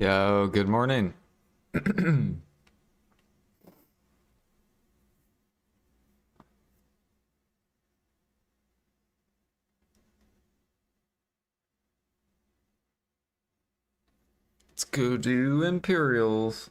Yo, good morning. Let's go do Imperials.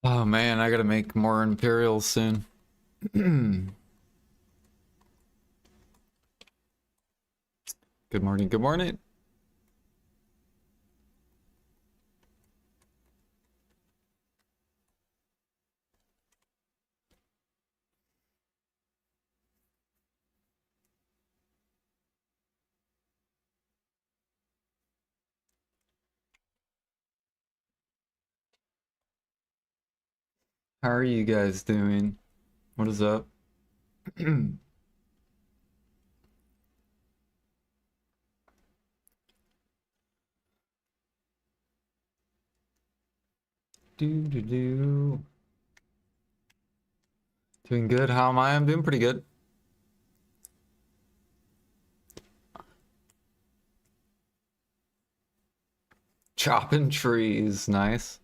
Oh man, I gotta make more Imperials soon. Good morning, good morning. How are you guys doing? What is up? Do do do. Doing good. How am I? I'm doing pretty good. Chopping trees, nice.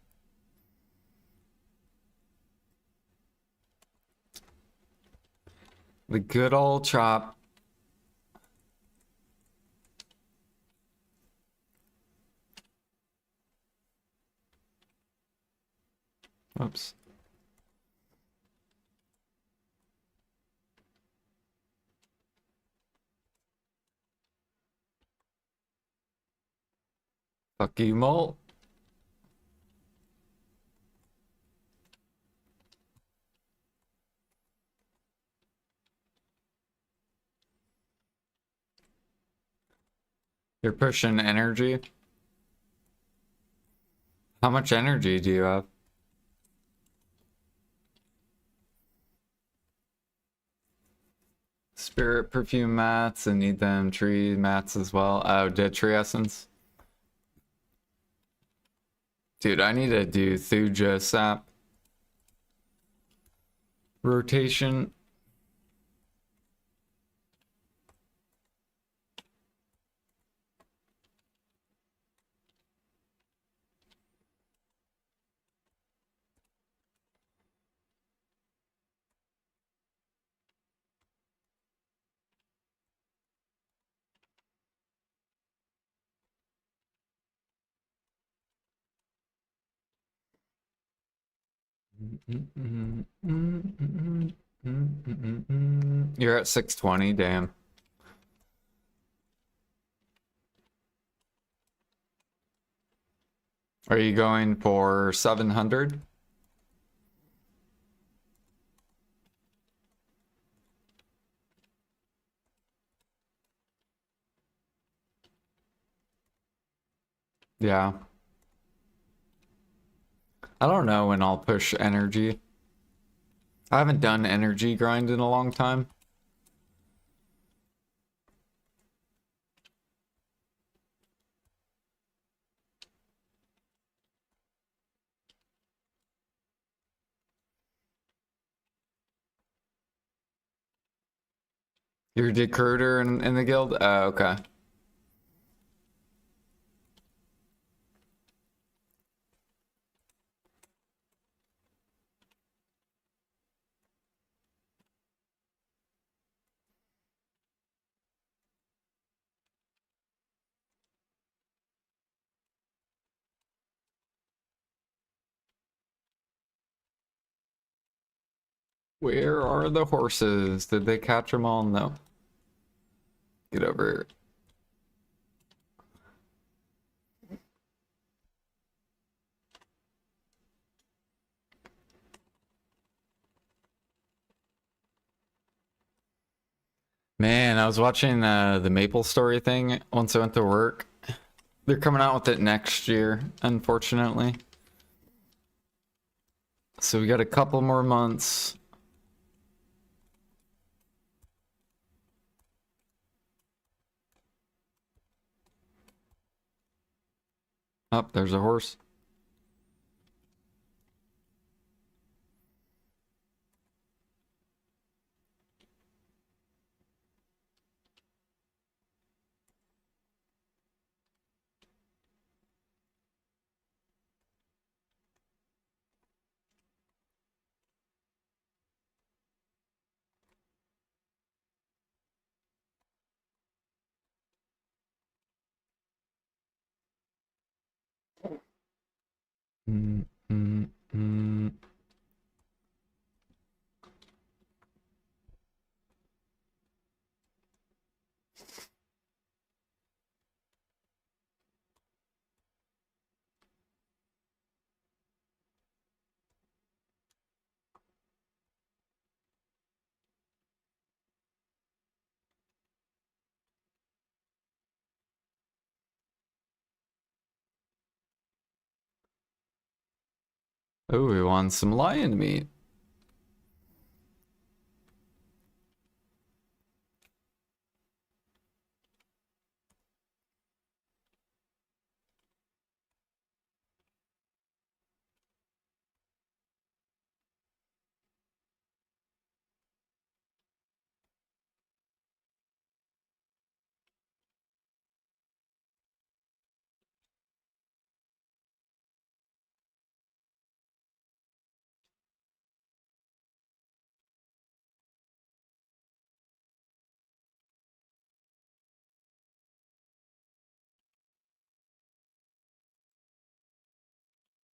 The good old chop. Oops. Fuck you, mole. You're pushing energy. How much energy do you have? Spirit perfume mats. I need them tree mats as well. Oh, dead tree essence. Dude, I need to do Thuja sap rotation. You're at 620, damn. Are you going for 700? Yeah. I don't know when I'll push energy. I haven't done energy grind in a long time. You're a recruiter in the guild? Oh, okay. Where are the horses? Did they catch them all? No. Get over here. I was watching the Maple Story thing once I went to work. They're coming out with it next year, unfortunately. So we got a couple more months. Oh, there's a horse. Mm, mm, mm. Oh, we want some lion meat.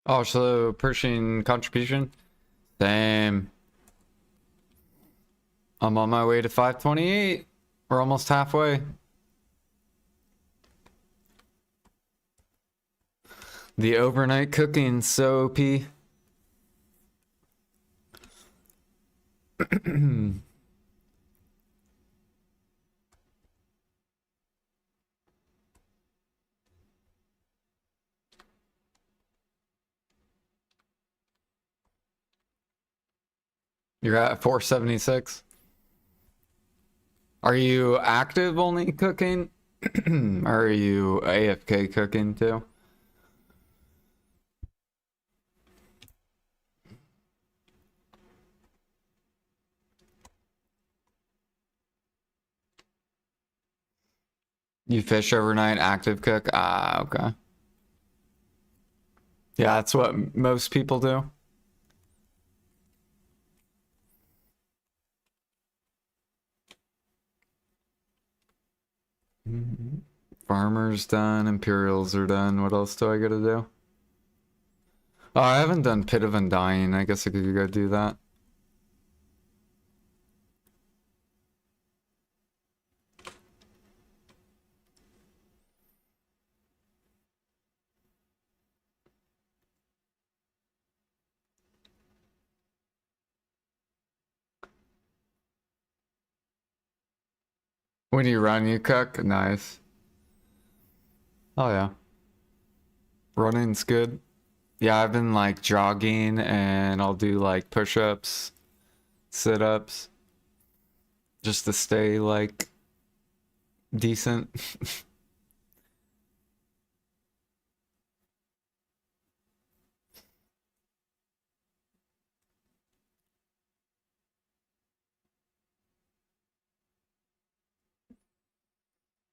Oh, so Pershing contribution? Same. I'm on my way to 528. We're almost halfway. The overnight cooking, so OP. You're at 476. Are you active only cooking? Or are you AFK cooking too? You fish overnight, active cook? Ah, okay. Yeah, that's what most people do. Farmers done, Imperials are done. What else do I gotta do? Oh, I haven't done Pit of Undying. I guess I could go do that. When you run, you cook? Nice. Oh, yeah. Running's good. Yeah, I've been like jogging and I'll do like push-ups, sit-ups, just to stay like decent.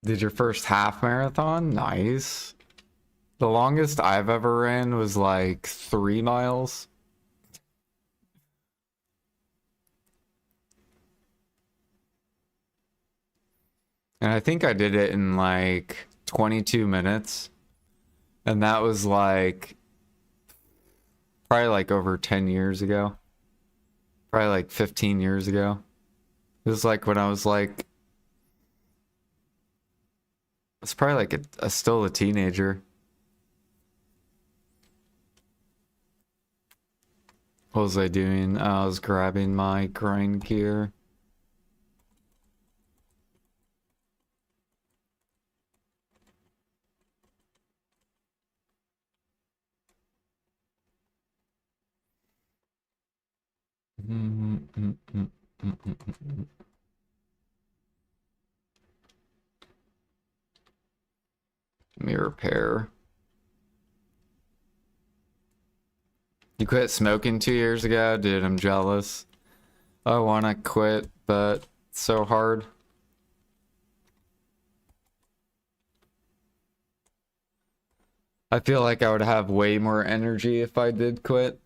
Did your first half marathon? Nice. The longest I've ever ran was like 3 miles. And I think I did it in like 22 minutes. And that was like probably like over 10 years ago. Probably like 15 years ago. It was like when I was like, it's probably like still a teenager. What was I doing? I was grabbing my grind gear. Let me repair. You quit smoking 2 years ago? Dude, I'm jealous. I want to quit, but it's so hard. I feel like I would have way more energy if I did quit.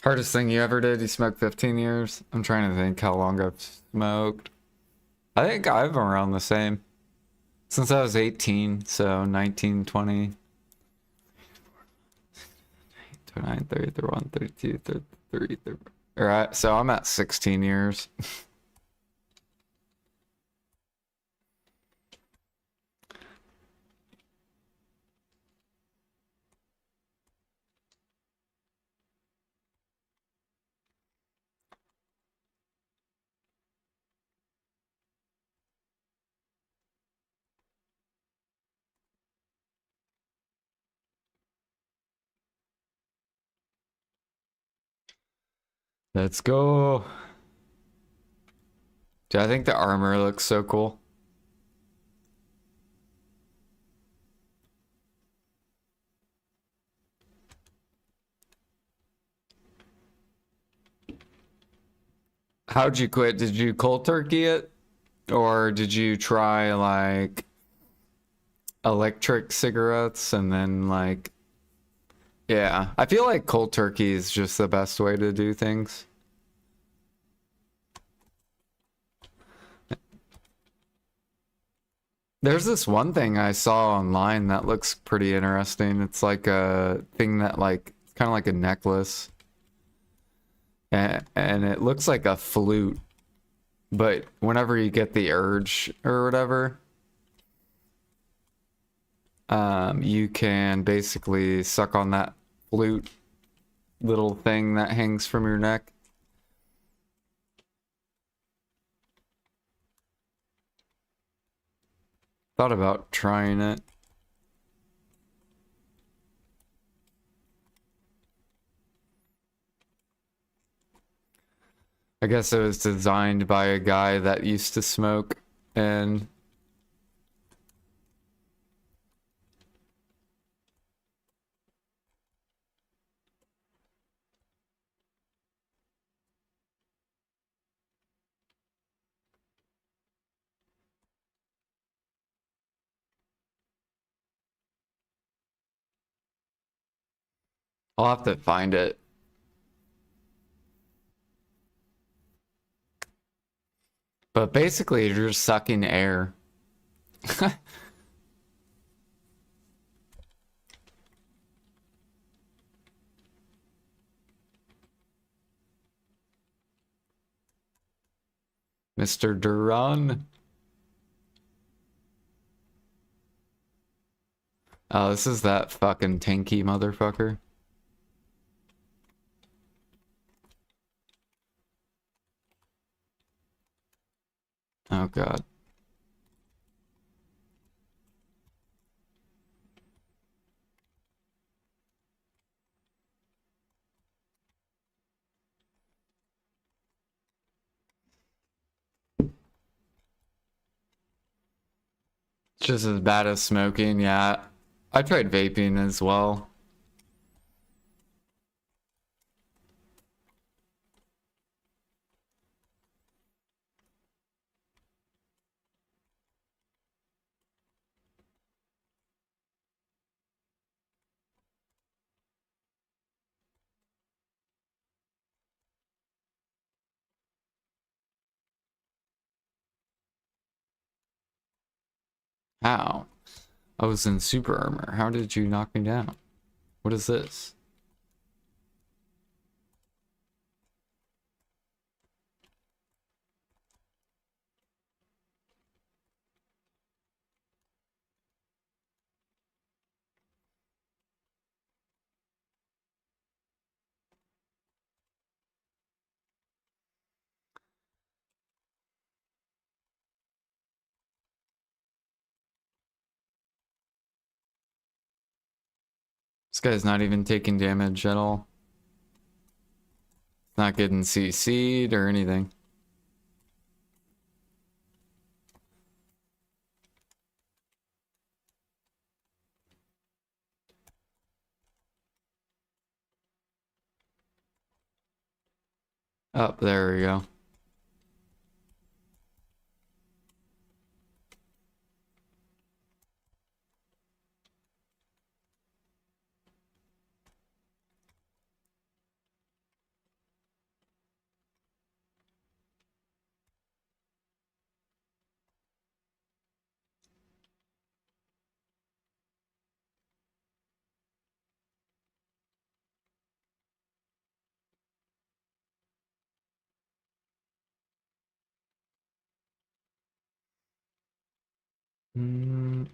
Hardest thing you ever did? You smoked 15 years? I'm trying to think how long I've smoked. I think I've around the same. Since I was 18, so 19, 20, 29, 30, 31, 32, 33, 30. Alright, so I'm at 16 years. Let's go. Dude, I think the armor looks so cool. How'd you quit? Did you cold turkey it? Or did you try like electric cigarettes and then like, yeah, I feel like cold turkey is just the best way to do things. There's this one thing I saw online that looks pretty interesting. It's like a thing that like, it's kind of like a necklace. And it looks like a flute, but whenever you get the urge or whatever, you can basically suck on that flute little thing that hangs from your neck. Thought about trying it. I guess it was designed by a guy that used to smoke, and I'll have to find it. But basically, you're just sucking air. Mr. Duran. Oh, this is that fucking tanky motherfucker. Oh god. It's just as bad as smoking, yeah. I tried vaping as well. How? I was in super armor. How did you knock me down? What is this? This guy's not even taking damage at all. Not getting CC'd or anything. Oh, there we go. Mm.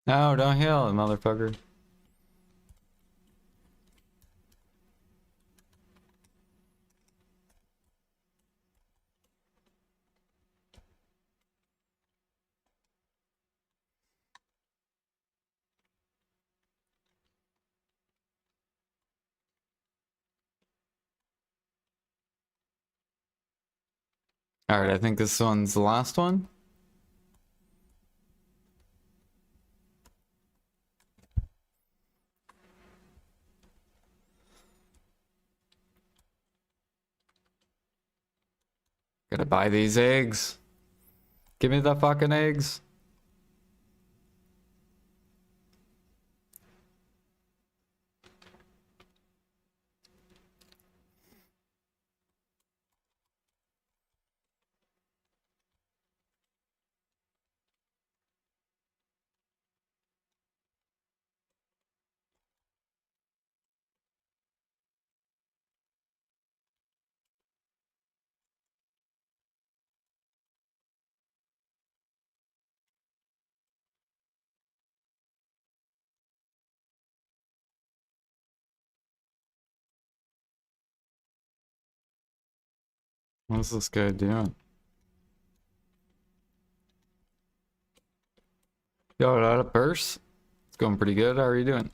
No, don't heal it, motherfucker. Alright, I think this one's the last one. Gotta buy these eggs. Give me the fucking eggs. What's this guy doing? Yo, got a purse? It's going pretty good. How are you doing?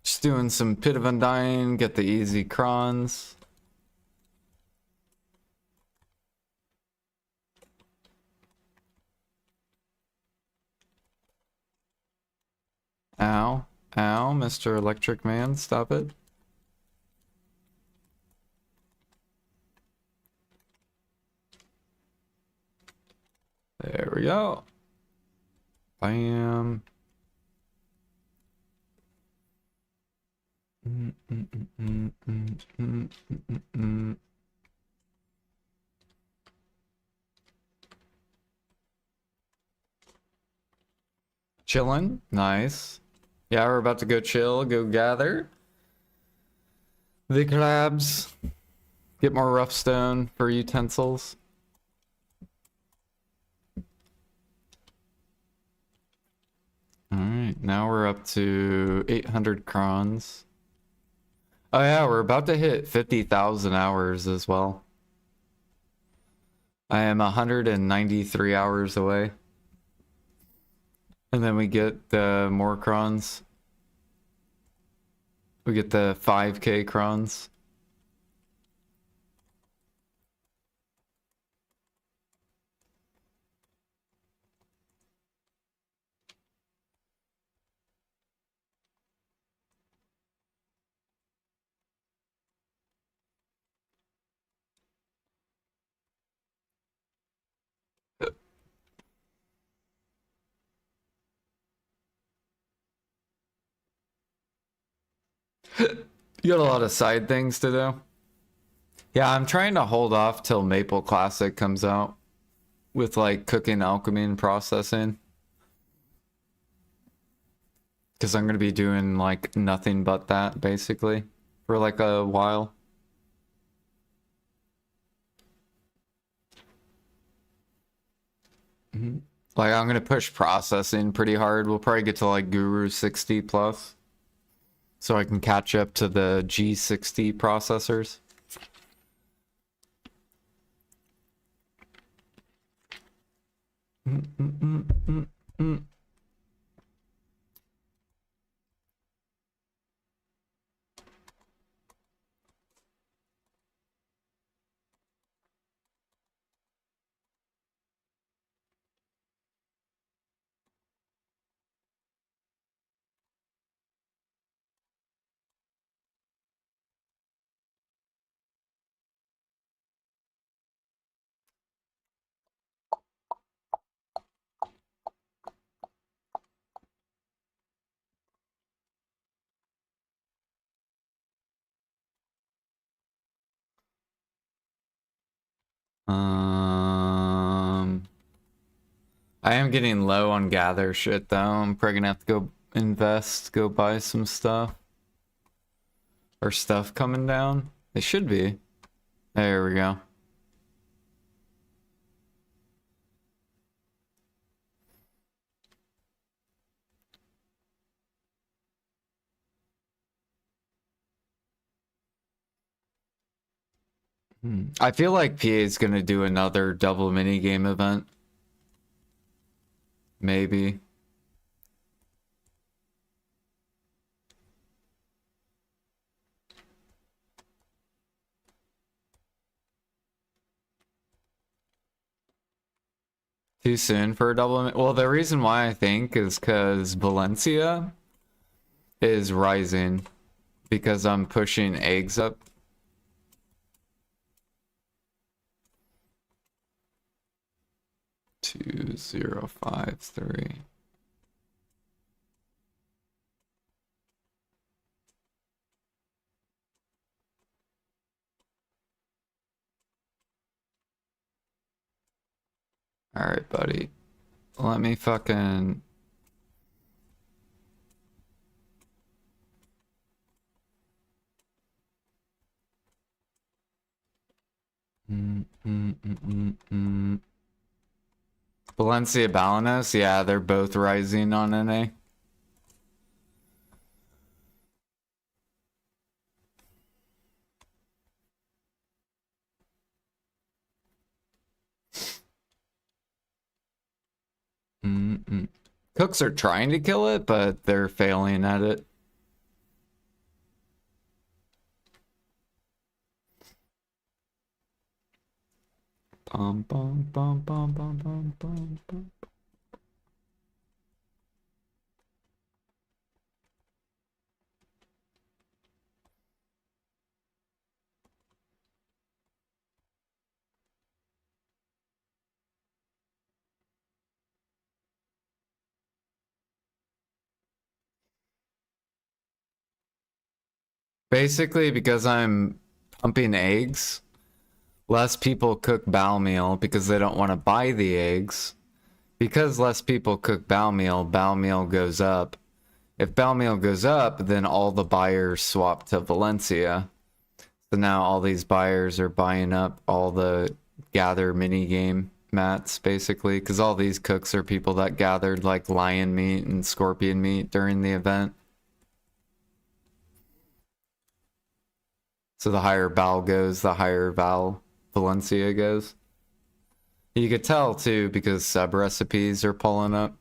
Just doing some Pit of Undying, get the easy crons. Ow. Ow, Mr. Electric Man, stop it. There we go. Bam. Chilling. Nice. Yeah, we're about to go chill, go gather the crabs. Get more rough stone for utensils. Alright, now we're up to 800 crons. Oh yeah, we're about to hit 50,000 hours as well. I am 193 hours away. And then we get the more crons. We get the 5k crons. You got a lot of side things to do. Yeah, I'm trying to hold off till Maple Classic comes out with like cooking, alchemy, and processing. Because I'm going to be doing like nothing but that basically for like a while. Like I'm going to push processing pretty hard. We'll probably get to like Guru 60 plus. So I can catch up to the G60 processors. I am getting low on gather shit though. I'm probably gonna have to go invest, go buy some stuff. Or stuff coming down? It should be. There we go. I feel like PA is gonna do another double mini game event. Maybe. Too soon for a double. Well, the reason why I think is because Valencia is rising because I'm pushing eggs up. Two, 0, 5, 3. All right, buddy. Let me fucking... Valencia Balanos, yeah, they're both rising on NA. Cooks are trying to kill it, but they're failing at it. Bum, bum, bum, bum, bum, bum, bum, bum. Basically, because I'm pumping eggs, less people cook bowel meal because they don't want to buy the eggs. Because less people cook bow meal goes up. If bow meal goes up, then all the buyers swap to Valencia. So now all these buyers are buying up all the gather mini game mats, basically, because all these cooks are people that gathered like lion meat and scorpion meat during the event. So the higher Val goes, the higher Val Valencia goes. You could tell too because sub recipes are pulling up.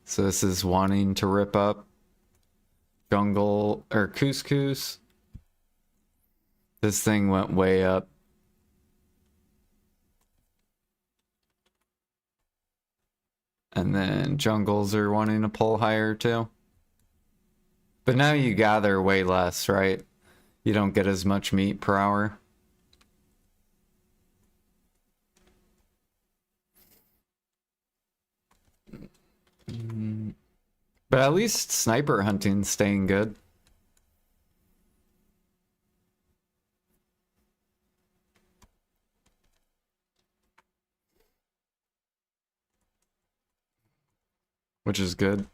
So this is wanting to rip up jungle or couscous. This thing went way up. And then jungles are wanting to pull higher too. But now you gather way less, right? You don't get as much meat per hour. But at least sniper hunting's staying good. Which is good.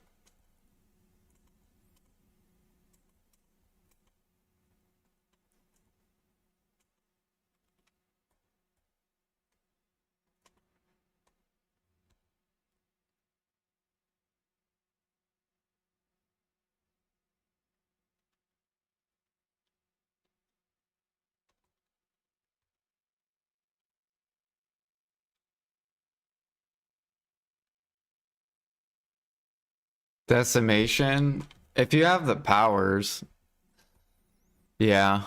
Decimation. If you have the powers, yeah.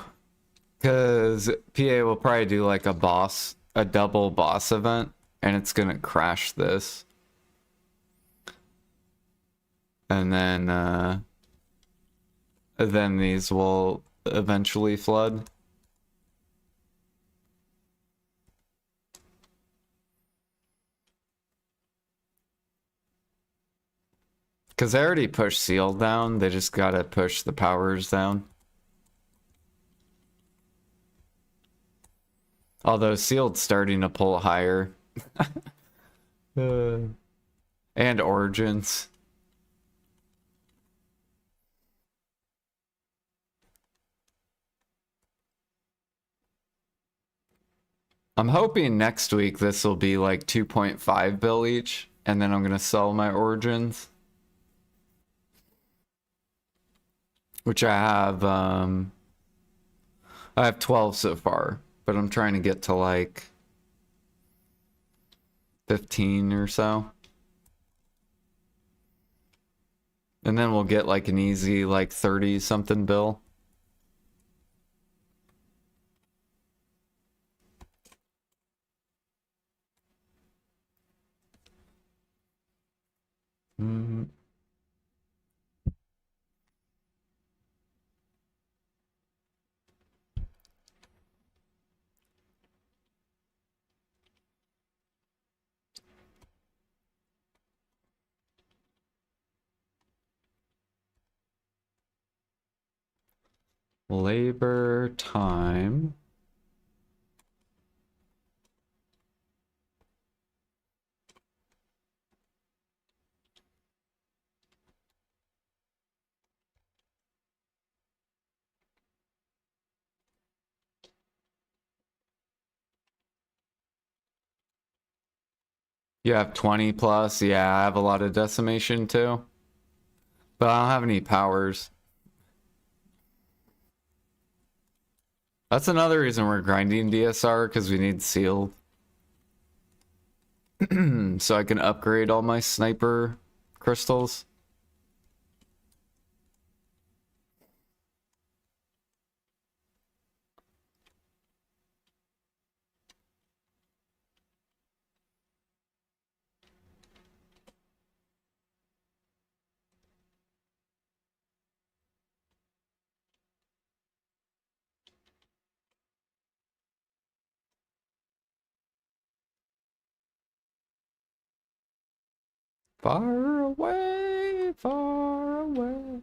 Because PA will probably do like a double boss event, and it's gonna crash this. And then these will eventually flood. Because they already pushed seal down, they just gotta push the powers down. Although sealed's starting to pull higher. And origins. I'm hoping next week this will be like 2.5 bill each, and then I'm gonna sell my origins. Which I have 12 so far, but I'm trying to get to like 15 or so. And then we'll get like an easy like 30 something bill. Labor time. You have 20 plus? Yeah, I have a lot of decimation too. But I don't have any powers. That's another reason we're grinding DSR, because we need sealed. So I can upgrade all my sniper crystals. Far away, far away.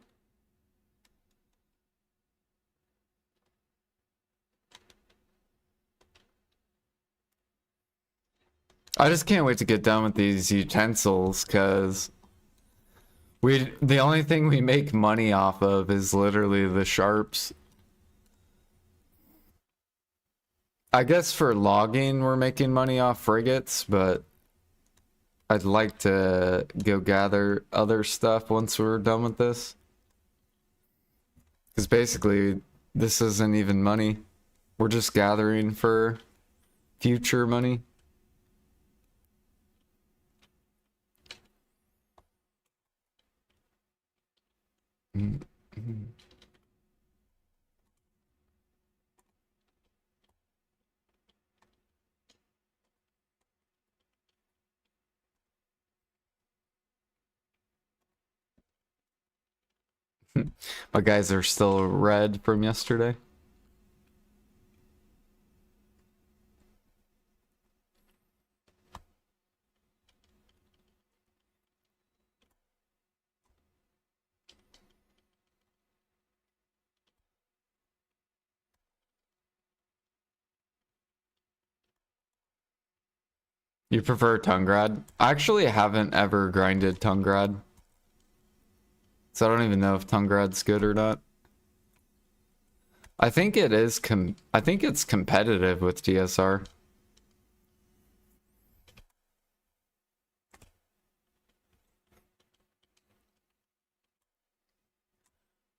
I just can't wait to get done with these utensils, because the only thing we make money off of is literally the sharps. I guess for logging we're making money off frigates, but I'd like to go gather other stuff once we're done with this. Because basically, this isn't even money. We're just gathering for future money. My guys are still red from yesterday. You prefer Tungrad? I actually haven't ever grinded Tungrad. So I don't even know if Tungrad's good or not. I think it is I think it's competitive with DSR.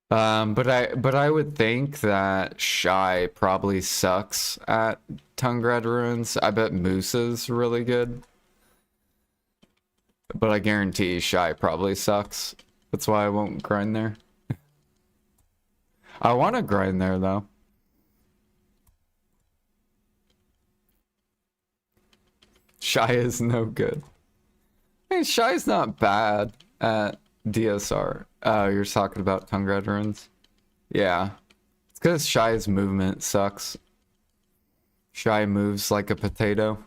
But I would think that Shy probably sucks at Tungrad ruins. I bet Moose is really good. But I guarantee Shy probably sucks. That's why I won't grind there. I want to grind there though. Shy is no good. I mean, Shy's not bad at DSR. Oh, you're talking about Tungrad ruins? Yeah. It's because Shy's movement sucks. Shy moves like a potato.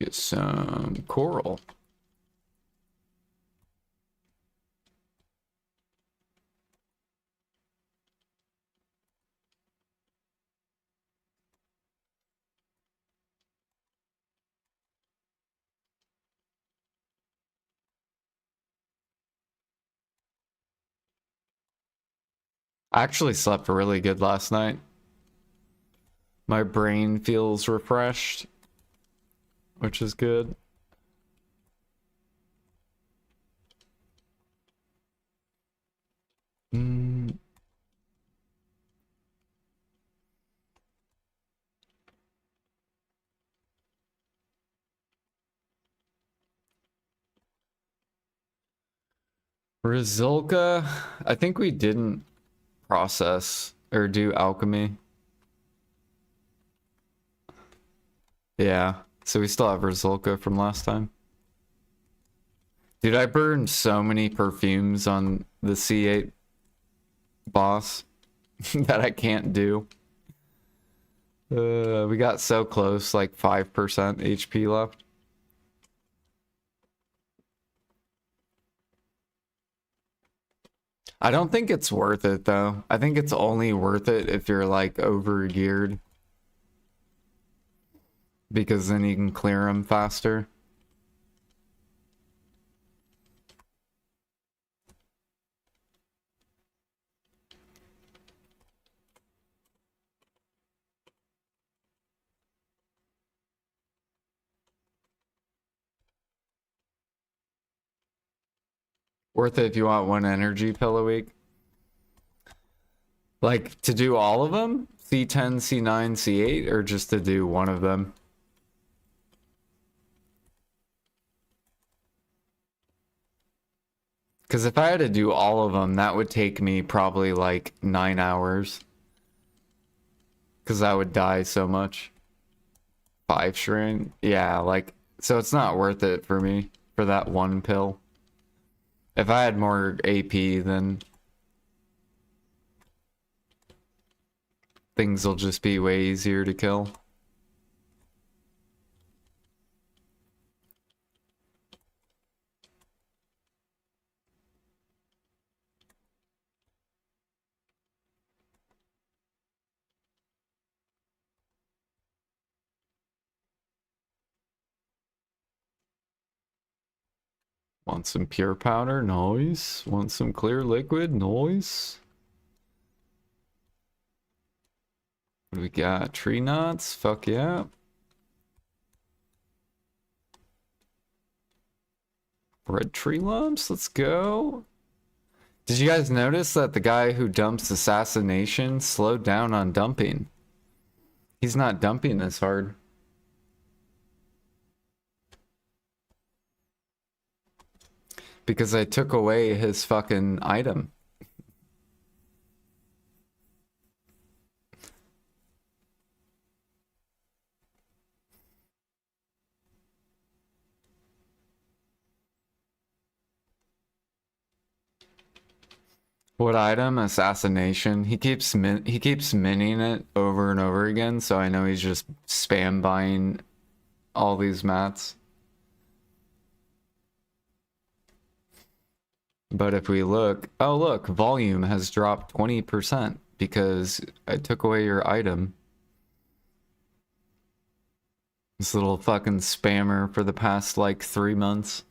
Get some coral. I actually slept really good last night. My brain feels refreshed, which is good. Rizulka, I think we didn't process or do alchemy. Yeah, so we still have Rizulka from last time. Dude, I burned so many perfumes on the C8 boss that I can't do. We got so close, like 5% HP left. I don't think it's worth it though. I think it's only worth it if you're like over geared. Because then you can clear them faster. Worth it if you want one energy pill a week. Like, to do all of them? C10, C9, C8, or just to do one of them? Because if I had to do all of them, that would take me probably like 9 hours. Because I would die so much. 5 shrine? Yeah, like, so it's not worth it for me for that one pill. If I had more AP, then things will just be way easier to kill. Want some pure powder? Noise. Want some clear liquid? Noise. We got tree nuts. Fuck yeah. Red tree lumps. Let's go. Did you guys notice that the guy who dumps assassination slowed down on dumping? He's not dumping as hard. Because I took away his fucking item. What item? Assassination. He keeps minning it over and over again, so I know he's just spam buying all these mats. But if we look, oh look, volume has dropped 20% because I took away your item. This little fucking spammer for the past like 3 months.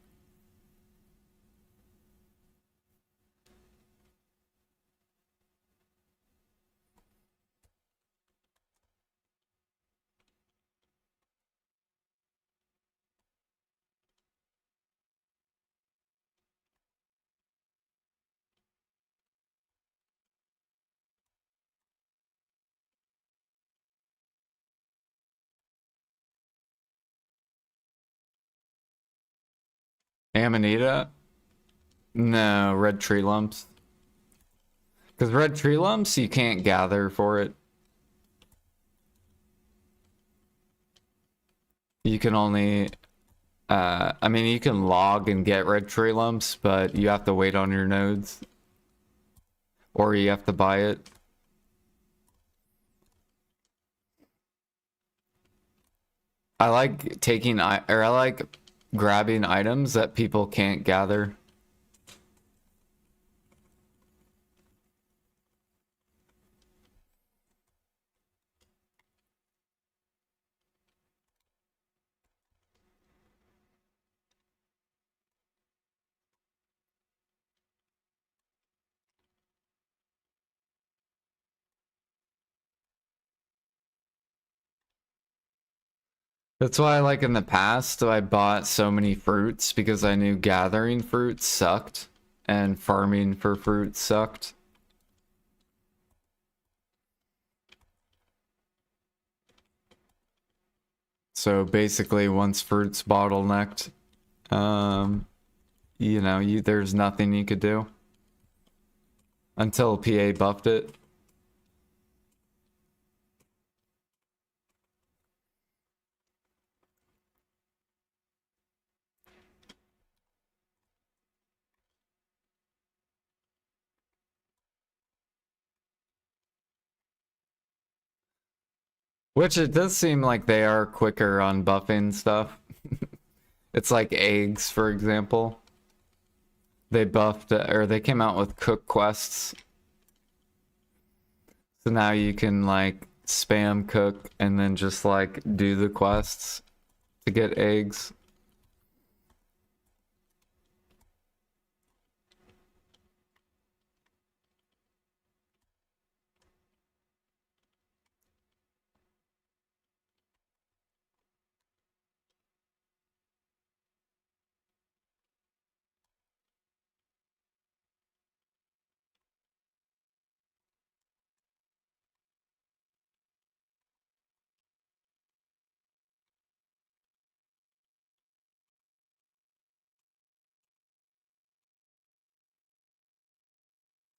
Amanita? No, red tree lumps. Because red tree lumps, you can't gather for it. You can only, I mean, you can log and get red tree lumps, but you have to wait on your nodes. Or you have to buy it. I like taking, I like grabbing items that people can't gather. That's why, like, in the past, I bought so many fruits because I knew gathering fruits sucked and farming for fruit sucked. So basically, once fruit's bottlenecked, you know, there's nothing you could do until PA buffed it. Which it does seem like they are quicker on buffing stuff. It's like eggs, for example. They buffed, or they came out with cook quests. So now you can like spam cook and then just like do the quests to get eggs.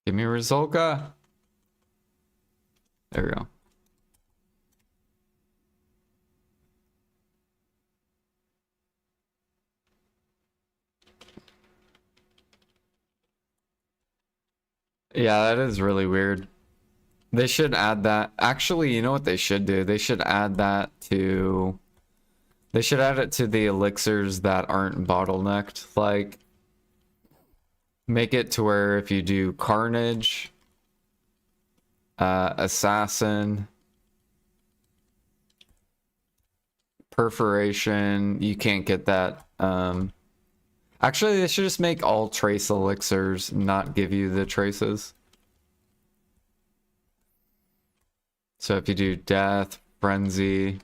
Give me Rizolka. There we go. Yeah, that is really weird. They should add that. Actually, you know what they should do? They should add that to... They should add it to the elixirs that aren't bottlenecked. Like, make it to where if you do Carnage, Assassin, Perforation, you can't get that. Actually, they should just make all trace elixirs not give you the traces. So if you do Death, Frenzy...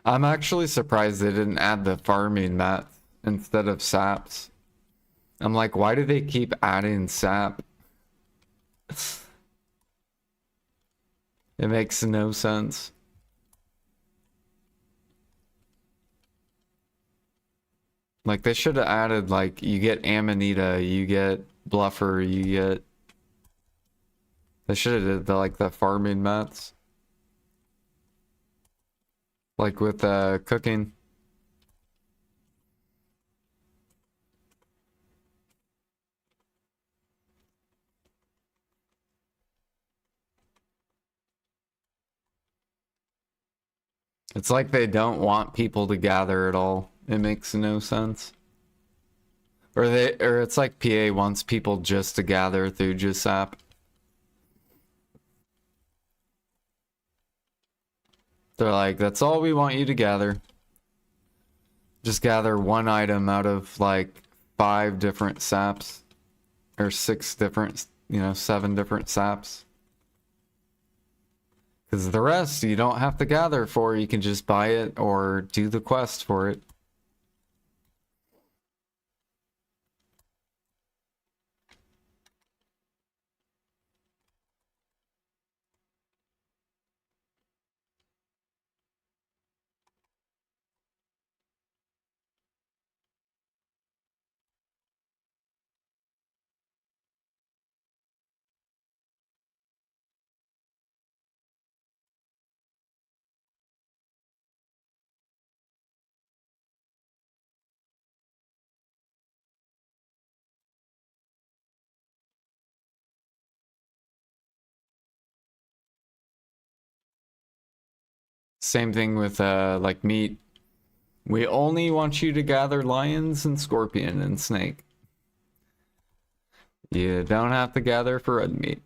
I'm actually surprised they didn't add the farming mats instead of saps. I'm like, why do they keep adding sap? It makes no sense. Like, they should have added, like, you get Amanita, you get Bluffer, you get... They should have did, the farming mats. Like with, cooking. It's like they don't want people to gather at all. It makes no sense. Or it's like PA wants people just to gather through GSAP. They're like, that's all we want you to gather. Just gather one item out of like 5 different saps. Or 6 different, 7 different saps. Because the rest you don't have to gather for, you can just buy it or do the quest for it. Same thing with like meat. We only want you to gather lions and scorpion and snake. You don't have to gather for red meat.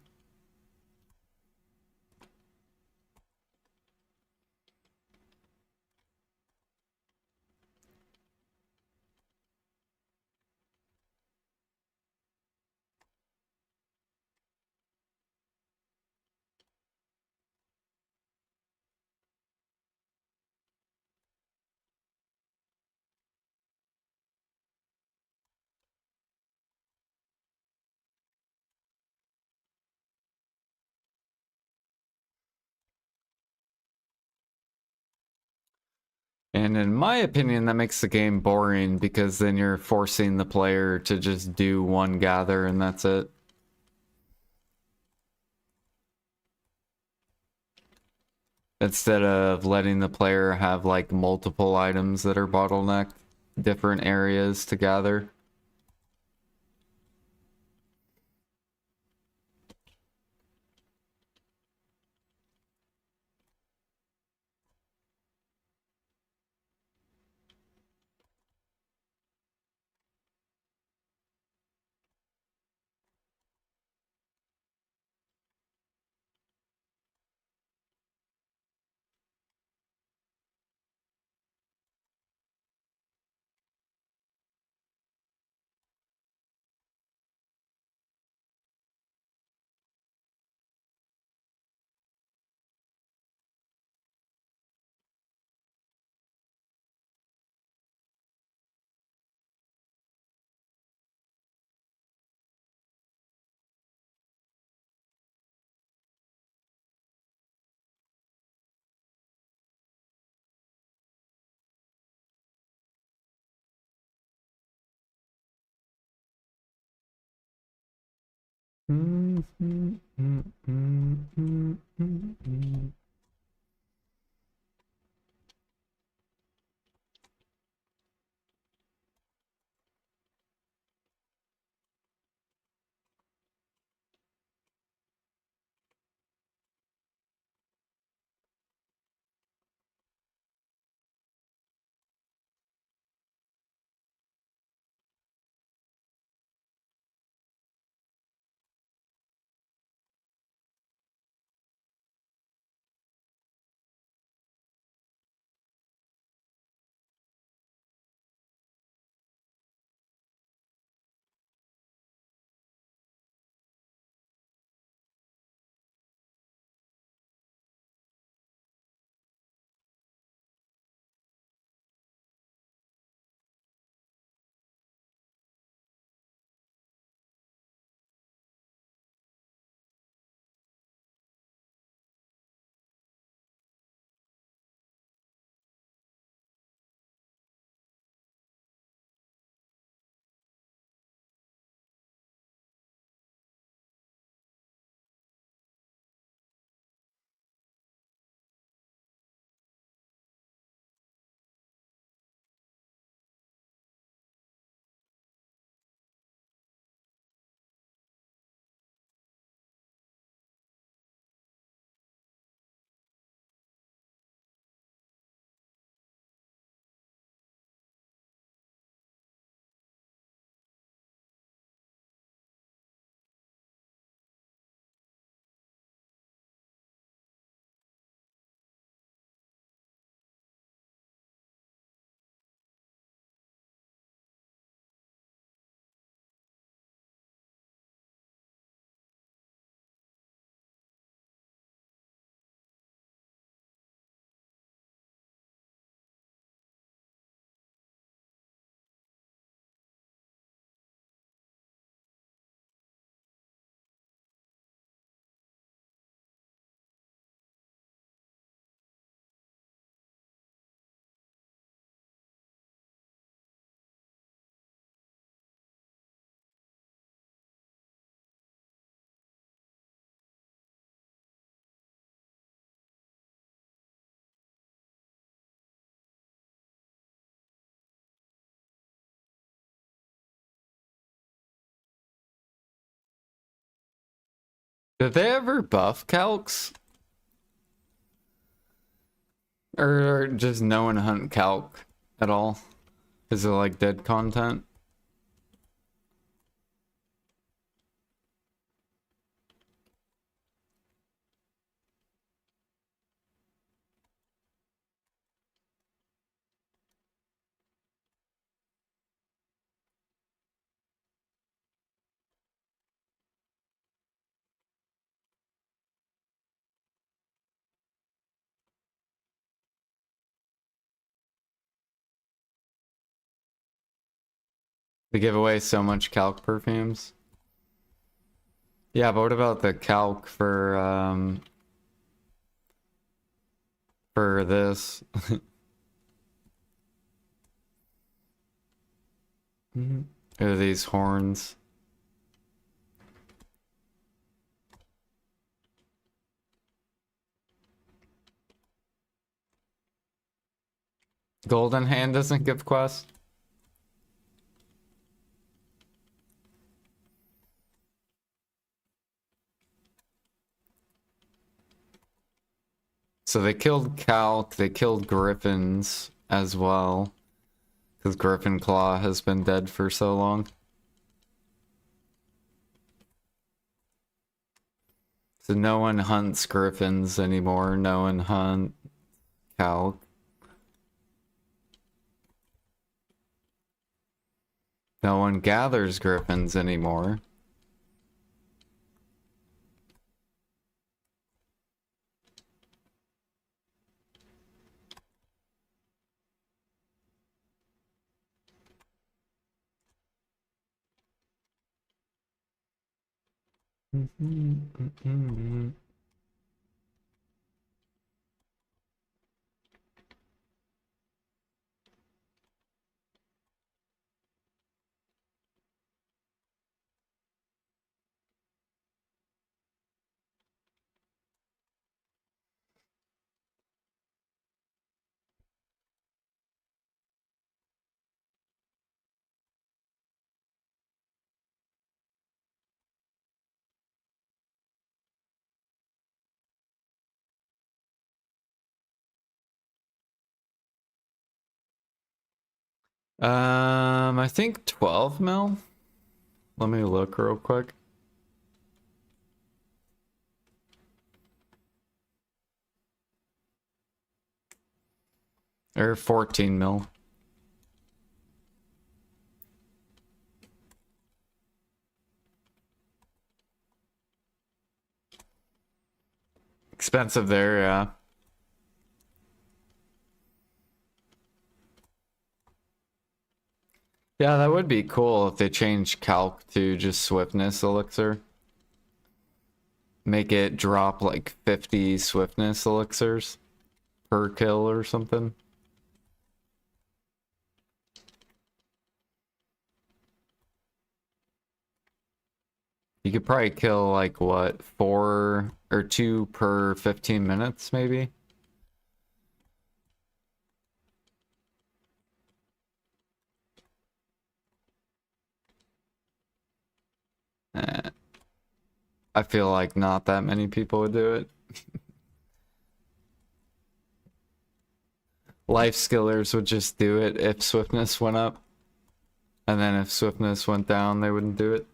And in my opinion, that makes the game boring because then you're forcing the player to just do one gather and that's it. Instead of letting the player have like multiple items that are bottlenecked, different areas to gather. Did they ever buff calcs? Or just no one hunt calc at all? Is it like dead content? They give away so much calc perfumes. Yeah, but what about the calc for this? Are these horns? Golden Hand doesn't give quest? So they killed calc, they killed griffins as well. Because Griffin Claw has been dead for so long. So no one hunts griffins anymore, no one hunt calc. No one gathers griffins anymore. I think 12 mil. Let me look real quick. Or 14 mil. Expensive there, yeah. Yeah, that would be cool if they changed calc to just swiftness elixir. Make it drop like 50 swiftness elixirs per kill or something. You could probably kill like what, 4 or 2 per 15 minutes maybe? Eh, I feel like not that many people would do it. Life skillers would just do it if swiftness went up. And then if swiftness went down, they wouldn't do it.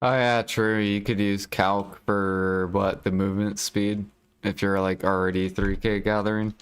Oh yeah, true. You could use calc for what, the movement speed if you're like already 3K gathering.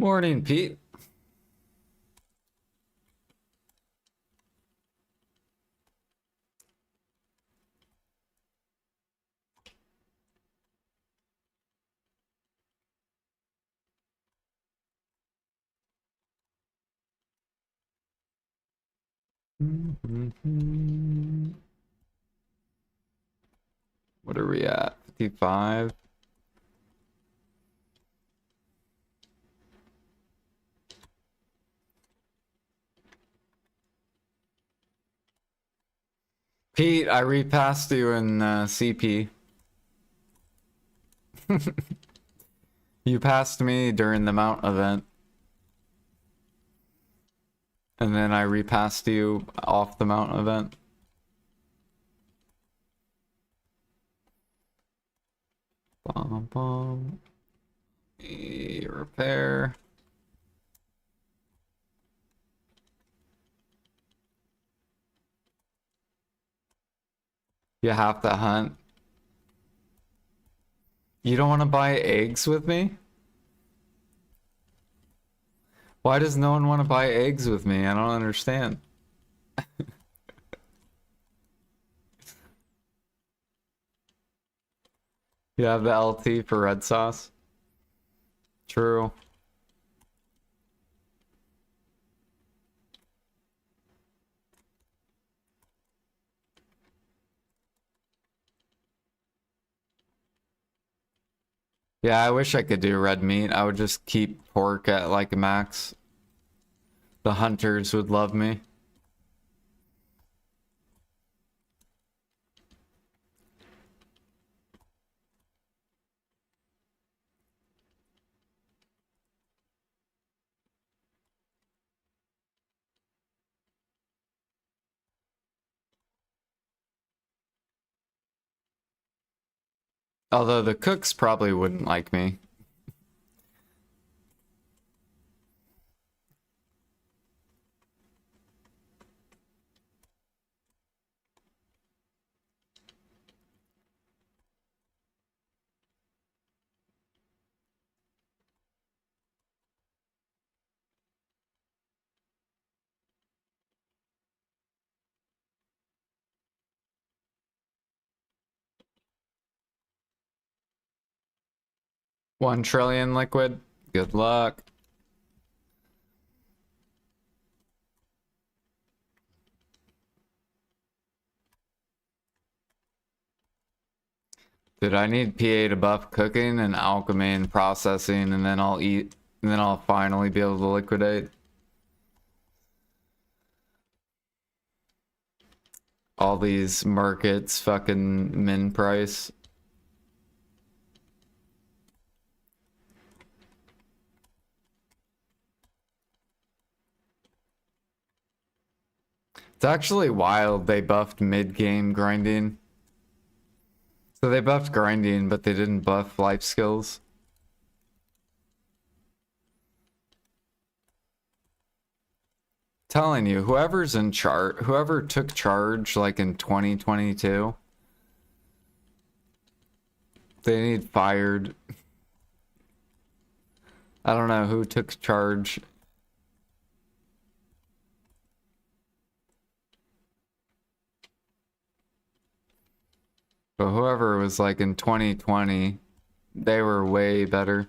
Morning, Pete. What are we at? 55? Pete, I repassed you in CP. You passed me during the mount event. And then I repassed you off the mount event. Bum, bum. Repair. You have to hunt. You don't want to buy eggs with me? Why does no one want to buy eggs with me? I don't understand. You have the LT for red sauce? True. Yeah, I wish I could do red meat. I would just keep pork at like a max. The hunters would love me. Although the cooks probably wouldn't like me. $1 trillion liquid. Good luck. Dude, I need PA to buff cooking and alchemy and processing, and then I'll eat, and then I'll finally be able to liquidate. All these markets fucking min price. It's actually wild they buffed mid-game grinding. So they buffed grinding, but they didn't buff life skills. Telling you, whoever's in charge, whoever took charge like in 2022, they need fired. I don't know who took charge. But whoever was like in 2020, they were way better.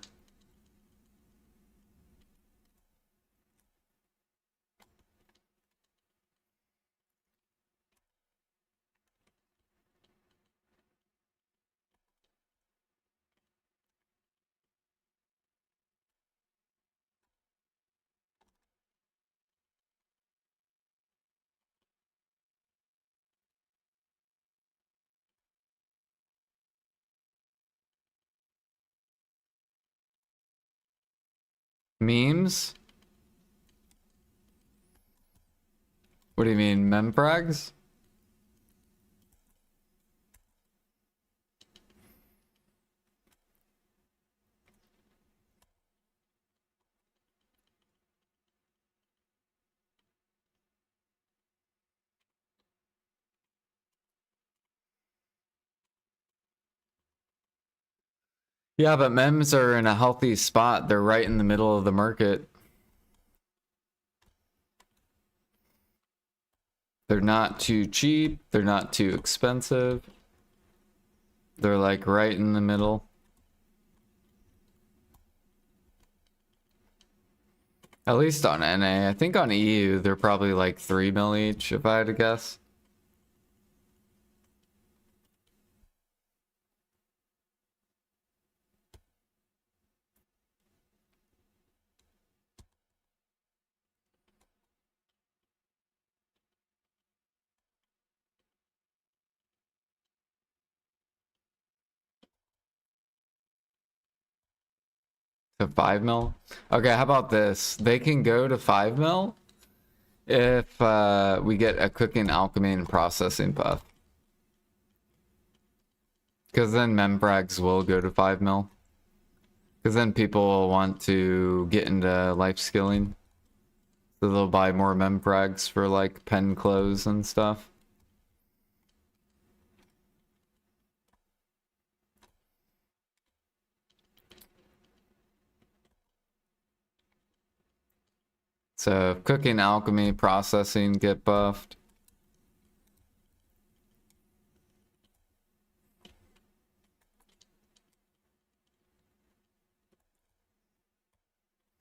Memes? What do you mean, memfrags? Yeah, but mems are in a healthy spot. They're right in the middle of the market. They're not too cheap. They're not too expensive. They're like right in the middle. At least on NA. I think on EU, they're probably like 3 mil each, if I had to guess. To 5 mil? Okay, how about this? They can go to 5 mil if we get a cooking, alchemy, and processing buff. Because then memfrags will go to 5 mil. Because then people will want to get into life skilling. So they'll buy more memfrags for like pen clothes and stuff. So cooking, alchemy, processing get buffed.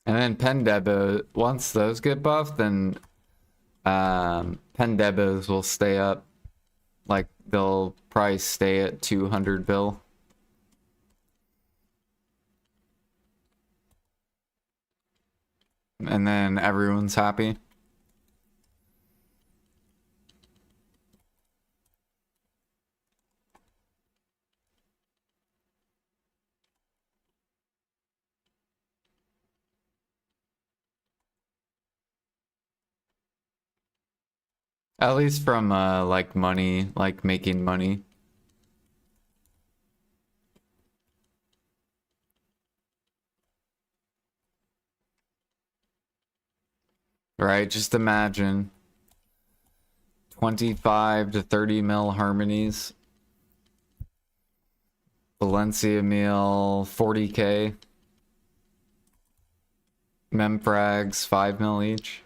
And then pen debo, once those get buffed, then pen debos will stay up. Like they'll probably stay at 200 bill. And then everyone's happy. At least from like money, like making money. Right? Just imagine 25 to 30 mil harmonies. Valencia meal 40k. Memfrags 5 mil each.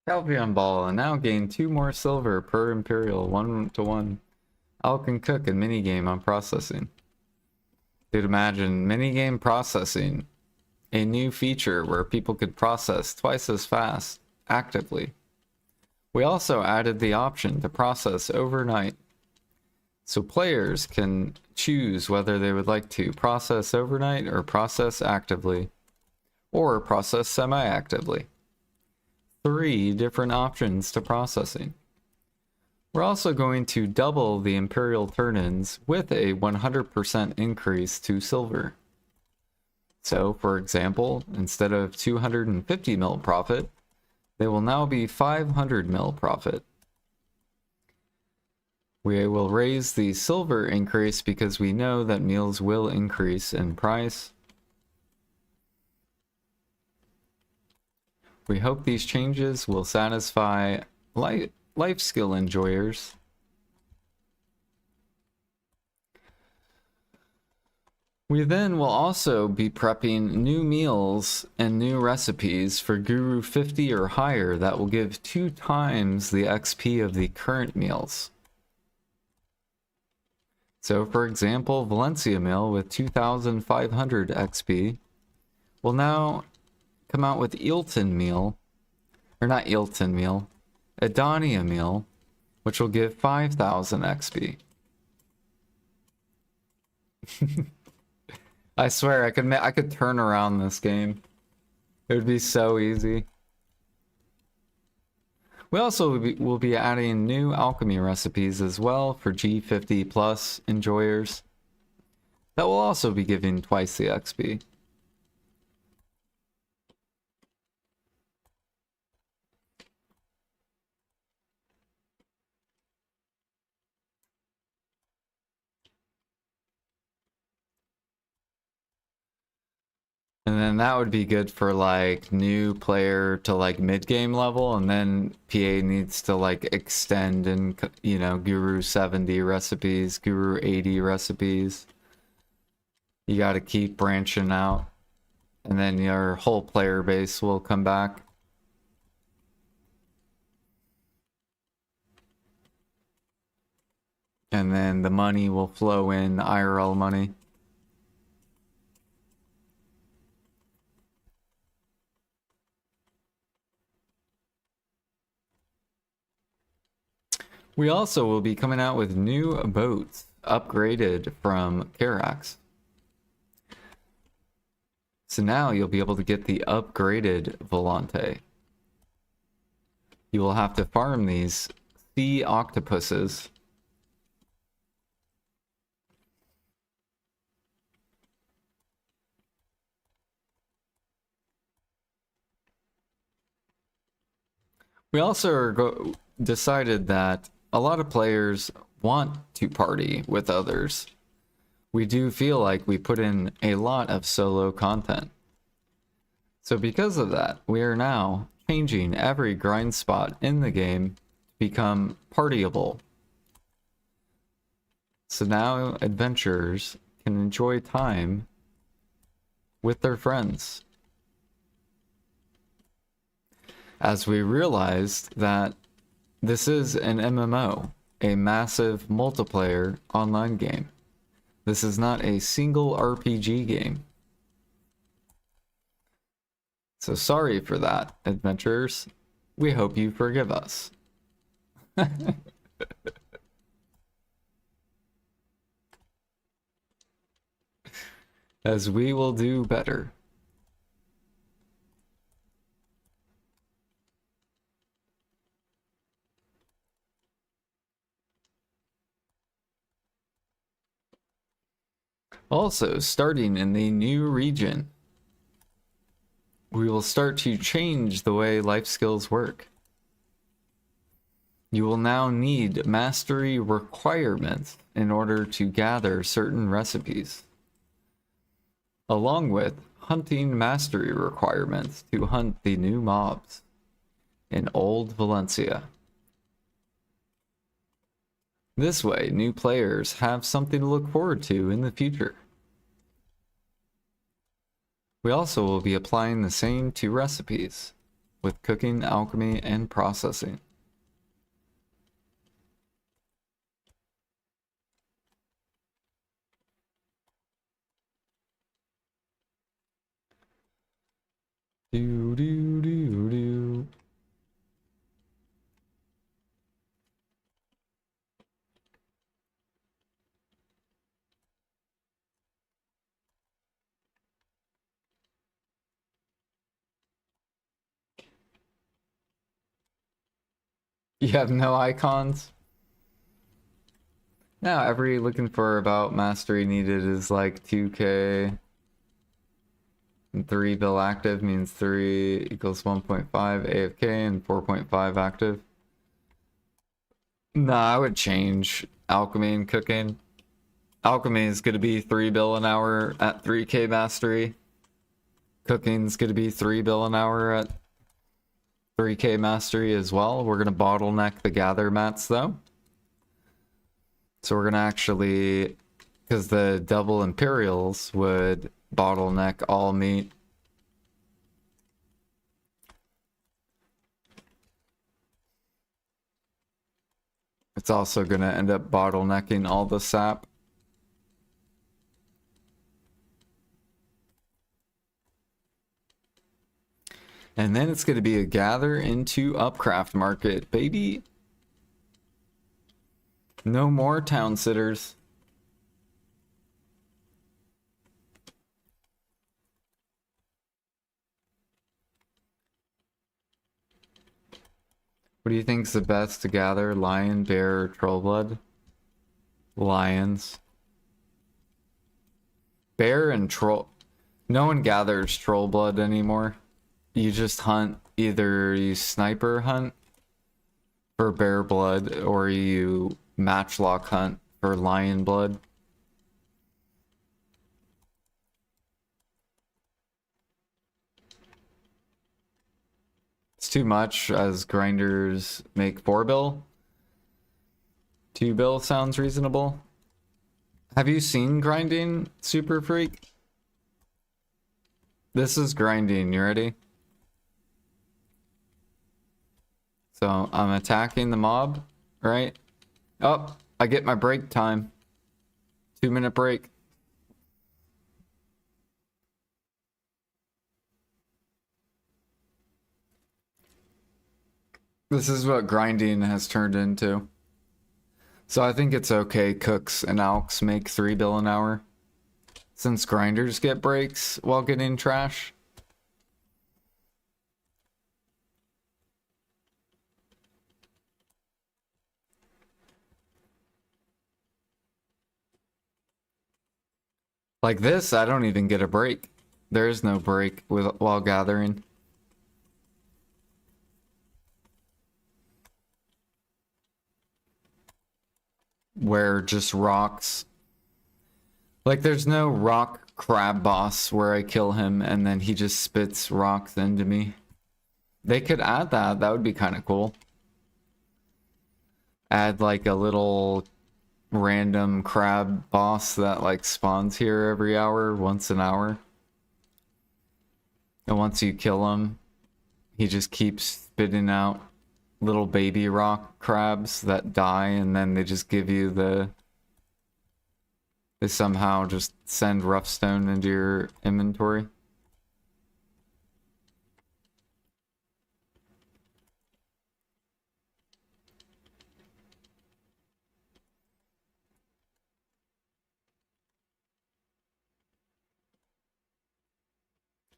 Calvion Ball, and now gain 2 more silver per Imperial, 1-to-1. Alcan Cook and minigame on processing. Dude, imagine minigame processing. A new feature where people could process twice as fast, actively. We also added the option to process overnight. So players can choose whether they would like to process overnight or process actively. Or process semi-actively. 3 different options to processing. We're also going to double the Imperial turn-ins with a 100% increase to silver. So, for example, instead of 250 mil profit, they will now be 500 mil profit. We will raise the silver increase because we know that meals will increase in price. We hope these changes will satisfy life skill enjoyers. We then will also be prepping new meals and new recipes for Guru 50 or higher that will give 2 times the XP of the current meals. So for example, Valencia meal with 2,500 XP will now come out with Eilton meal, or not Eilton meal, Adania meal, which will give 5,000 XP. I swear I could turn around this game. It would be so easy. We also will be adding new alchemy recipes as well for G50 plus enjoyers. That will also be giving twice the XP. And then that would be good for like new player to like mid-game level, and then PA needs to like extend and, you know, Guru 70 recipes, Guru 80 recipes. You got to keep branching out, and then your whole player base will come back. And then the money will flow in, IRL money. We also will be coming out with new boats, upgraded from Carax. So now you'll be able to get the upgraded Volante. You will have to farm these sea octopuses. We also decided that a lot of players want to party with others. We do feel like we put in a lot of solo content. So because of that, we are now changing every grind spot in the game to become partyable. So now adventurers can enjoy time with their friends. As we realized that this is an MMO, a massive multiplayer online game. This is not a single RPG game. So sorry for that, adventurers. We hope you forgive us. As we will do better. Also, starting in the new region, we will start to change the way life skills work. You will now need mastery requirements in order to gather certain recipes, along with hunting mastery requirements to hunt the new mobs in Old Valencia. This way, new players have something to look forward to in the future. We also will be applying the same to recipes, with cooking, alchemy, and processing. Do do do do. You have no icons? Now looking for about mastery needed is like 2K. And 3 bill active means 3 equals 1.5 AFK and 4.5 active. Nah, I would change alchemy and cooking. Alchemy is going to be 3 bill an hour at 3k mastery. Cooking's going to be 3 bill an hour at 3k mastery as well. We're going to bottleneck the gather mats though. So we're going to actually, because the double imperials would bottleneck all meat. It's also going to end up bottlenecking all the sap. And then it's going to be a gather into upcraft market, baby. No more town sitters. What do you think's the best to gather? Lion, bear, or troll blood? Lions. Bear and troll. No one gathers troll blood anymore. You just hunt, either you sniper hunt for bear blood or you matchlock hunt for lion blood. It's too much as grinders make 4 bill. 2 bill sounds reasonable. Have you seen grinding, Super Freak? This is grinding, you ready? So I'm attacking the mob, right? Oh, I get my break time. 2-minute break. This is what grinding has turned into. So I think it's okay cooks and alks make 3 bill an hour. Since grinders get breaks while getting trash. Like this, I don't even get a break. There is no break while gathering. Where just rocks. Like there's no rock crab boss where I kill him and then he just spits rocks into me. They could add that. That would be kind of cool. Add like a little random crab boss that like spawns here every hour, once an hour. And once you kill him, he just keeps spitting out little baby rock crabs that die, and then they just give you the... They somehow just send rough stone into your inventory.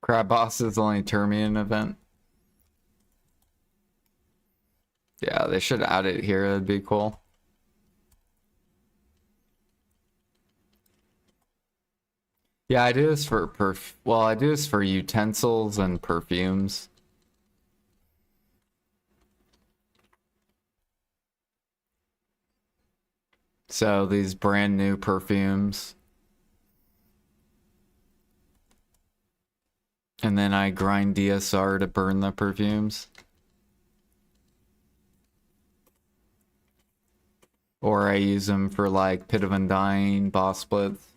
Crab boss is only Termian event. Yeah, they should add it here. That'd be cool. Yeah, I do this for I do this for utensils and perfumes. So these brand new perfumes. And then I grind DSR to burn the perfumes. Or I use them for like Pit of Undying, boss splits.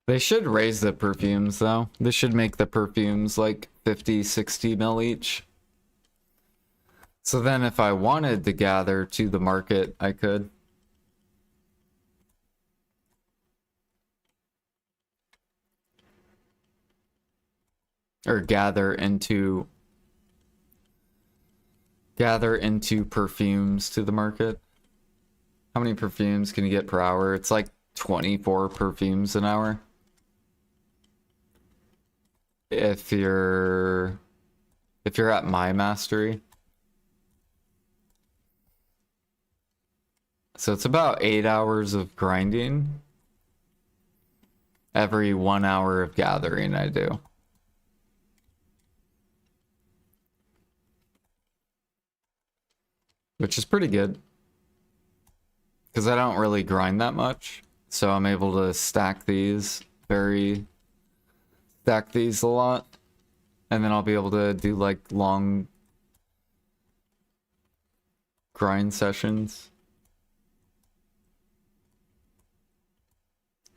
They should raise the perfumes though. They should make the perfumes like 50, 60 mil each. So then if I wanted to gather to the market, I could. Or gather into perfumes to the market. How many perfumes can you get per hour? It's like 24 perfumes an hour. If you're at my mastery. So it's about 8 hours of grinding. Every 1 hour of gathering I do. Which is pretty good. Because I don't really grind that much. So I'm able to stack these a lot. And then I'll be able to do like long grind sessions.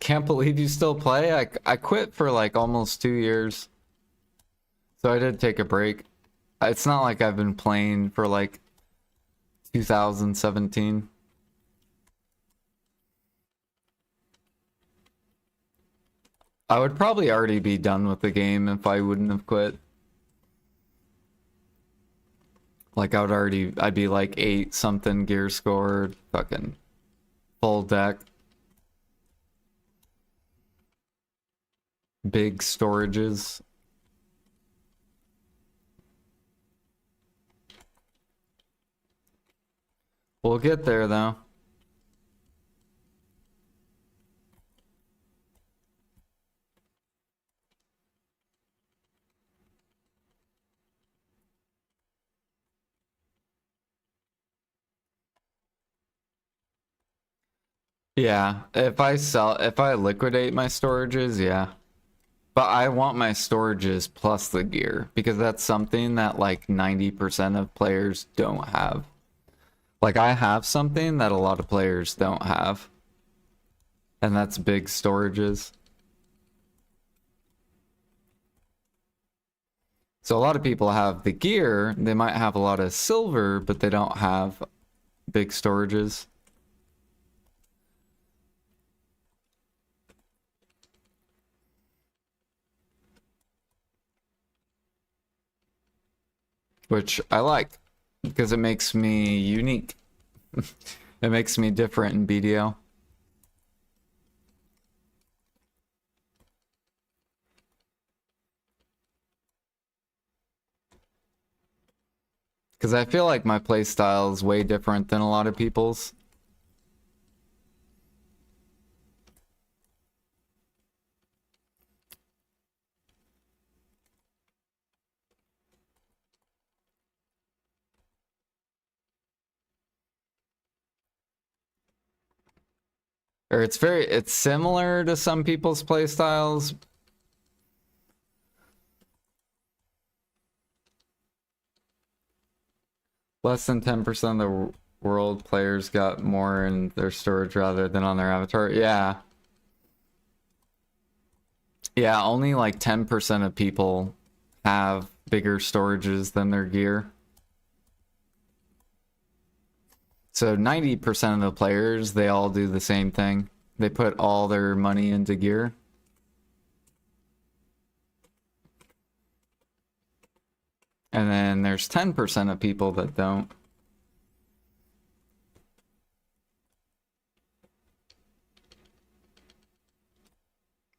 Can't believe you still play? I quit for like almost 2 years. So I did take a break. It's not like I've been playing for like 2017. I would probably already be done with the game if I wouldn't have quit. Like I'd be like 8 something gear scored, fucking full deck. Big storages. We'll get there though. Yeah, if I liquidate my storages, yeah. But I want my storages plus the gear because that's something that like 90% of players don't have. Like I have something that a lot of players don't have. And that's big storages. So a lot of people have the gear, they might have a lot of silver, but they don't have big storages. Which I like because it makes me unique. It makes me different in BDO. Because I feel like my playstyle is way different than a lot of people's. Or it's similar to some people's playstyles. Less than 10% of the world players got more in their storage rather than on their avatar. Yeah. Yeah, only like 10% of people have bigger storages than their gear. So 90% of the players, they all do the same thing. They put all their money into gear. And then there's 10% of people that don't.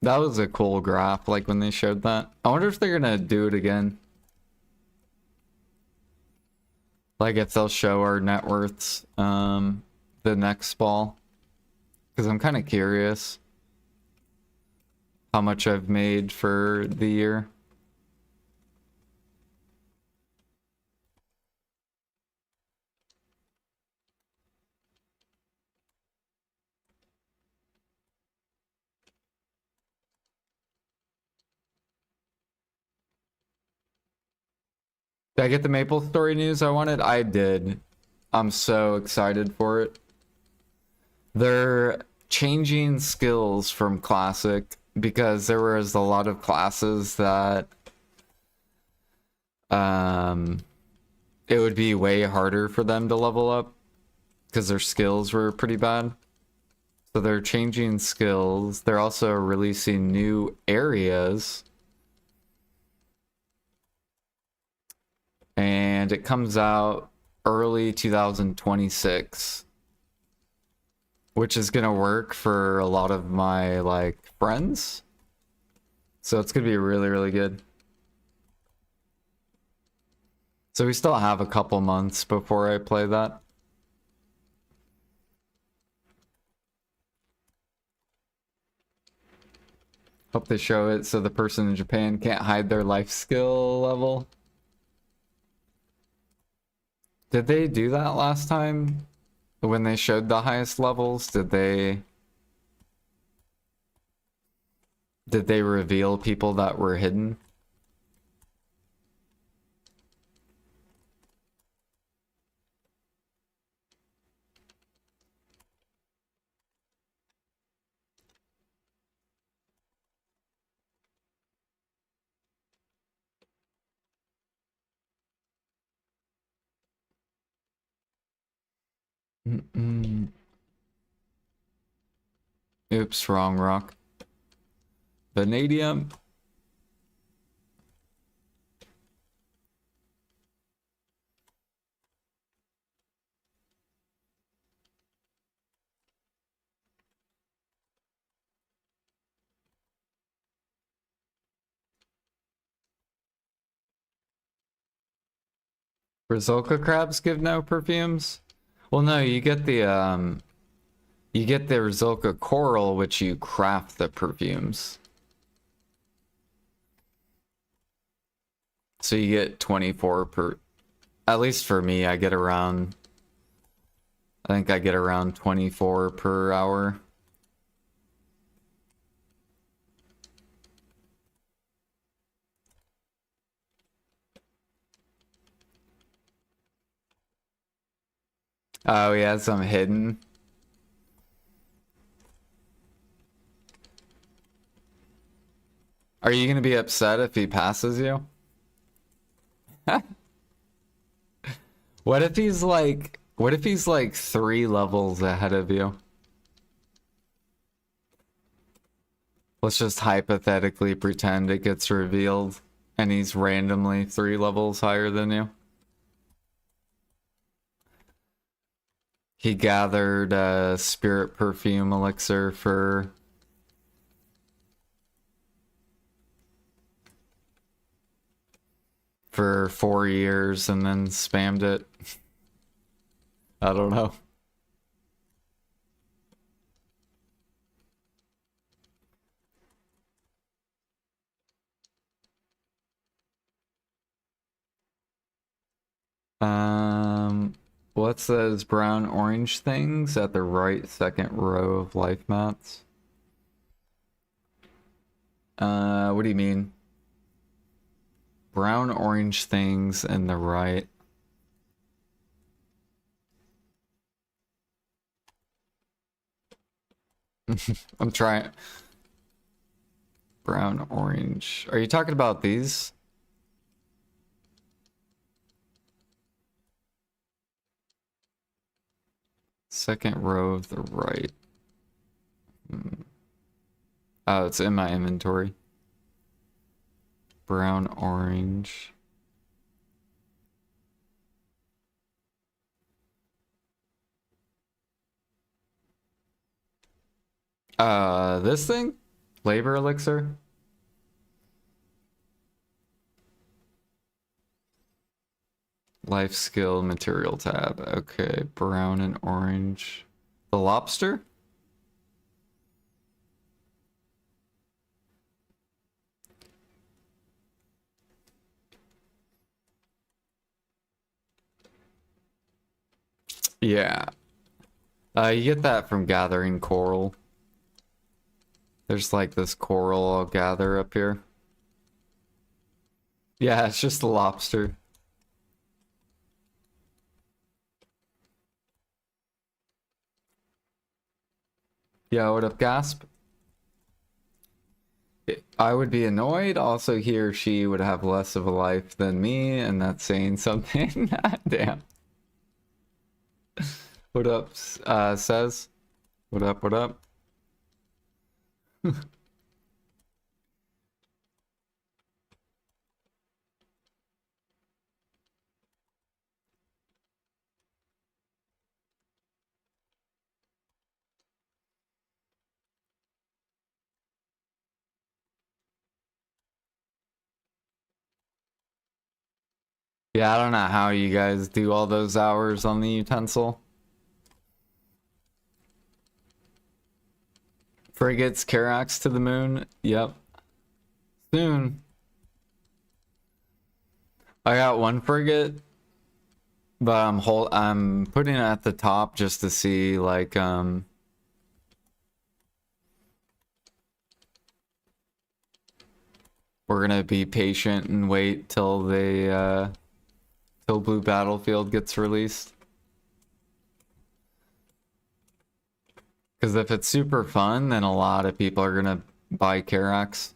That was a cool graph, like when they showed that. I wonder if they're gonna do it again. Like if they'll show our net worths the next fall. Because I'm kind of curious how much I've made for the year. Did I get the Maple Story news I wanted? I did. I'm so excited for it. They're changing skills from Classic because there was a lot of classes that it would be way harder for them to level up because their skills were pretty bad. So they're changing skills. They're also releasing new areas. And it comes out early 2026. which is gonna work for a lot of my like friends. So it's gonna be really, really good. So we still have a couple months before I play that. Hope they show it so the person in Japan can't hide their life skill level. Did they do that last time? When they showed the highest levels, did they reveal people that were hidden? Mm-mm. Oops, wrong rock. Vanadium. Brazilka crabs give no perfumes? Well, no, you get the Rizilka coral, which you craft the perfumes. So you get 24 per, at least for me, I think I get around 24 per hour. Oh, yeah, some hidden. Are you gonna be upset if he passes you? What if he's like 3 levels ahead of you? Let's just hypothetically pretend it gets revealed and he's randomly 3 levels higher than you. He gathered a spirit perfume elixir for 4 years and then spammed it. I don't know. What's those brown orange things at the right second row of life mats? What do you mean? Brown orange things in the right. I'm trying. Brown orange. Are you talking about these? Second row of the right. Oh, it's in my inventory. Brown orange. This thing? Labor elixir? Life skill material tab. Okay, brown and orange. The lobster? Yeah. You get that from gathering coral. There's like this coral I'll gather up here. Yeah, it's just the lobster. Yeah, what up, Gasp? I would be annoyed. Also, he or she would have less of a life than me, and that's saying something. Damn. What up, says? What up, what up? Yeah, I don't know how you guys do all those hours on the utensil. Frigates, Carax to the moon. Yep. Soon. I got one frigate, but I'm putting it at the top just to see like we're gonna be patient and wait till till Blue Battlefield gets released. Because if it's super fun, then a lot of people are gonna buy Carax.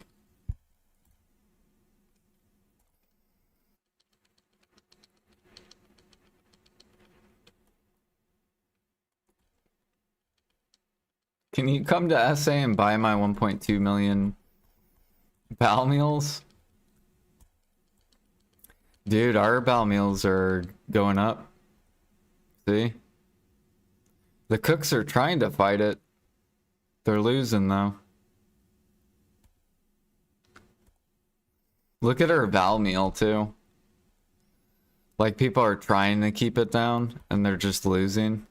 Can you come to SA and buy my 1.2 million Bal meals? Dude, our Bal meals are going up. See? The cooks are trying to fight it. They're losing though. Look at our Val meal too. Like people are trying to keep it down and they're just losing.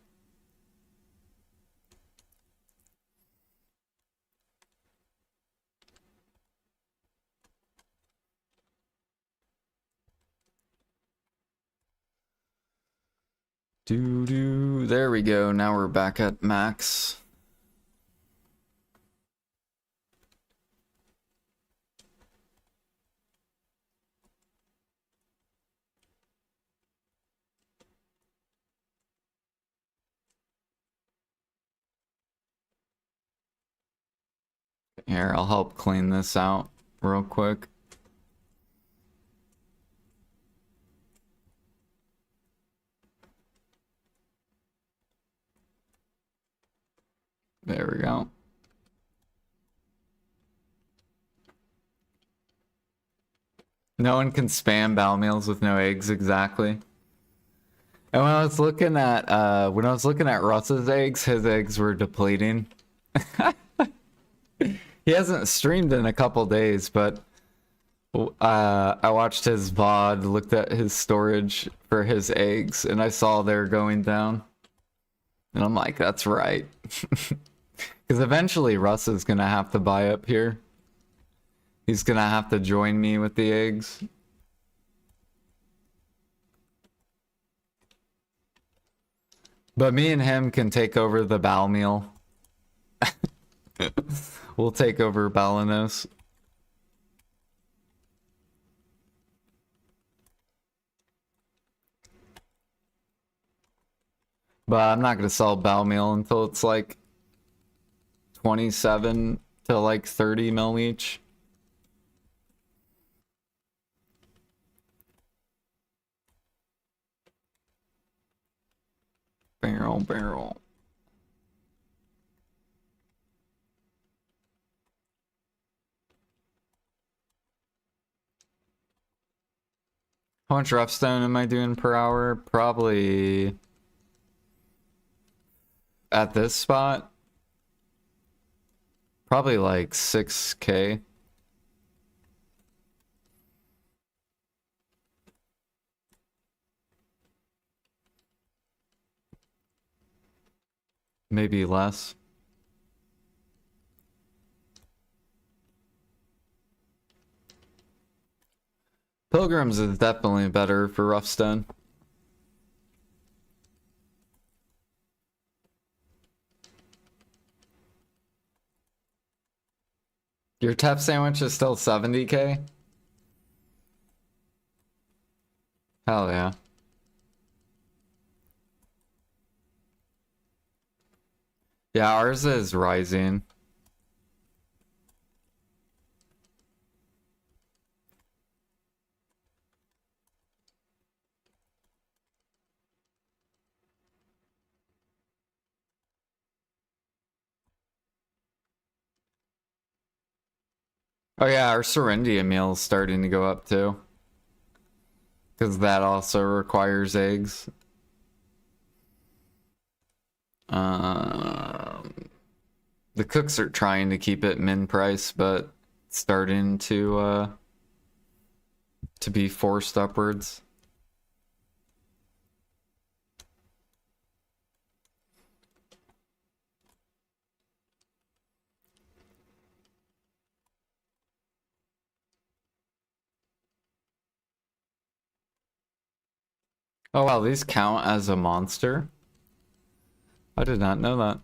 There we go. Now we're back at max. Here, I'll help clean this out real quick. There we go. No one can spam Bal meals with no eggs, exactly. And when I was looking at Russ's eggs, his eggs were depleting. He hasn't streamed in a couple days, but I watched his VOD, looked at his storage for his eggs, and I saw they're going down. And I'm like, that's right. Because eventually Russ is gonna have to buy up here. He's gonna have to join me with the eggs. But me and him can take over the Bal meal. We'll take over Balanos. But I'm not gonna sell Bal meal until it's like 27 to like 30 mil each. Barrel. How much rough stone am I doing per hour? Probably at this spot. Probably like 6K. Maybe less. Pilgrims is definitely better for rough stone. Your tap sandwich is still 70K? Hell yeah. Yeah, ours is rising. Oh yeah, our Serendia meal is starting to go up too. Because that also requires eggs. The cooks are trying to keep it min price, but it's starting to be forced upwards. Oh wow, these count as a monster? I did not know that.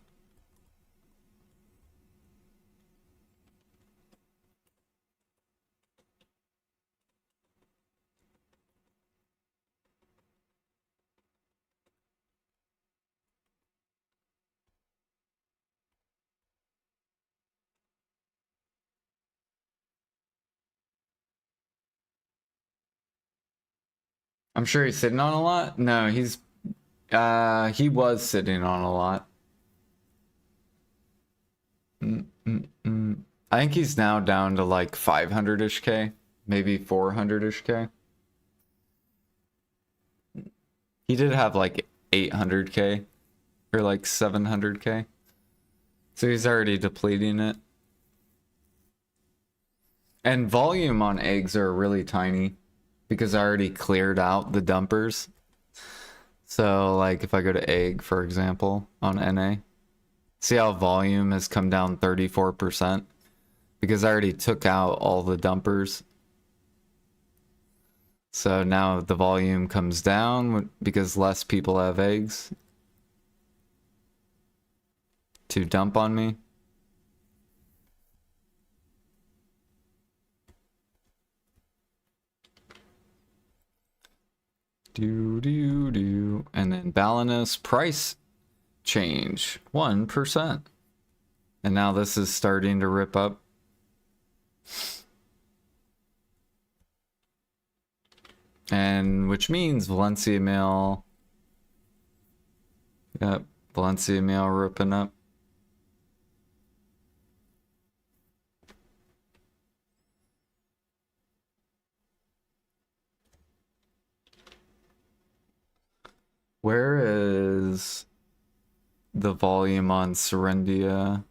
I'm sure he's sitting on a lot. No, he was sitting on a lot. I think he's now down to like 500-ish K, maybe 400-ish K. He did have like 800K or like 700K. So he's already depleting it. And volume on eggs are really tiny because I already cleared out the dumpers. So like if I go to egg, for example, on NA, see how volume has come down 34%? Because I already took out all the dumpers. So now the volume comes down because less people have eggs to dump on me. And then Balinus price change 1%. And now this is starting to rip up. And which means Valencia Mail. Yep, Valencia Mail ripping up. Where is the volume on Serendia?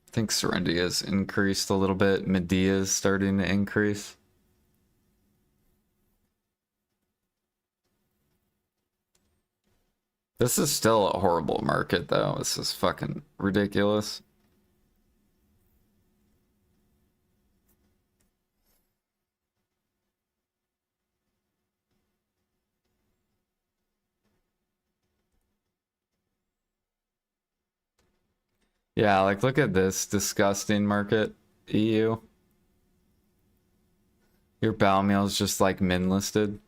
I think Serendia's increased a little bit. Medea's starting to increase. This is still a horrible market, though. This is fucking ridiculous. Yeah, like look at this disgusting market, EU. Your bow meal is just like min listed.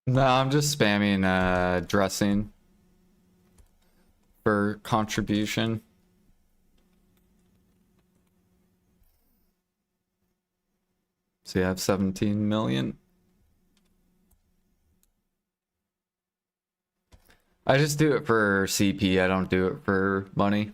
No, I'm just spamming dressing for contribution. So you have 17 million. I just do it for CP, I don't do it for money.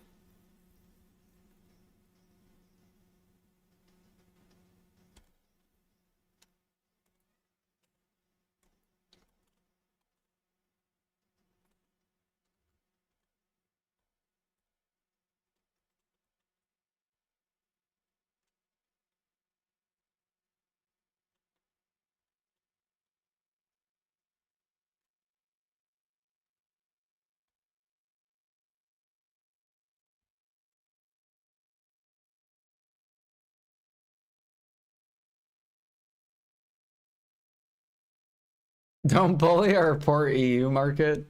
Don't bully our poor EU market.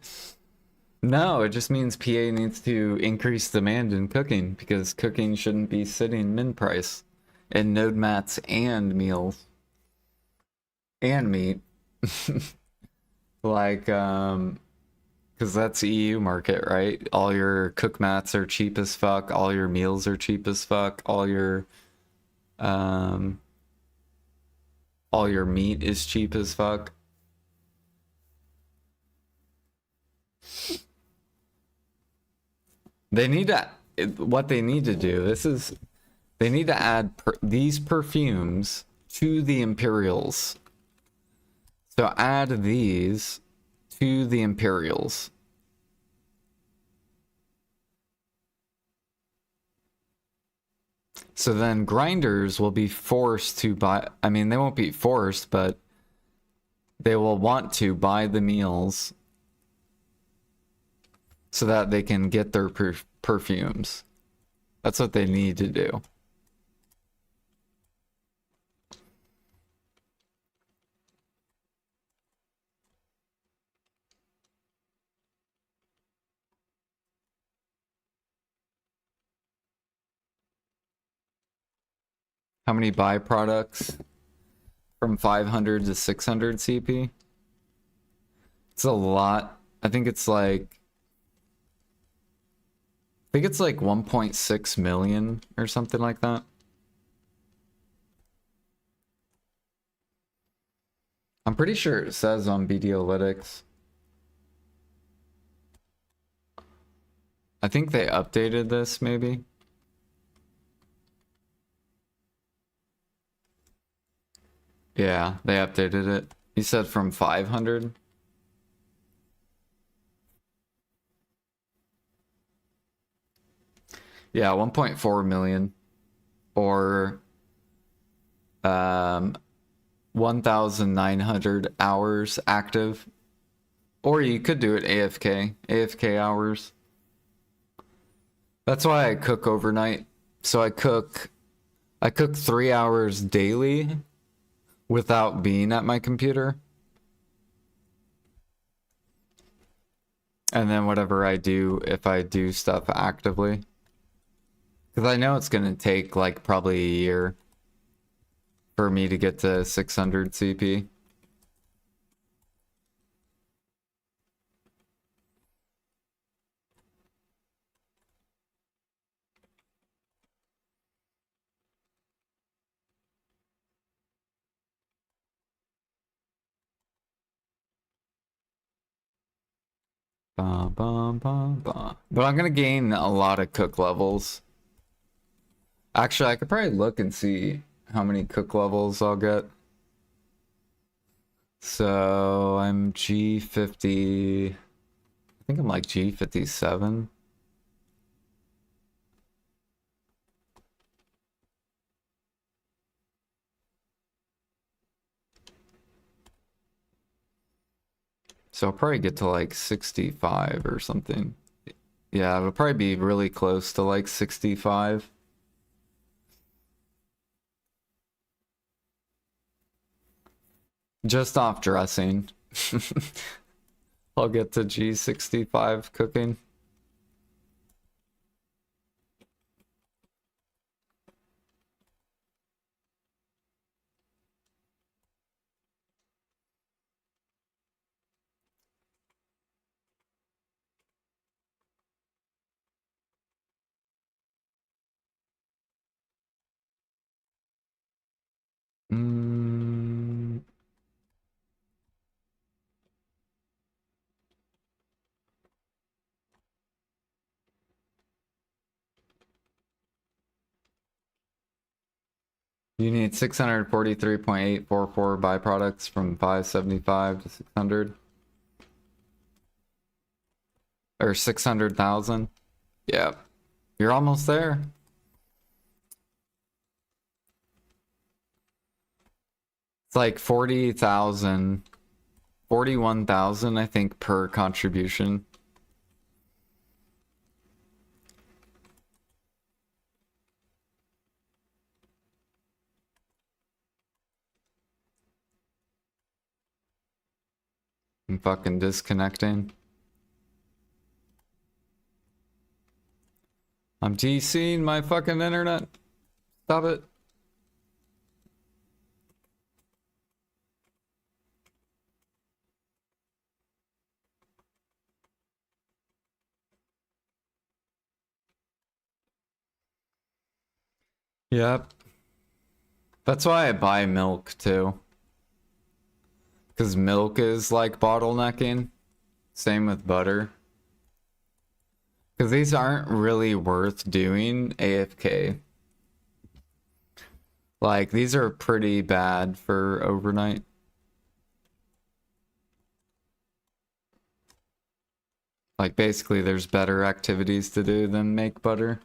No, it just means PA needs to increase demand in cooking because cooking shouldn't be sitting min price in node mats and meals and meat. Like, because that's EU market, right? All your cook mats are cheap as fuck. All your meals are cheap as fuck. Um, all your meat is cheap as fuck. They need to, what they need to do, they need to add these perfumes to the Imperials. So add these to the Imperials. So then grinders will be forced to buy, I mean, they won't be forced, but they will want to buy the meals so that they can get their perfumes. That's what they need to do. How many byproducts from 500 to 600 CP? It's a lot. I think it's like 1.6 million or something like that. I'm pretty sure it says on BDolytics. I think they updated this maybe. Yeah, they updated it. You said from 500? Yeah, 1.4 million or 1,900 hours active. Or you could do it AFK hours. That's why I cook overnight. So I cook 3 hours daily without being at my computer. And then whatever I do, if I do stuff actively. Because I know it's going to take like probably a year for me to get to 600 CP. Bah, bah, bah, bah. But I'm going to gain a lot of cook levels. Actually, I could probably look and see how many cook levels I'll get. So I'm G50. I think I'm like G57. So I'll probably get to like 65 or something. Yeah, it'll probably be really close to like 65. Just off dressing. I'll get to G65 cooking. Mm. You need 643.844 byproducts from 575 to 600. Or 600,000. Yeah. You're almost there. It's like 40,000, 41,000, I think, per contribution. I'm fucking disconnecting. I'm DCing my fucking internet. Stop it. Yep. That's why I buy milk too. Because milk is like bottlenecking. Same with butter. Because these aren't really worth doing AFK. Like, these are pretty bad for overnight. Like, basically, there's better activities to do than make butter.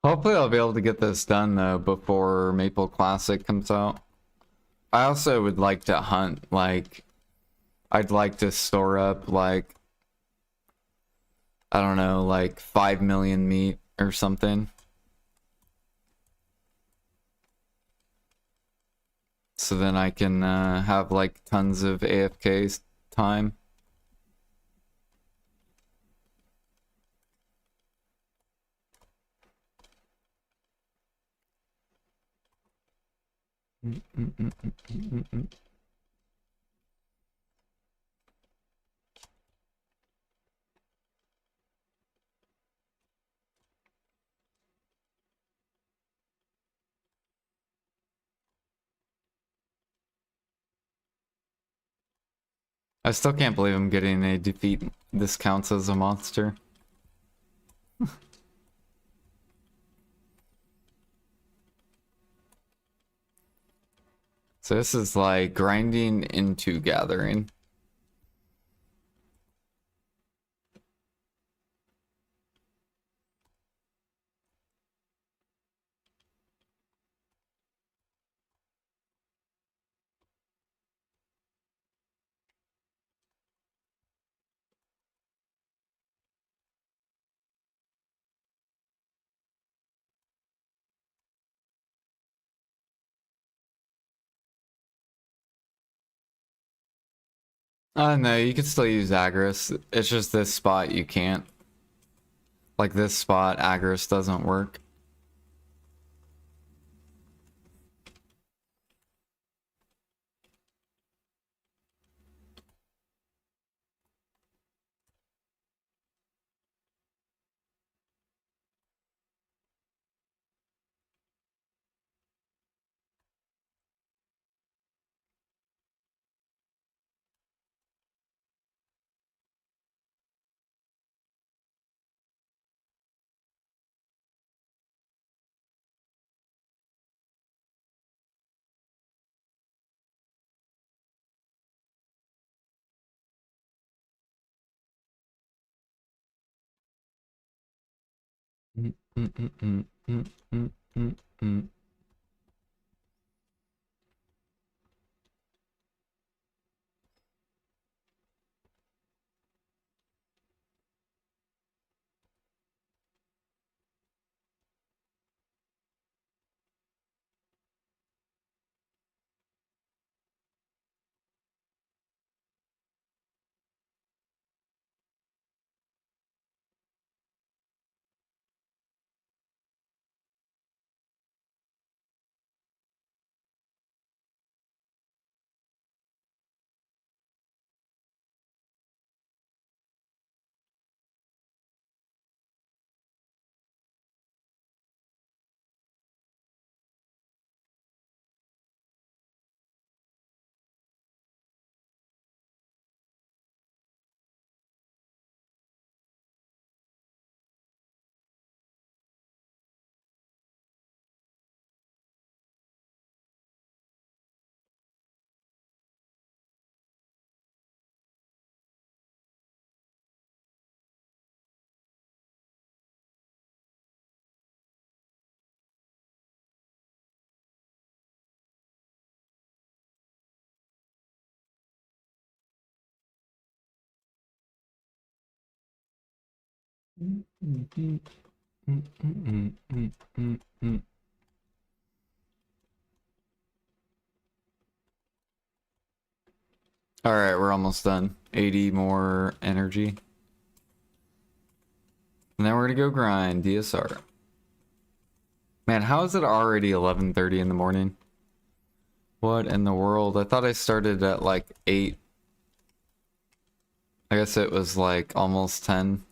Hopefully I'll be able to get this done though before Maple Classic comes out. I also would like to hunt, like, I'd like to store up, like, I don't know, like 5 million meat or something. So then I can have like tons of AFK time. I still can't believe I'm getting a defeat. This counts as a monster. So this is like grinding into gathering. No, you can still use Agris. It's just this spot you can't. Like this spot, Agris doesn't work. Mm, mm, mm, mm, mm, mm, mm, mm. Mm, mm, mm, mm, mm, mm, mm, mm. All right, we're almost done. 80 more energy. And then we're gonna go grind DSR. Man, how is it already 11:30 in the morning? What in the world? I thought I started at like 8. I guess it was like almost 10.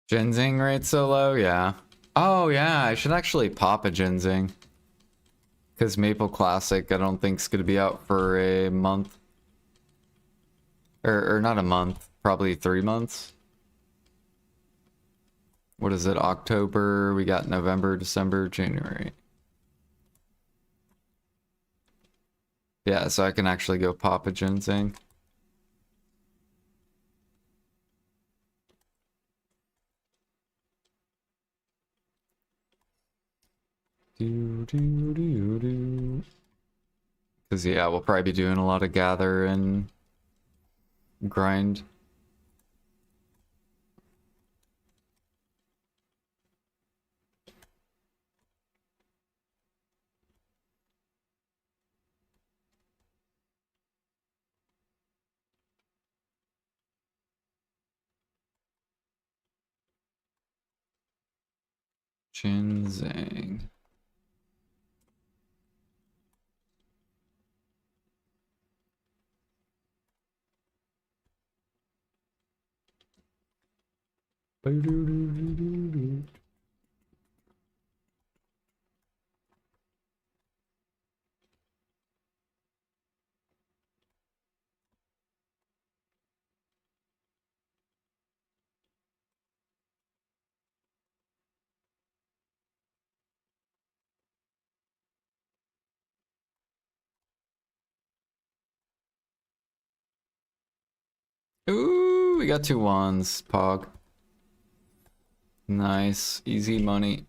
Ginseng rate so low? Yeah. Oh, yeah, I should actually pop a ginseng. Because Maple Classic, I don't think is going to be out for a month. Or not a month, probably 3 months. What is it? October, we got November, December, January. Yeah, so I can actually go pop a ginseng. Because, yeah, we'll probably be doing a lot of gather and grind. Ginseng. Ooh, we got 2 wands, Pog. Nice, easy money.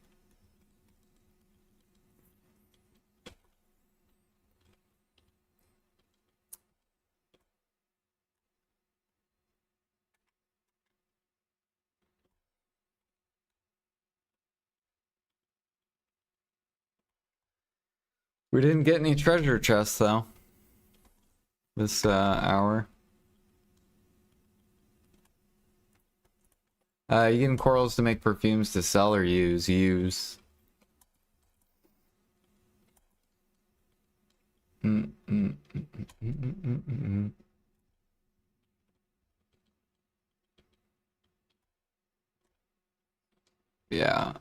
We didn't get any treasure chests though. This hour. You getting corals to make perfumes to sell or use? Use. Yeah.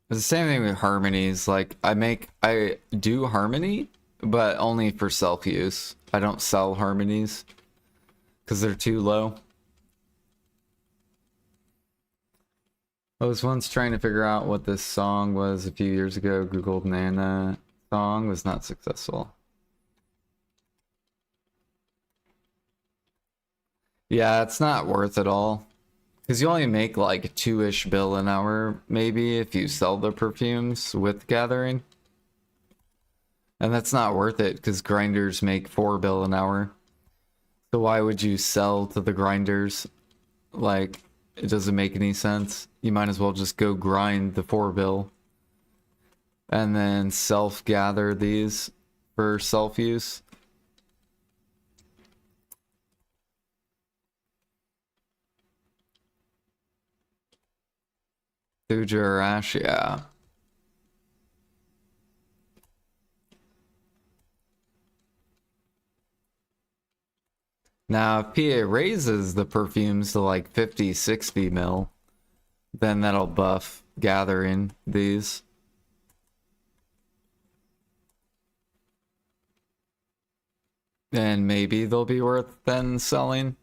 It's the same thing with harmonies. Like, I do harmony, but only for self-use. I don't sell harmonies because they're too low. I was once trying to figure out what this song was a few years ago. Googled Nana song, was not successful. Yeah, it's not worth it all. Because you only make like 2-ish bill an hour, maybe, if you sell the perfumes with gathering. And that's not worth it, because grinders make 4 bill an hour. So why would you sell to the grinders? Like, it doesn't make any sense. You might as well just go grind the 4 bill. And then self-gather these for self-use. Thuja or Ash, yeah. Now, if PA raises the perfumes to like 50, 60 mil, then that'll buff gathering these. And maybe they'll be worth then selling.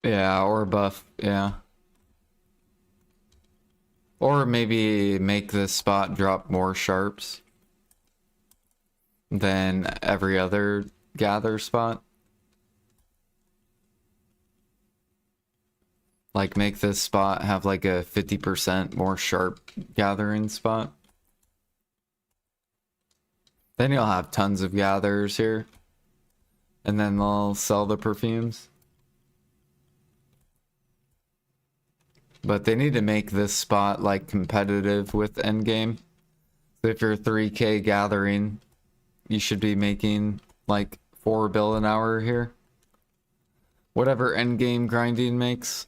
Yeah, or buff, yeah. Or maybe make this spot drop more sharps than every other gather spot. Like make this spot have like a 50% more sharp gathering spot. Then you'll have tons of gatherers here. And then they'll sell the perfumes. But they need to make this spot like competitive with endgame. So if you're 3K gathering, you should be making like 4 bill an hour here. Whatever endgame grinding makes.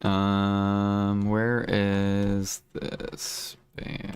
Where is this? Bam.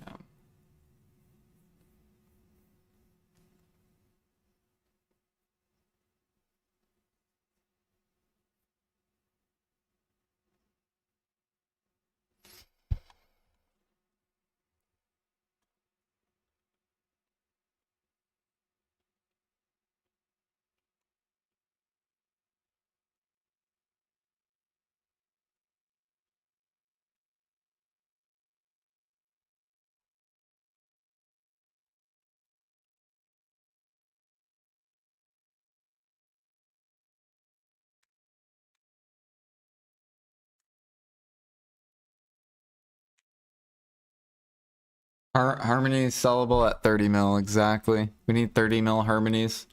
Harmonies sellable at 30 mil exactly. We need 30 mil harmonies.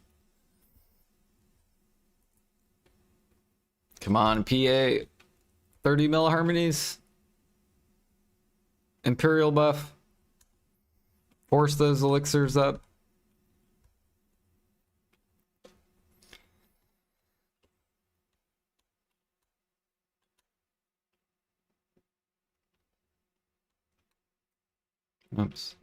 Come on, PA. 30 mil harmonies. Imperial buff. Force those elixirs up. Oops.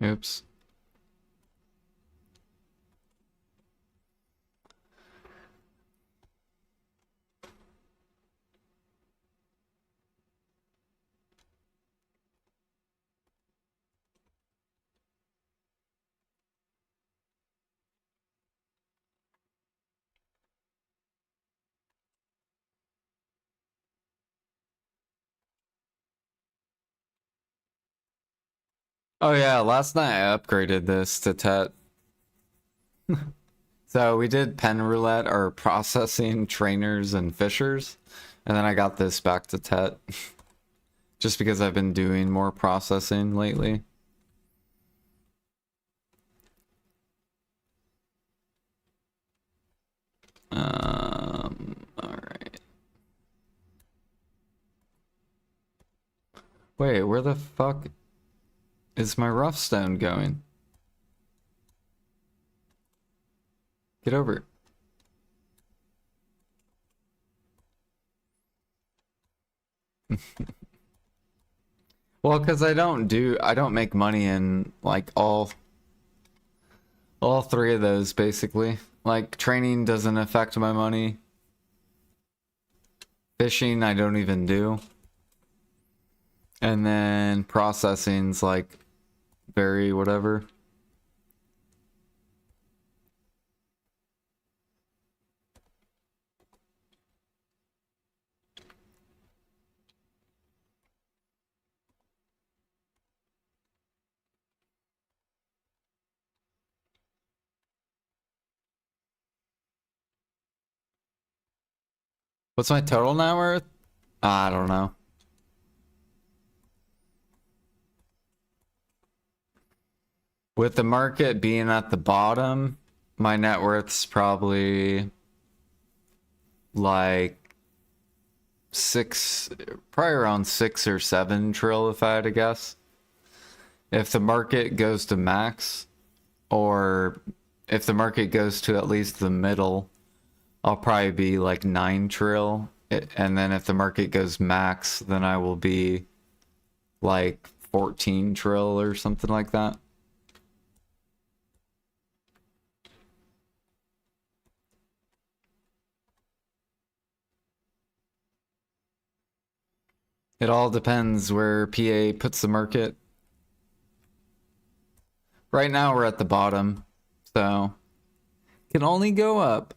Oops. Oh yeah, last night I upgraded this to Tet. So we did pen roulette or processing trainers and fishers, and then I got this back to Tet. Just because I've been doing more processing lately. Alright. Wait, where the fuck is my rough stone going? Get over. Well, because I don't make money in like all three of those basically. Like training doesn't affect my money. Fishing I don't even do. And then processing's like very whatever. What's my total now worth? I don't know. With the market being at the bottom, my net worth's probably like probably around 6 or 7 trill if I had to guess. If the market goes to max, or if the market goes to at least the middle, I'll probably be like 9 trill And then if the market goes max, then I will be like 14 trill or something like that. It all depends where PA puts the market. Right now we're at the bottom, so can only go up.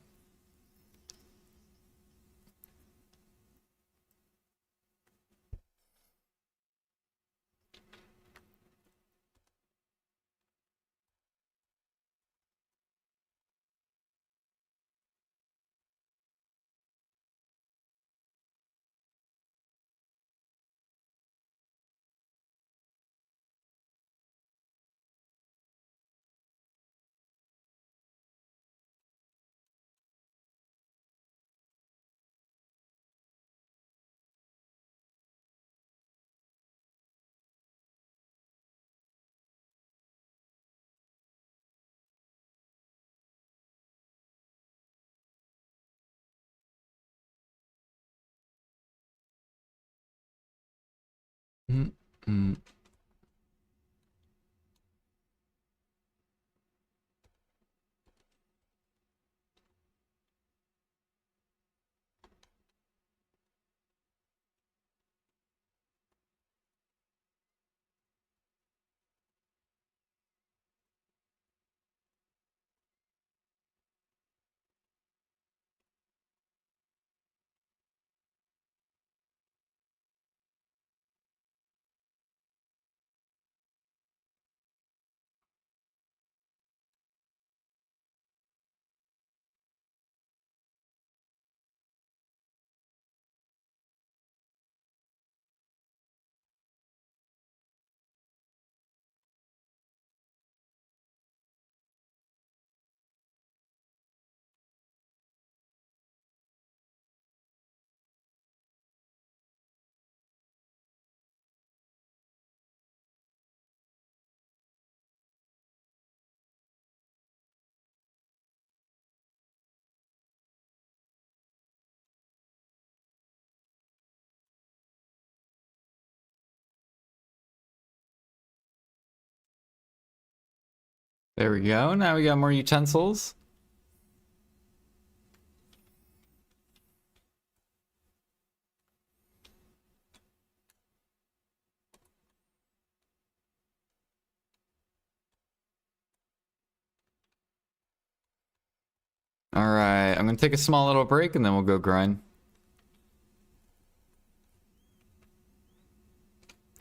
Mm-mm. There we go. Now we got more utensils. All right, I'm gonna take a small little break and then we'll go grind.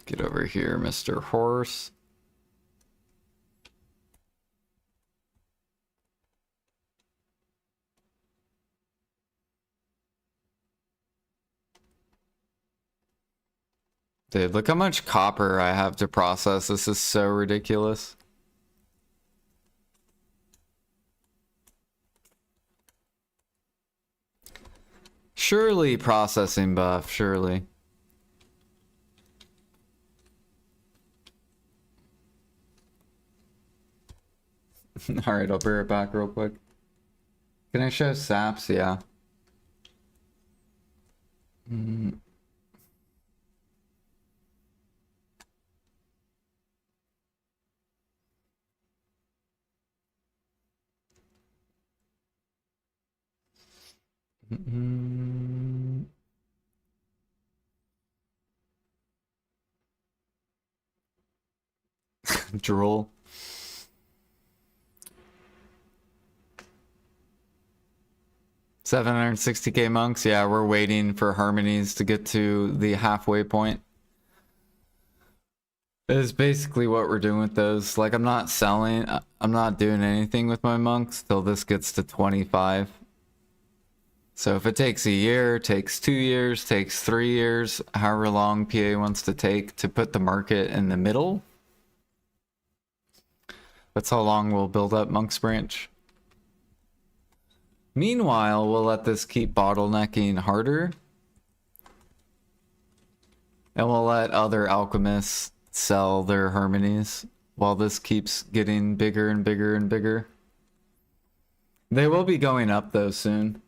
Get over here, Mr. Horse. Dude, look how much copper I have to process. This is so ridiculous. Surely processing buff, surely. Alright, I'll be right back real quick. Can I show saps? Yeah. Mm. Mm. Drool. 760k monks. Yeah, we're waiting for harmonies to get to the halfway point. Is basically what we're doing with those. Like, I'm not selling, I'm not doing anything with my monks till this gets to 25. So if it takes a year, takes 2 years, takes 3 years, however long PA wants to take to put the market in the middle, that's how long we'll build up Monk's Branch. Meanwhile, we'll let this keep bottlenecking harder. And we'll let other alchemists sell their harmonies while this keeps getting bigger and bigger and bigger. They will be going up though soon.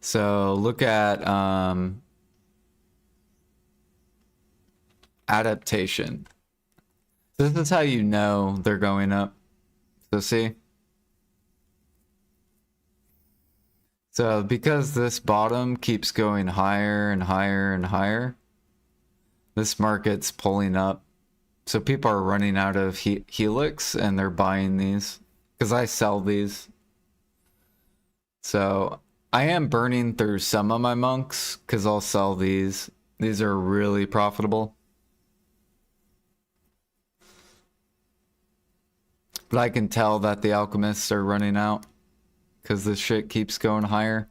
So look at adaptation. This is how you know they're going up. So see? So because this bottom keeps going higher and higher and higher, this market's pulling up. So people are running out of Helix and they're buying these because I sell these. So I am burning through some of my monks because I'll sell these. These are really profitable. But I can tell that the alchemists are running out because this shit keeps going higher.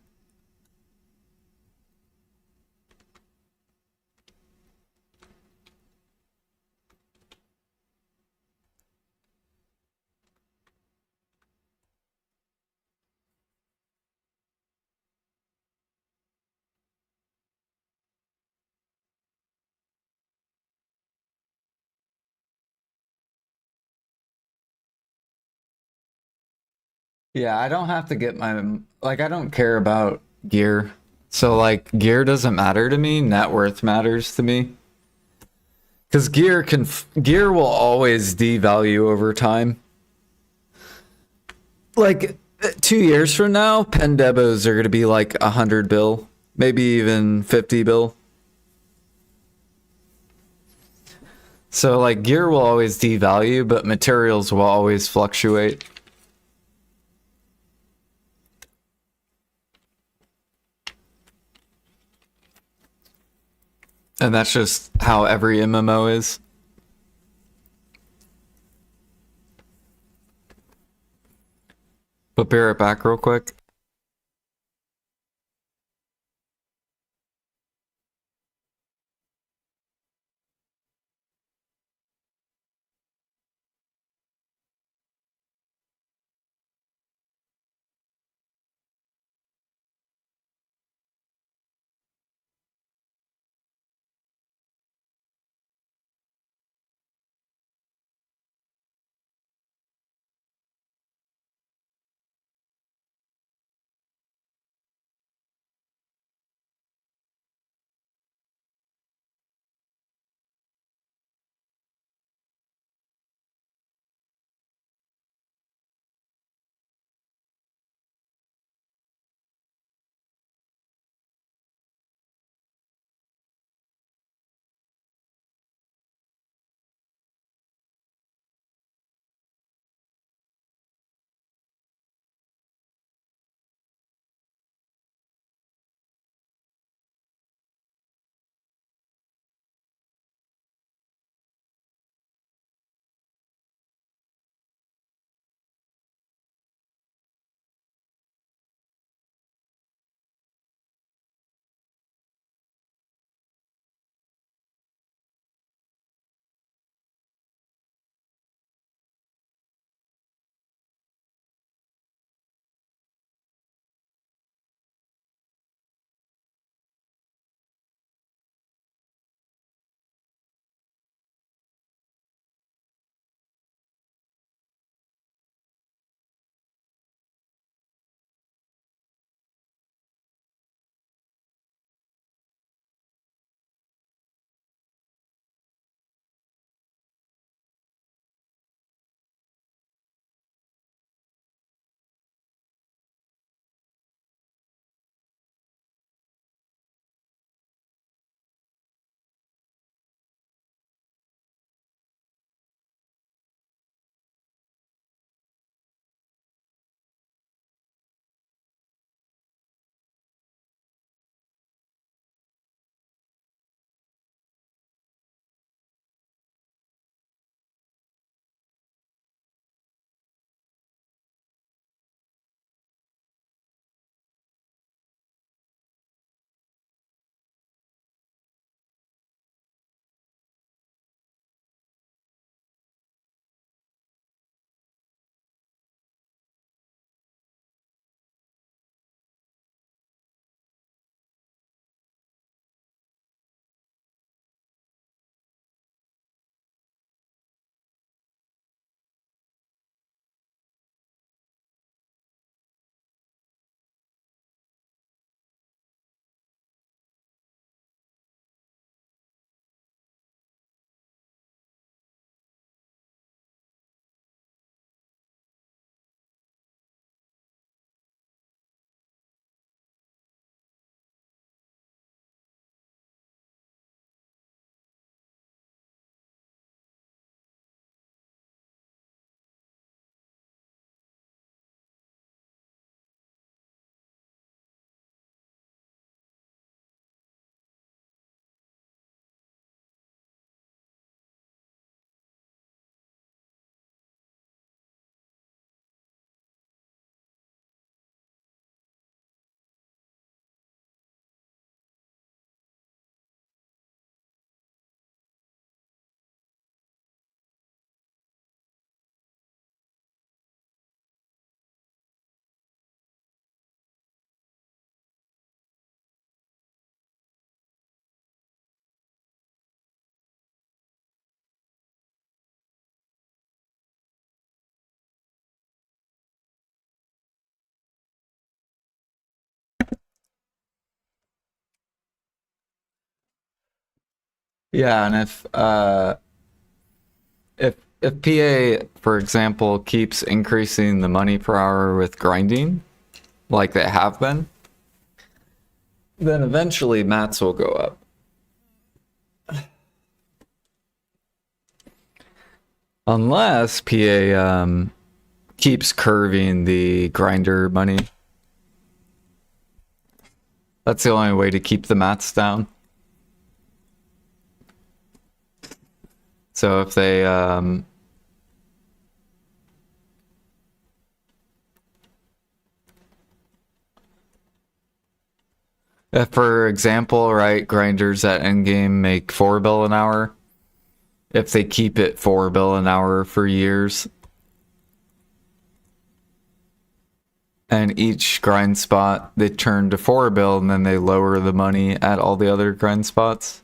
Yeah, I don't have to get my, like, I don't care about gear. So, like, gear doesn't matter to me. Net worth matters to me. Because gear will always devalue over time. Like, 2 years from now, pen debos are going to be like 100 bill, maybe even 50 bill. So, like, gear will always devalue, but materials will always fluctuate. And that's just how every MMO is. But be right back real quick. Yeah, and if PA, for example, keeps increasing the money per hour with grinding, like they have been, then eventually mats will go up. Unless PA keeps curving the grinder money. That's the only way to keep the mats down. So if they if for example, right, grinders at endgame make 4 bill an hour. If they keep it 4 bill an hour for years, and each grind spot they turn to 4 bill, and then they lower the money at all the other grind spots.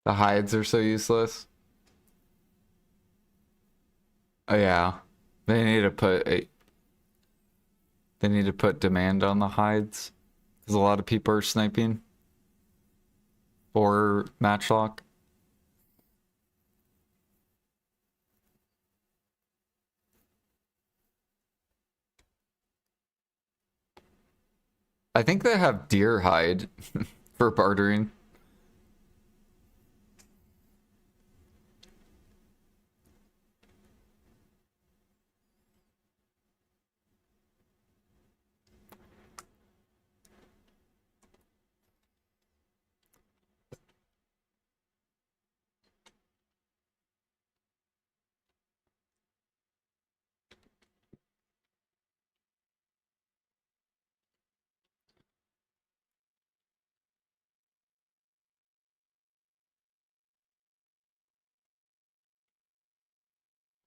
The hides are so useless. Oh yeah, they need to put a they need to put demand on the hides because a lot of people are sniping or matchlock. I think they have deer hide for bartering.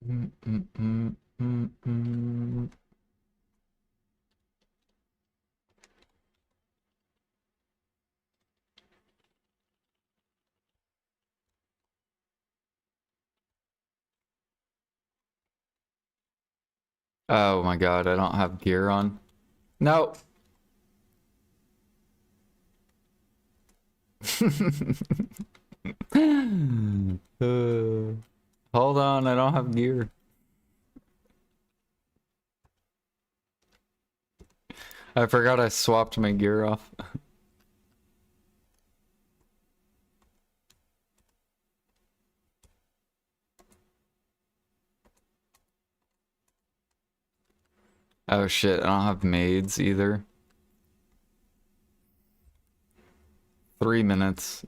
Mm, mm, mm, mm, mm. Oh my god, I don't have gear on. No. Hold on, I don't have gear. I forgot I swapped my gear off. Oh shit, I don't have maids either. 3 minutes.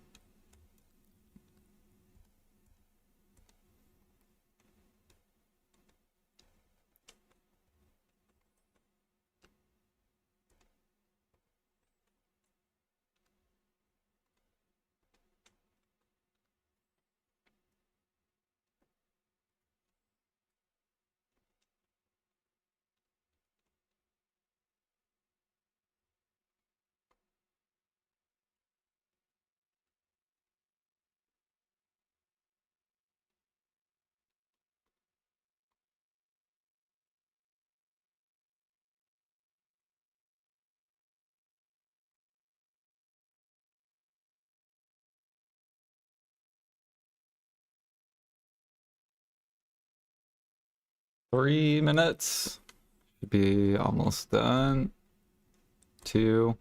Three minutes. Should be almost done. Two.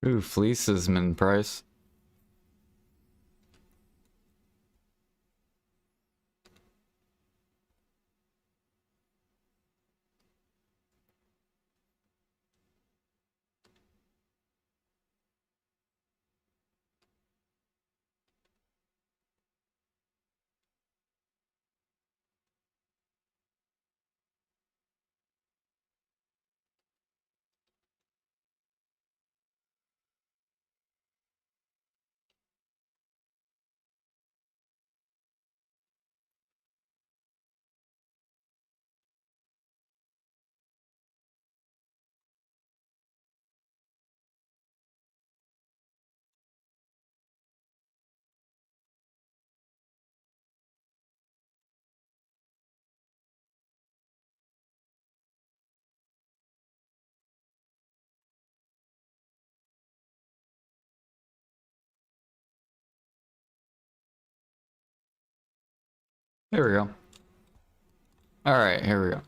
Ooh, fleeces min price. Here we go. All right, here we go.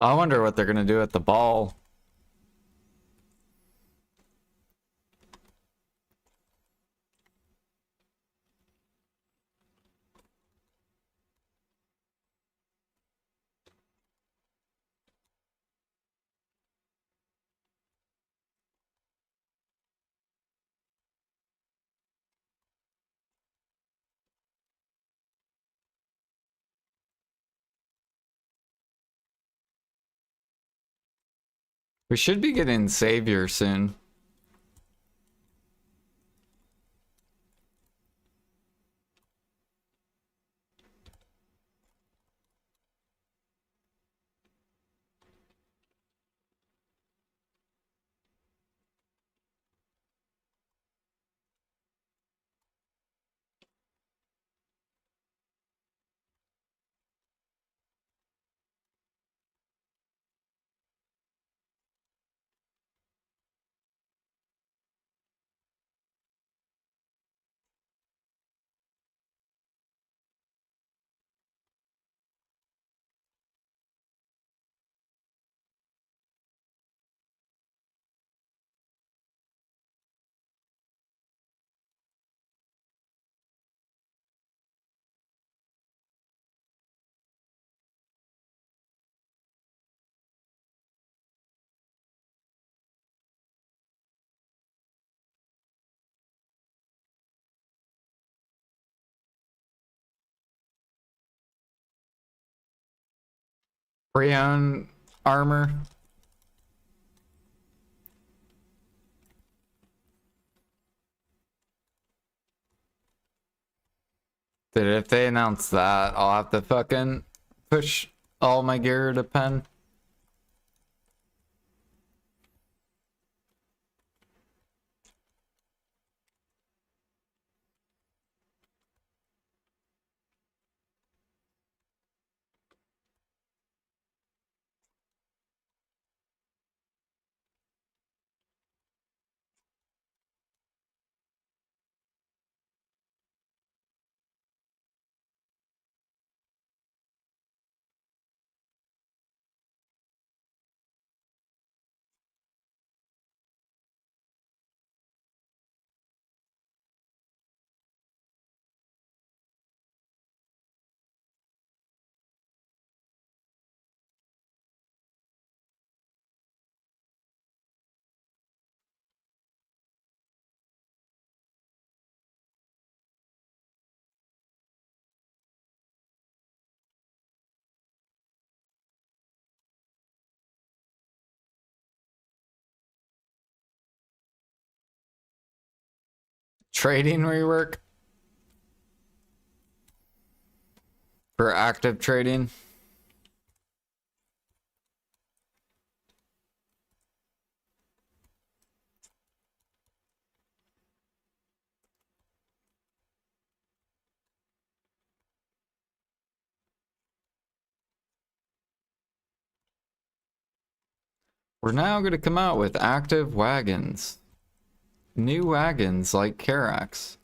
I wonder what they're gonna do at the ball. We should be getting Savior soon. Pre-owned armor. Dude, if they announce that, I'll have to fucking push all my gear to pen. Trading rework? For active trading? We're now going to come out with active wagons. New wagons like Carax.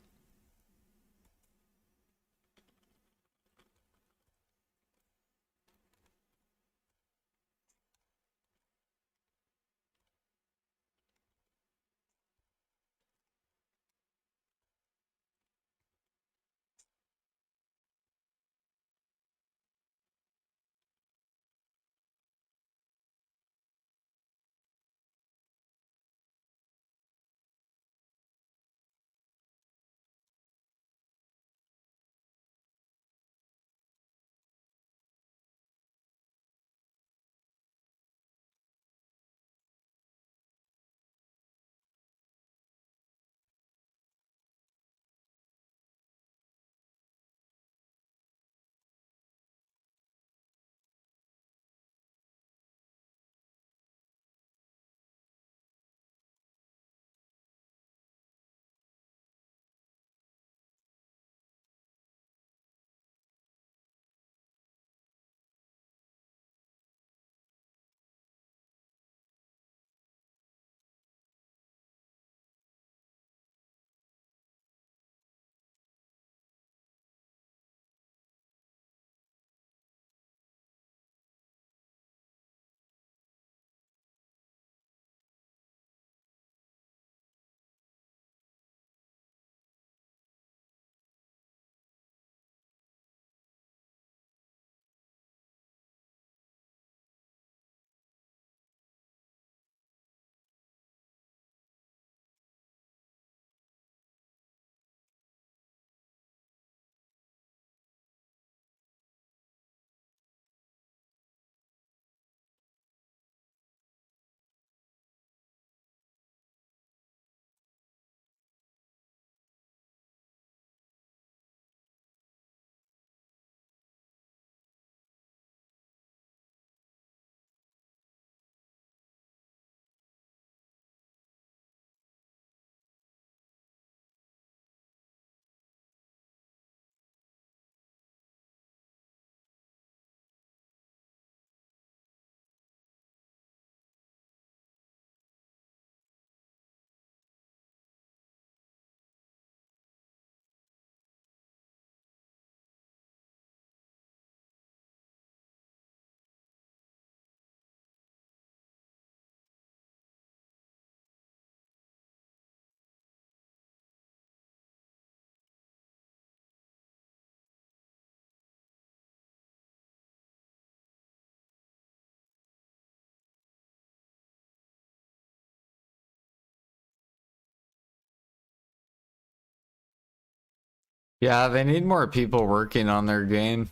Yeah, they need more people working on their game.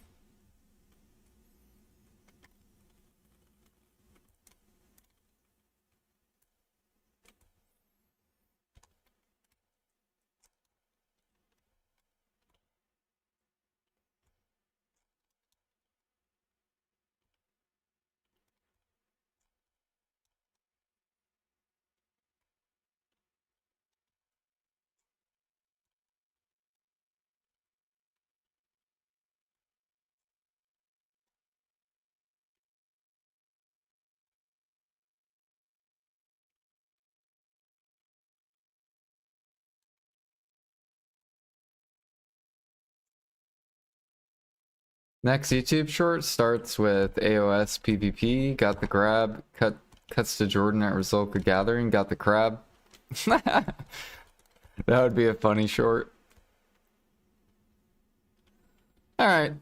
Next YouTube short starts with AOS PvP, got the grab, cuts to Jordan at Rizolka Gathering, got the crab. That would be a funny short. Alright,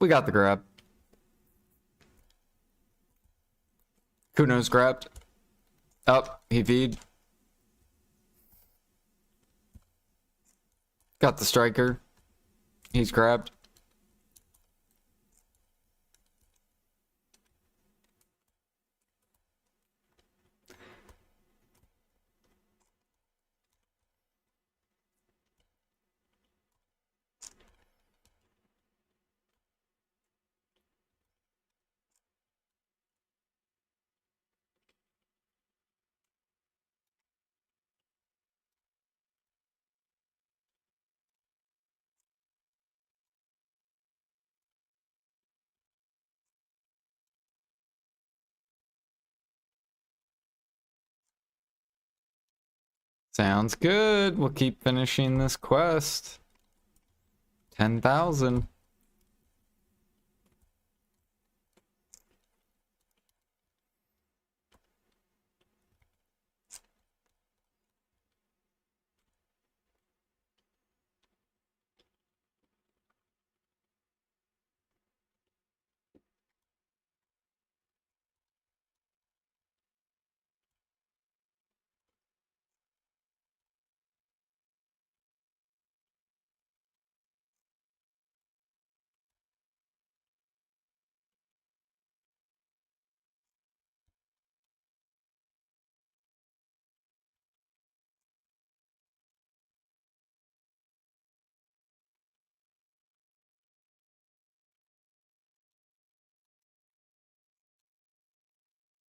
we got the grab. Kuno's grabbed. Up, he feed. Got the striker. He's grabbed. Sounds good. We'll keep finishing this quest. 10,000.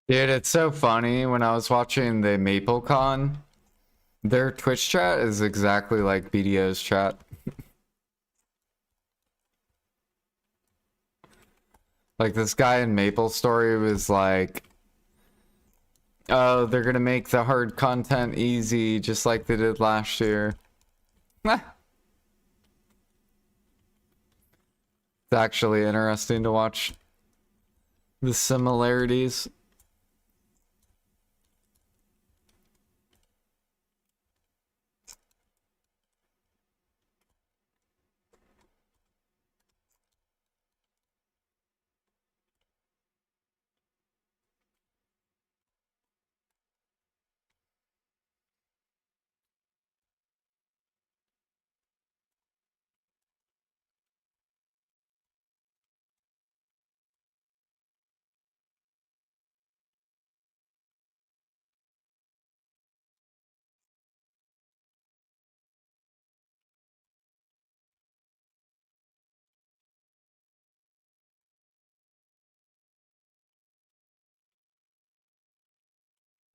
Dude, it's so funny. When I was watching the MapleCon, their Twitch chat is exactly like BDO's chat. Like this guy in Maple Story was like, oh, they're gonna make the hard content easy, just like they did last year. It's actually interesting to watch the similarities.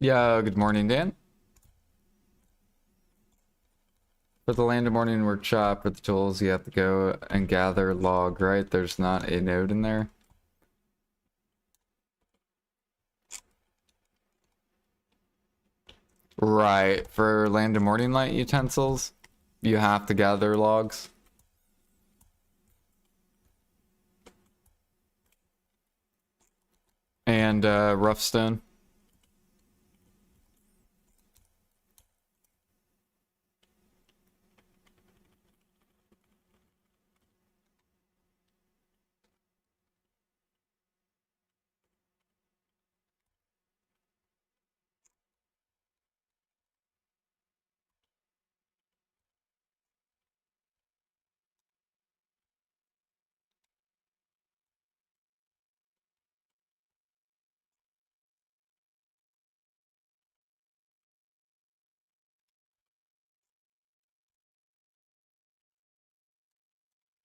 Yeah, good morning, Dan. For the Land of Morning workshop, for the tools, you have to go and gather log, right? There's not a node in there. Right, for Land of Morning Light utensils, you have to gather logs. And rough stone.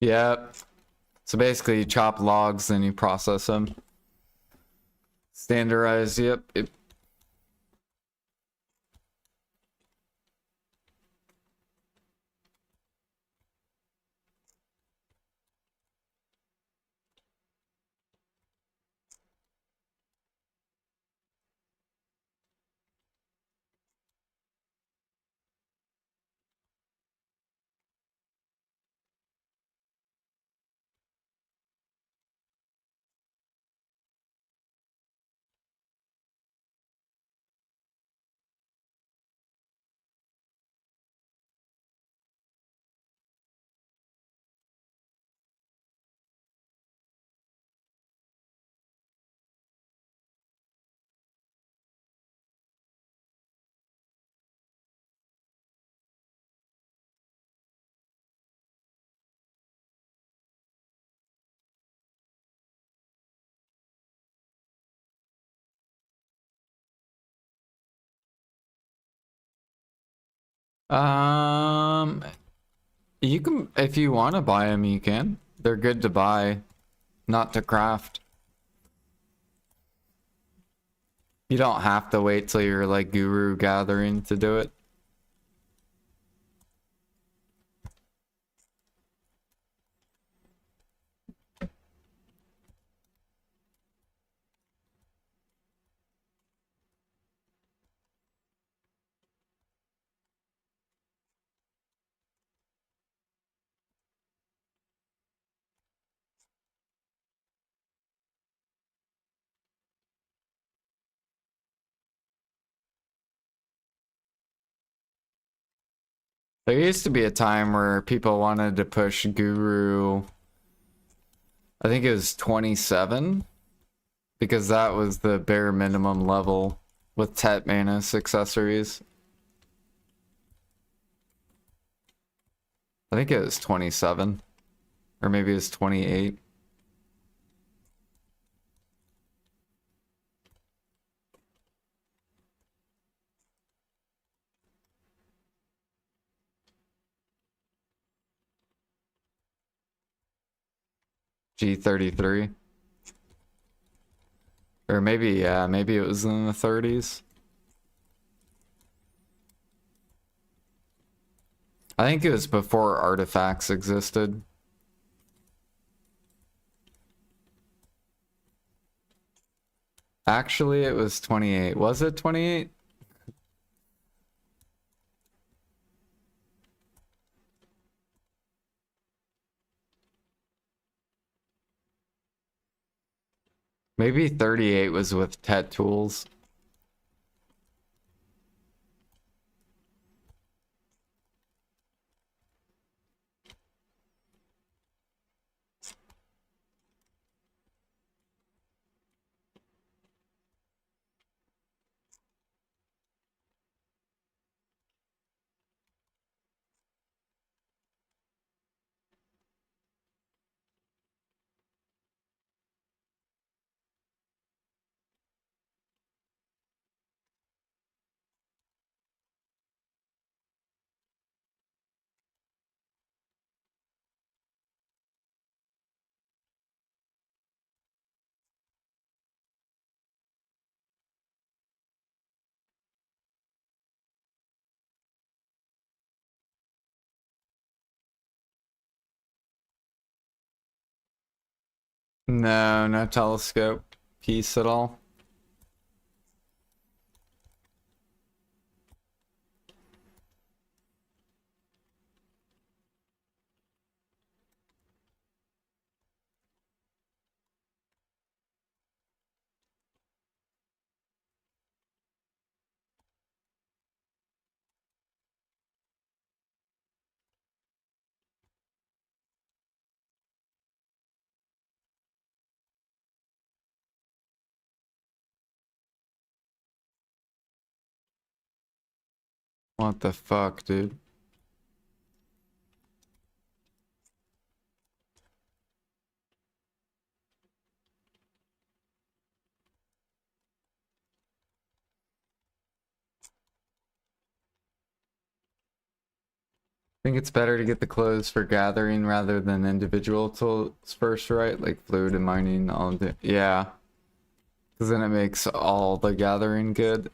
Yep. So basically you chop logs, then you process them. Standardize, yep. Um, you can, if you want to buy them, you can. They're good to buy, not to craft. You don't have to wait till you're like guru gathering to do it. There used to be a time where people wanted to push Guru, I think it was 27, because that was the bare minimum level with Tet Manus accessories. I think it was 27, or maybe it was 28. G33. Or maybe, yeah, maybe it was in the 30s. I think it was before artifacts existed. Actually, it was 28. Was it 28? Maybe 38 was with Tet tools. No, no telescope piece at all. What the fuck, dude? I think it's better to get the clothes for gathering rather than individual tools first, right? Like fluid and mining, all the yeah. Because then it makes all the gathering good.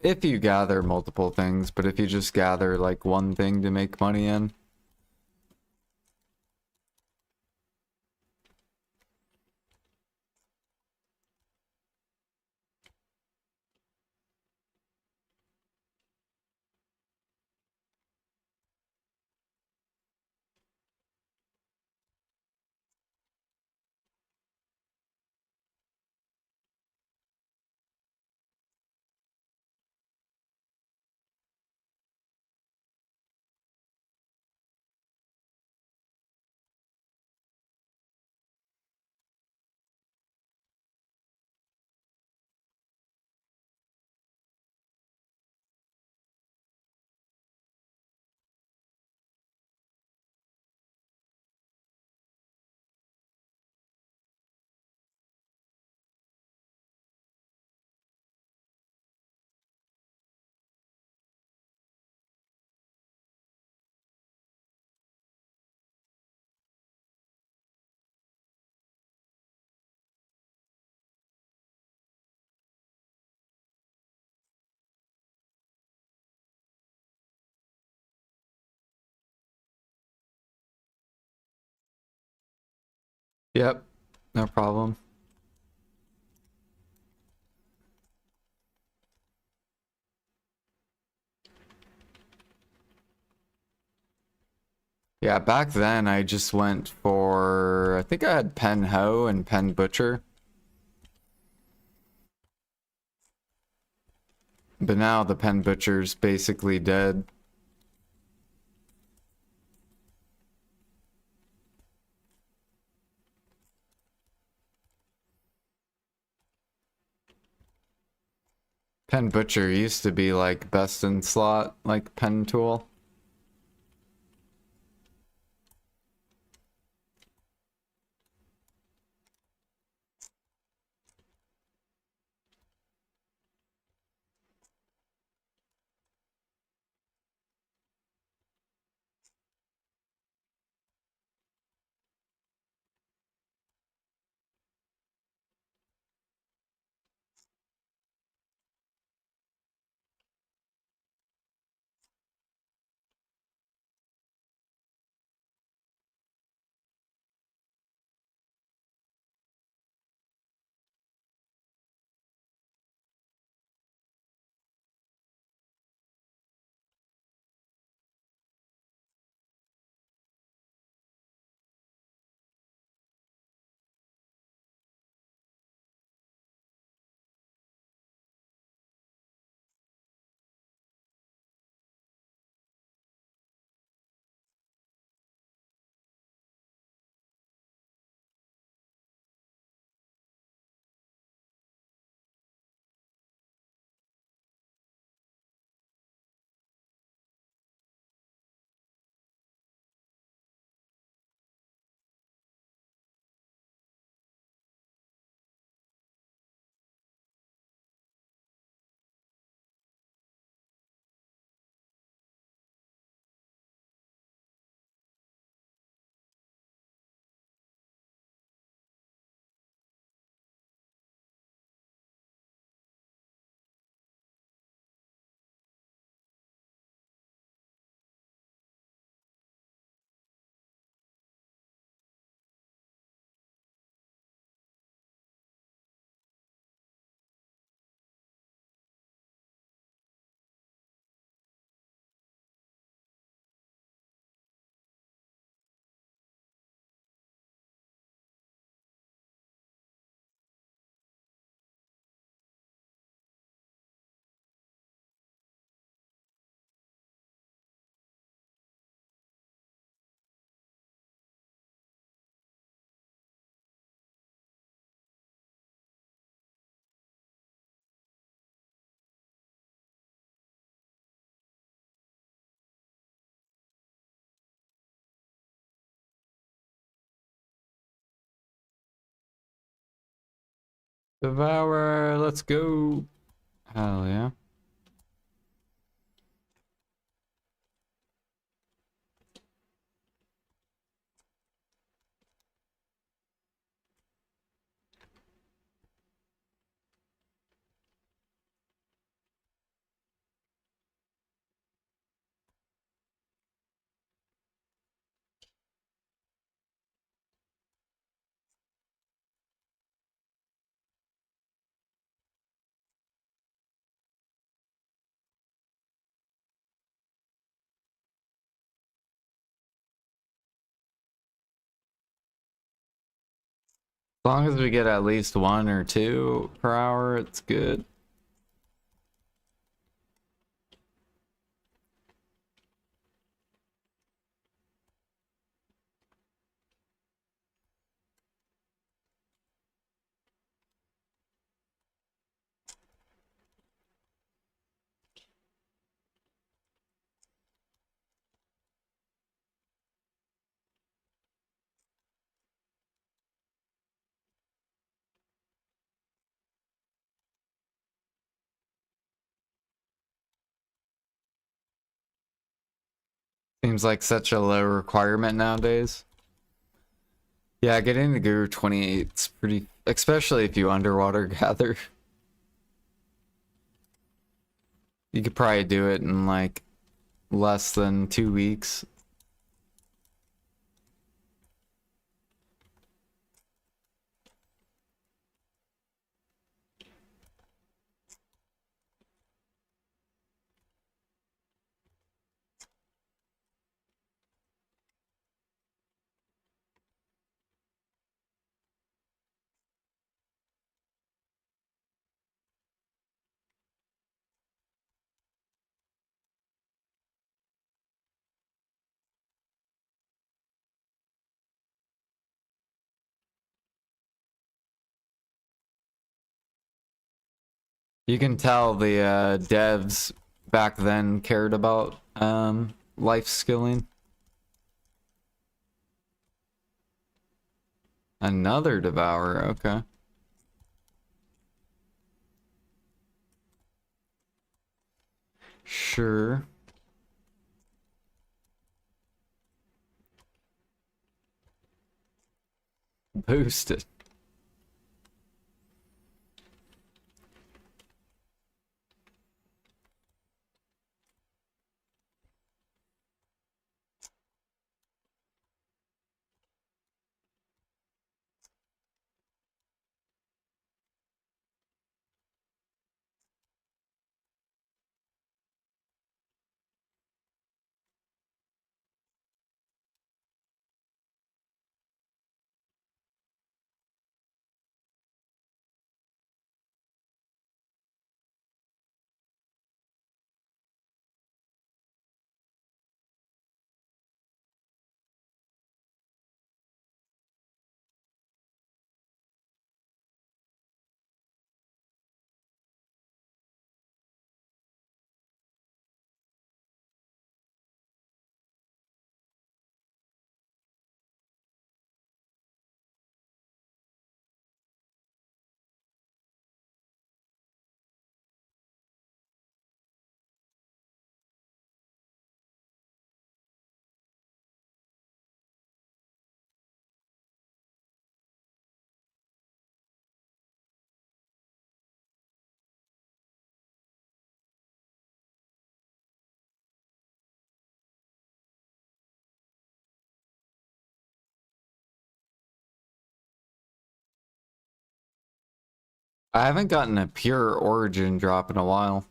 If you gather multiple things, but if you just gather like one thing to make money in. Yep, no problem. Yeah, back then I just went for, I think I had Pen Hoe and Pen Butcher. But now the Pen Butcher's basically dead. Pen Butcher used to be like best in slot, like pen tool. Devourer, let's go. Hell yeah. As long as we get at least 1 or 2 per hour, it's good. Seems like such a low requirement nowadays. Yeah, getting the Guru 28 is pretty, especially if you underwater gather. You could probably do it in like less than 2 weeks. You can tell the devs back then cared about life skilling. Another devourer, okay. Sure. Boosted. I haven't gotten a pure origin drop in a while.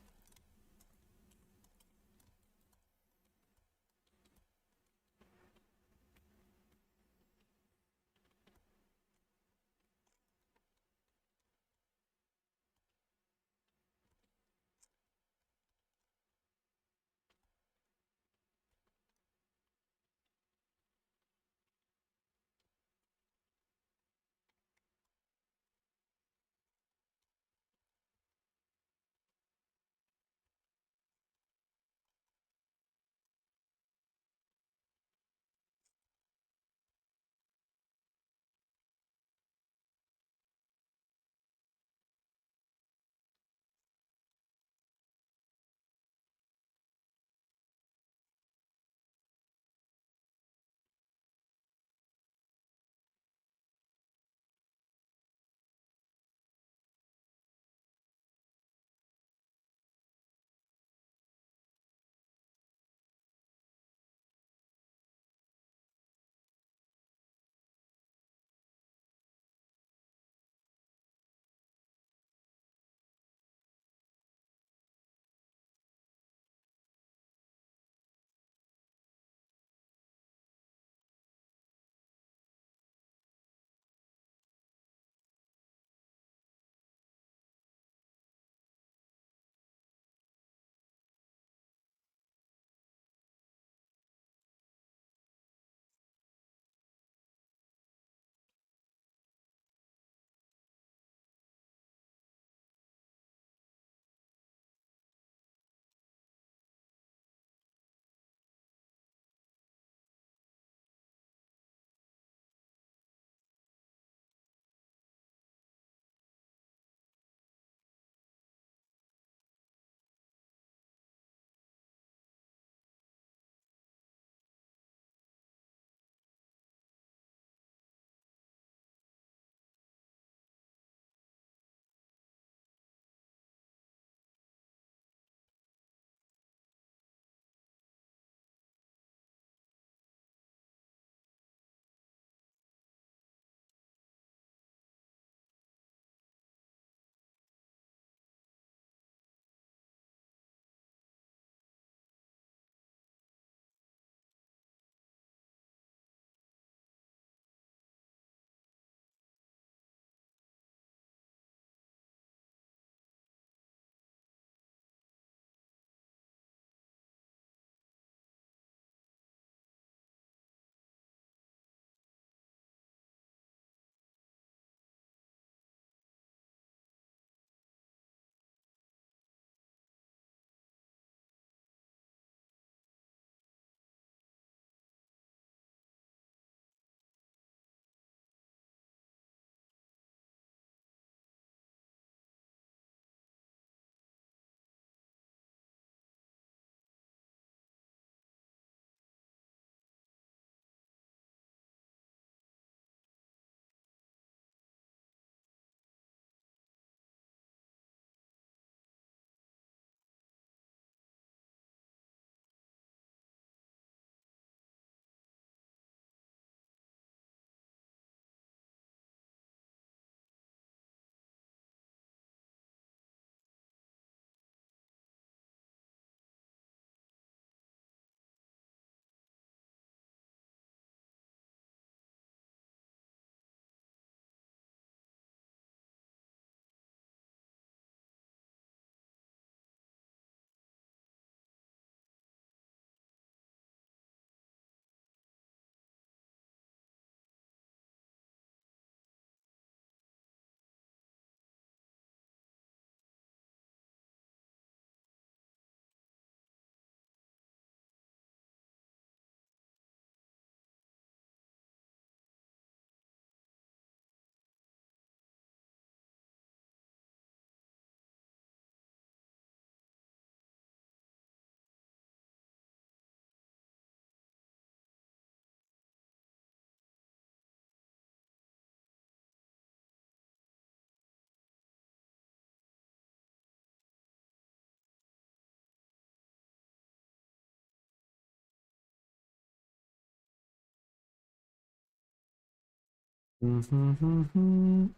Man,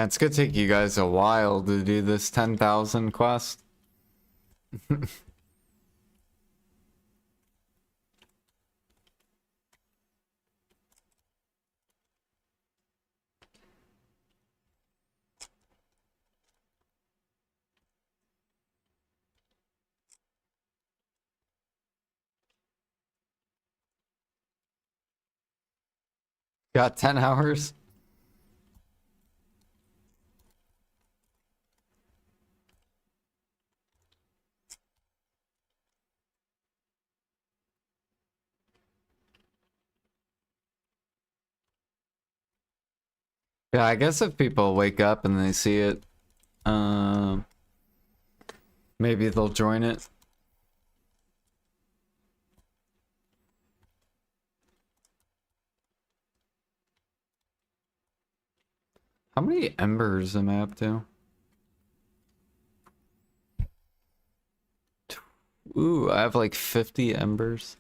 it's gonna take you guys a while to do this 10,000 quest. Got 10 hours? Yeah, I guess if people wake up and they see it, um, maybe they'll join it. How many embers am I up to? Ooh, I have like 50 embers.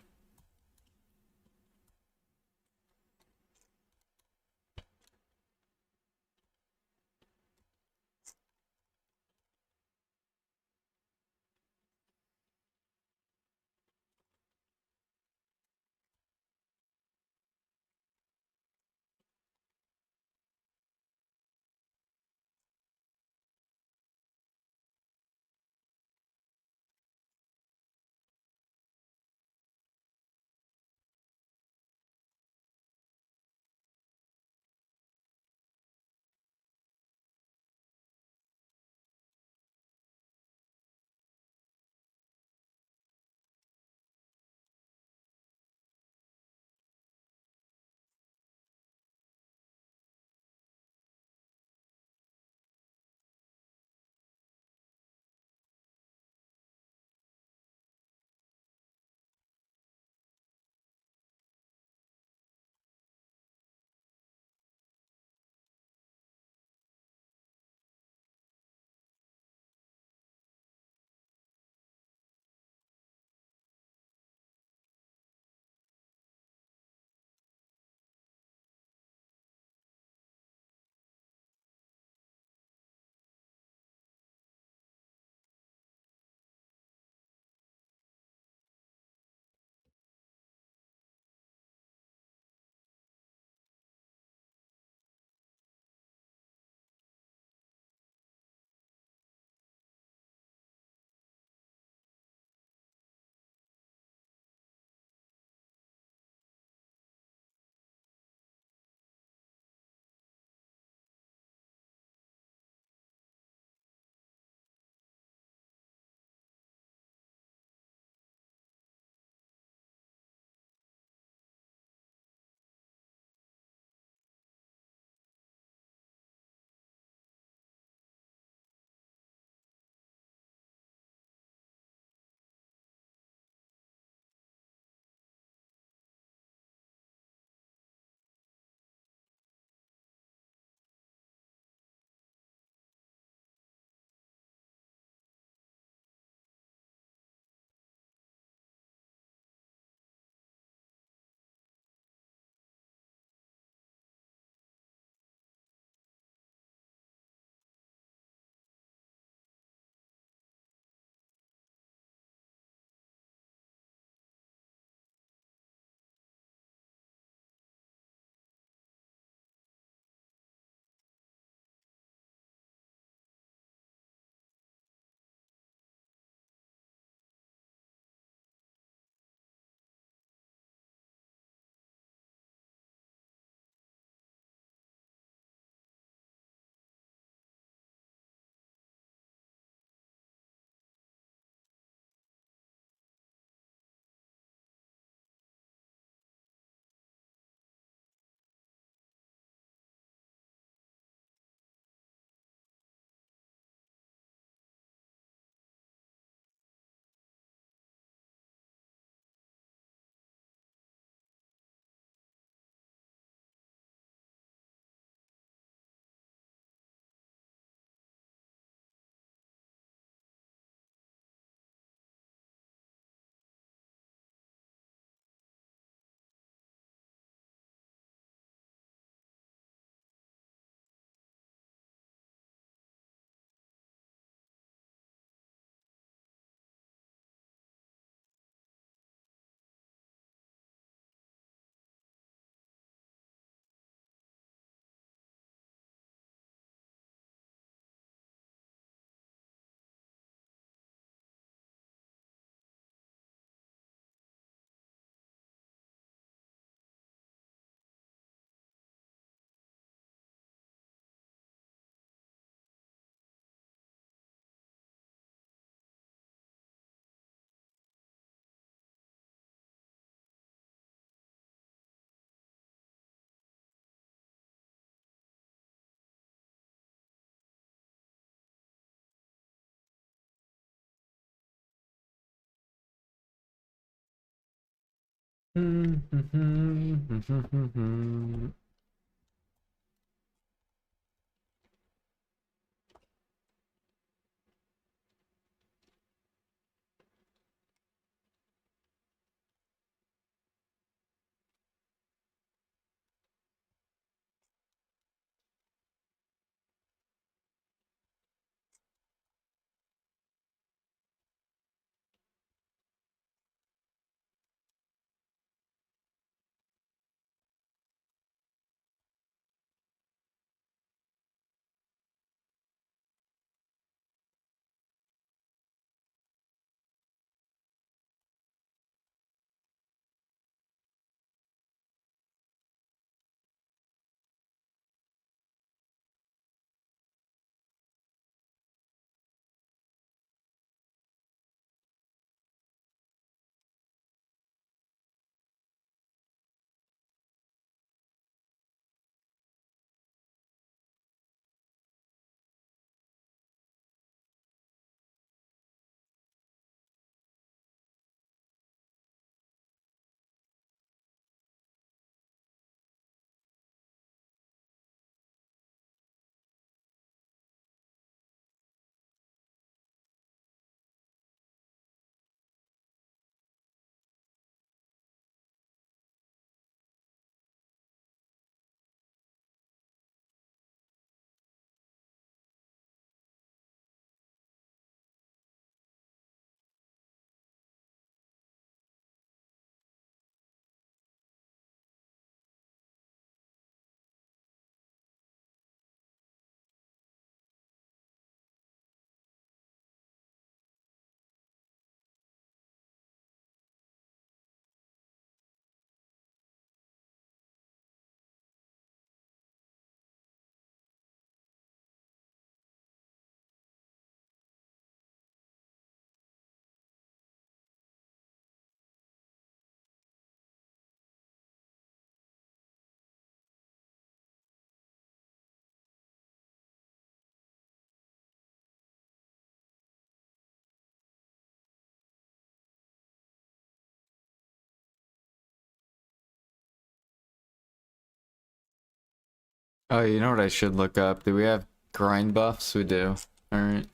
Oh, you know what I should look up? Do we have grind buffs? We do. Alright.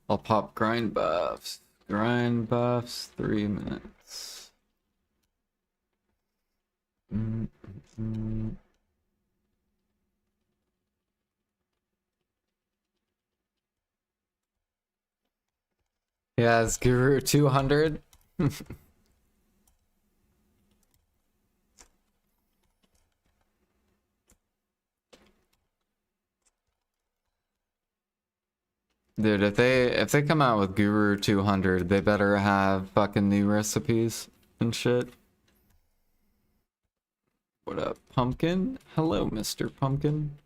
I'll pop grind buffs. Grind buffs, 3 minutes. Mm, mm. Yeah, it's Guru 200. Dude, if they come out with Guru 200, they better have fucking new recipes and shit. What up, Pumpkin? Hello, Mr. Pumpkin.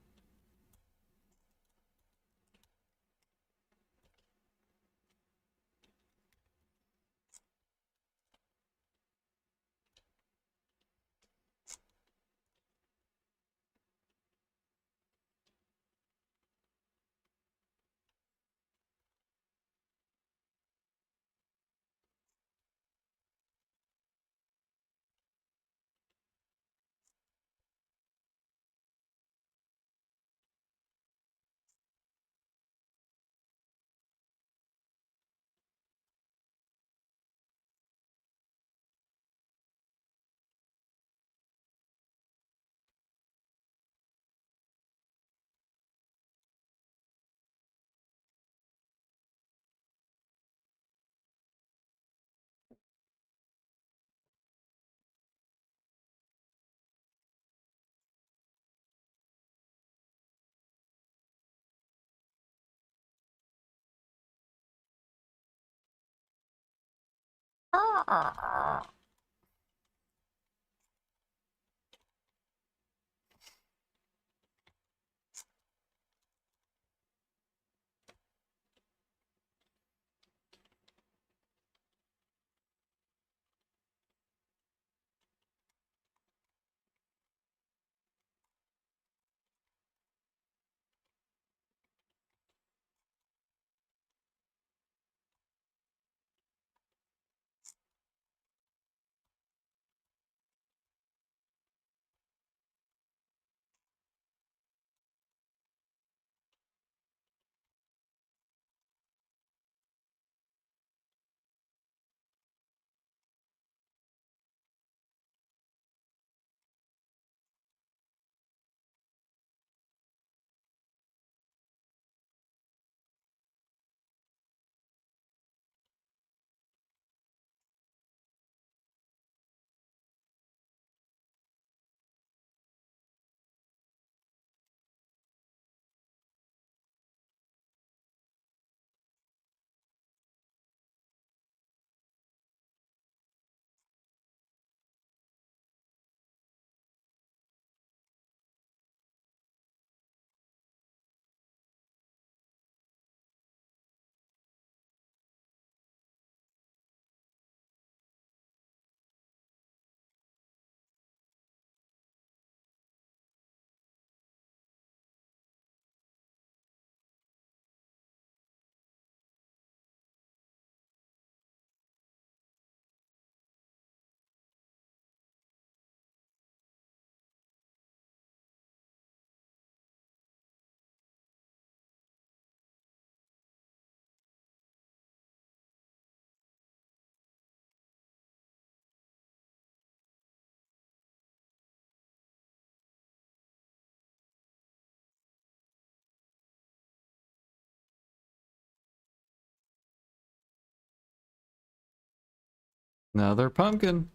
Another pumpkin.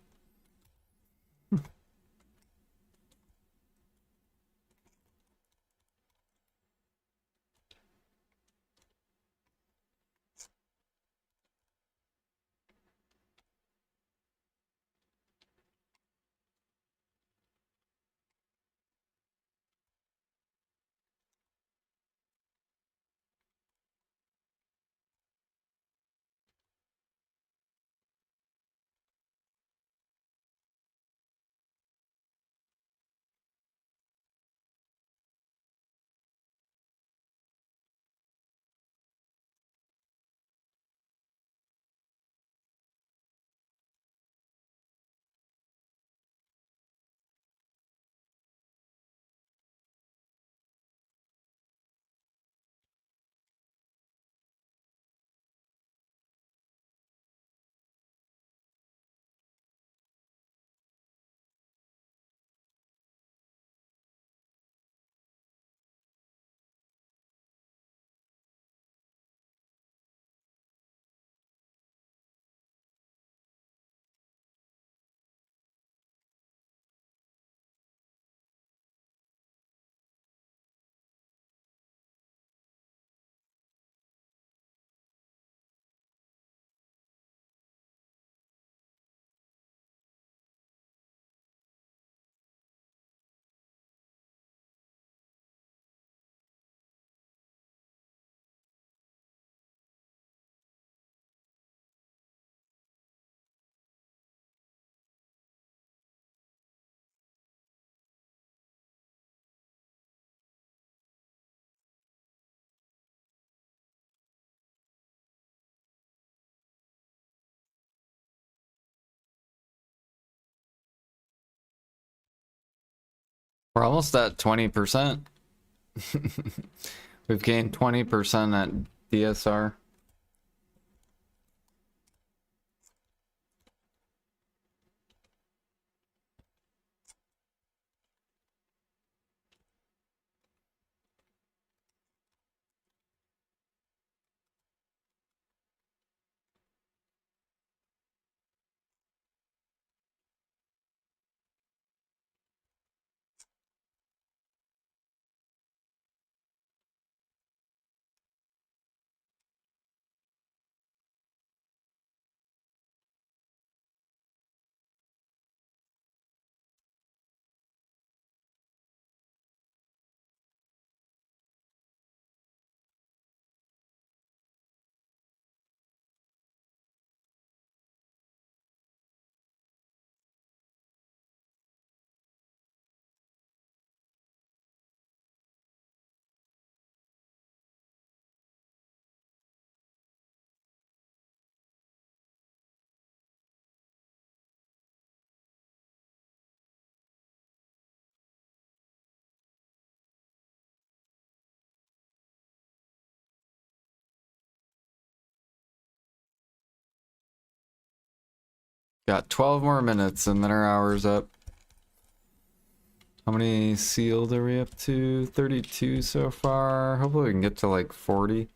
We're almost at 20%. We've gained 20% at DSR. Got 12 more minutes and then our hour's up. How many sealed are we up to? 32 so far. Hopefully we can get to like 40.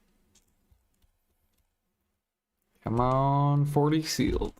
Come on, 40 sealed.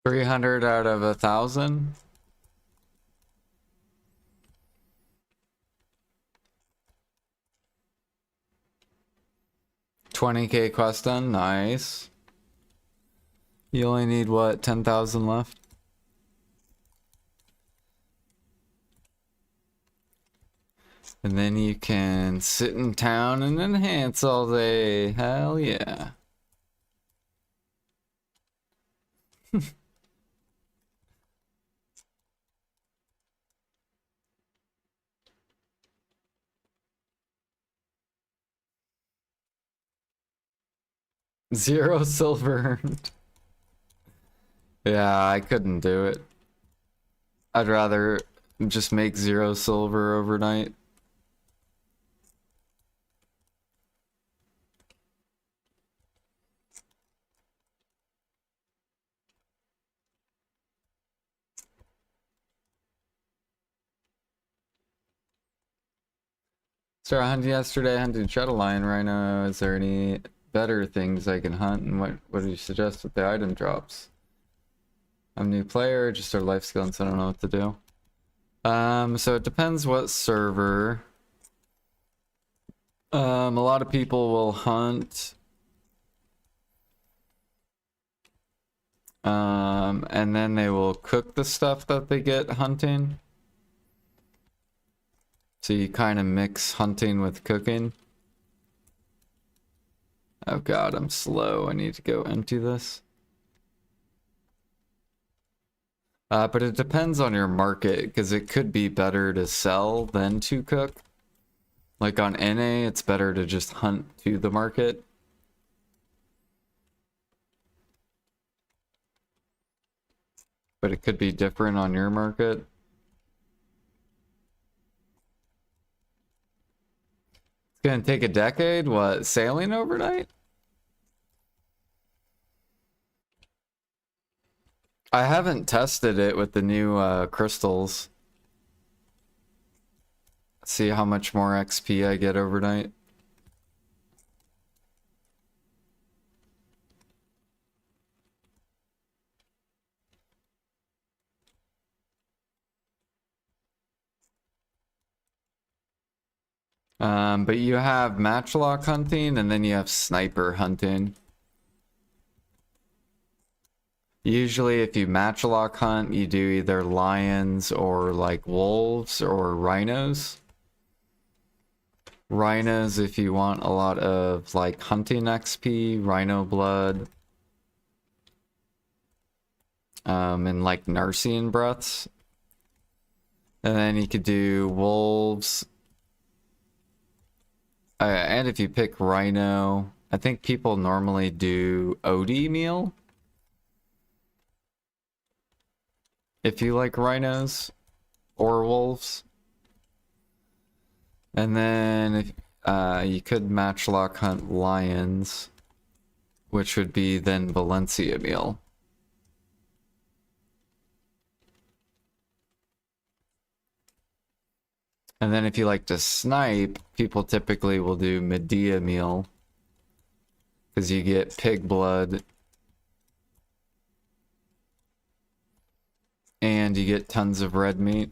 300 out of 1,000. 20k quest done, nice. You only need what, 10,000 left? And then you can sit in town and enhance all day. Hell yeah. Zero silver earned. Yeah, I couldn't do it. I'd rather just make 0 silver overnight. Started hunting yesterday, hunting shadow lion rhino. Is there any better things I can hunt, and what do you suggest with the item drops? I'm a new player, just started life skills, so I don't know what to do. So it depends what server. A lot of people will hunt. And then they will cook the stuff that they get hunting. So you kind of mix hunting with cooking. Oh god, I'm slow. I need to go empty this. But it depends on your market, because it could be better to sell than to cook. Like on NA, it's better to just hunt to the market. But it could be different on your market. It's gonna take a decade? What, sailing overnight? I haven't tested it with the new crystals. See how much more XP I get overnight. But you have matchlock hunting and then you have sniper hunting. Usually if you matchlock hunt, you do either lions or like wolves or rhinos. Rhinos if you want a lot of like hunting XP, rhino blood, and like Narcian breaths. And then you could do wolves. And if you pick rhino, I think people normally do OD meal. If you like rhinos or wolves. And then if you could matchlock hunt lions, which would be then Valencia meal. And then if you like to snipe, people typically will do Medea meal, because you get pig blood and you get tons of red meat.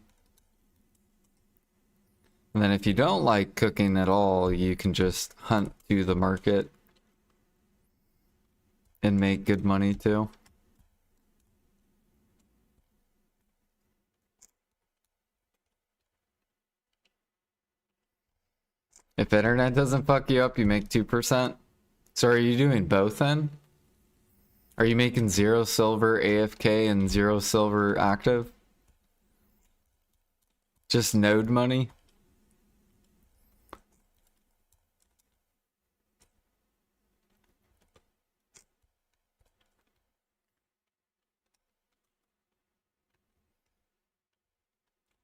And then if you don't like cooking at all, you can just hunt to the market and make good money too. If internet doesn't fuck you up, you make 2%. So are you doing both then? Are you making 0 silver AFK and 0 silver active? Just node money?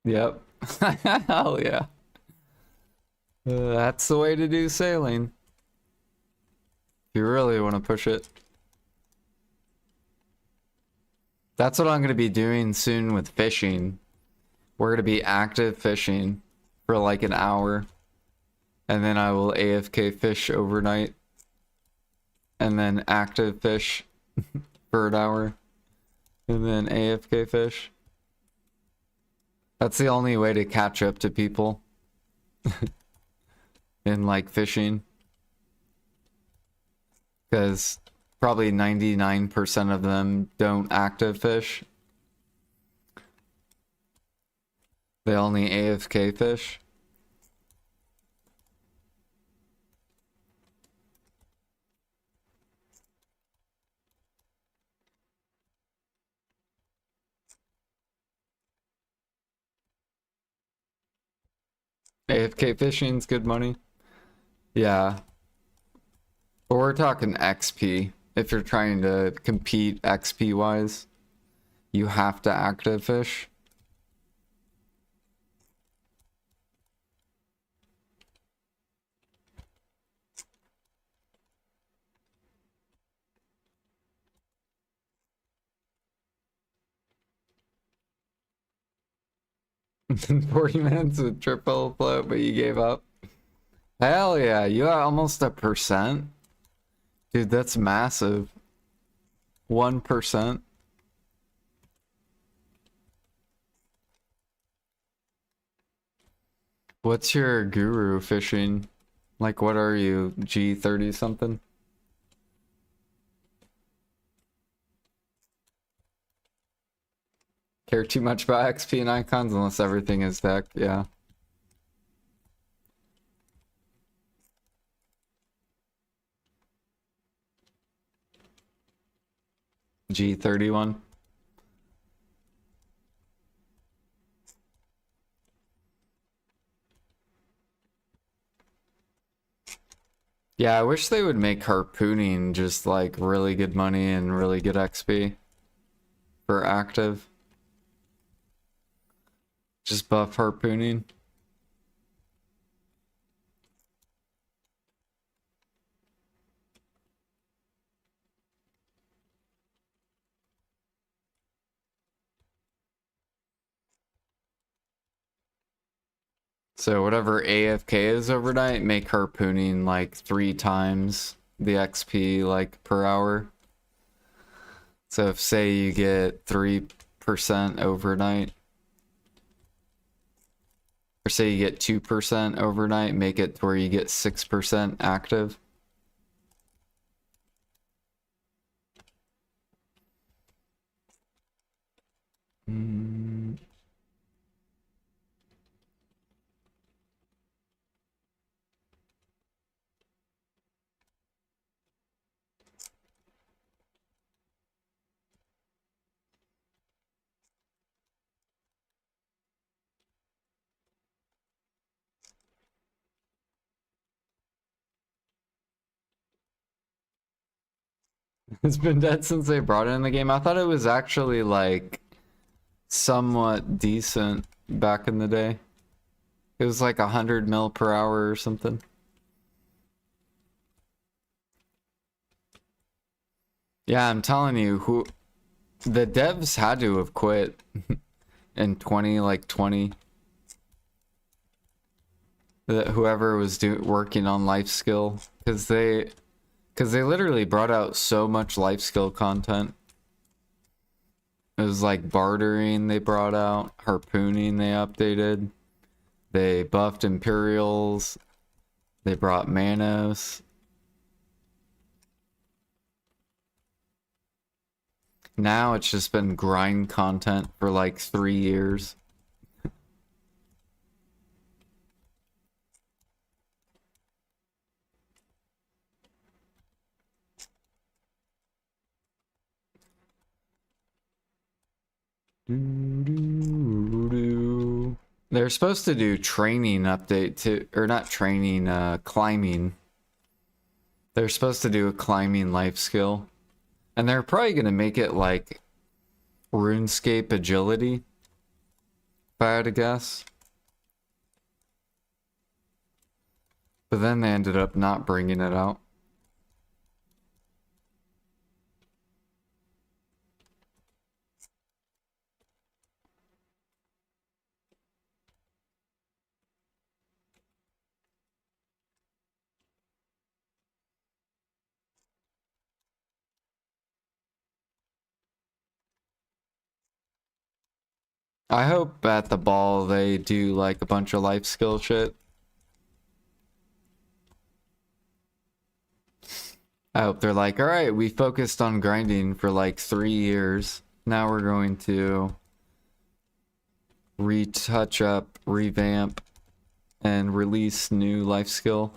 Yep. Hell yeah. That's the way to do sailing. If you really want to push it. That's what I'm going to be doing soon with fishing. We're going to be active fishing for like an hour. And then I will AFK fish overnight. And then active fish for an hour. And then AFK fish. That's the only way to catch up to people in like fishing. Because probably 99% of them don't active fish. They only AFK fish. AFK fishing's good money. Yeah. But we're talking XP. If you're trying to compete XP wise, you have to active fish. 40 minutes with triple float, but you gave up. Hell yeah, you got almost 1%. Dude, that's massive. 1%. What's your guru fishing? Like, what are you, G30 something? Care too much about XP and icons unless everything is deck, yeah. G31. Yeah, I wish they would make harpooning just like really good money and really good XP for active. Just buff harpooning. So whatever AFK is overnight, make harpooning like 3 times the XP like per hour. So if say you get 3% overnight, or say you get 2% overnight, make it to where you get 6% active. It's been dead since they brought it in the game. I thought it was actually like somewhat decent back in the day. It was like 100 mil per hour or something. Yeah, I'm telling you, who the devs had to have quit in 2020. Whoever was working on life skill, because they literally brought out so much life skill content. It was like bartering they brought out, harpooning they updated, they buffed Imperials, they brought Manos. Now it's just been grind content for like 3 years. They're supposed to do training update too, or not training, climbing. They're supposed to do a climbing life skill. And they're probably gonna make it like RuneScape agility, if I had to guess. But then they ended up not bringing it out. I hope at the ball they do like a bunch of life skill shit. I hope they're like, all right, we focused on grinding for like 3 years. Now we're going to retouch up, revamp, and release new life skill.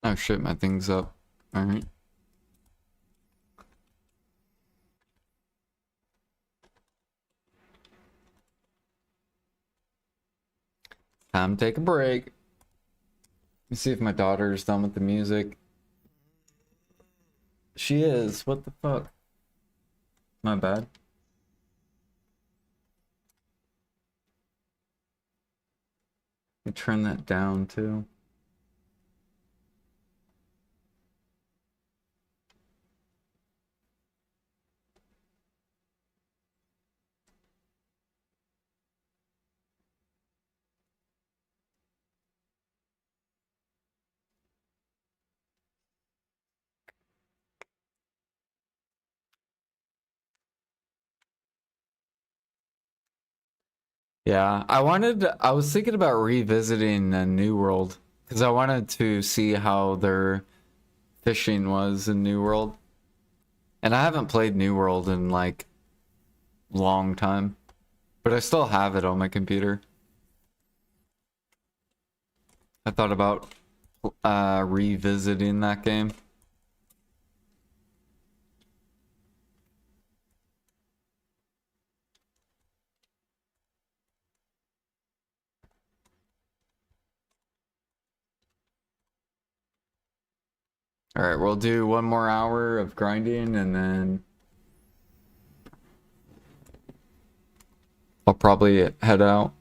Oh shit, my thing's up. Alright. Time to take a break. Let me see if my daughter's done with the music. She is. What the fuck? My bad. Let me turn that down too. Yeah, I was thinking about revisiting New World because I wanted to see how their fishing was in New World. And I haven't played New World in like long time, but I still have it on my computer. I thought about revisiting that game. All right, we'll do one more hour of grinding and then I'll probably head out.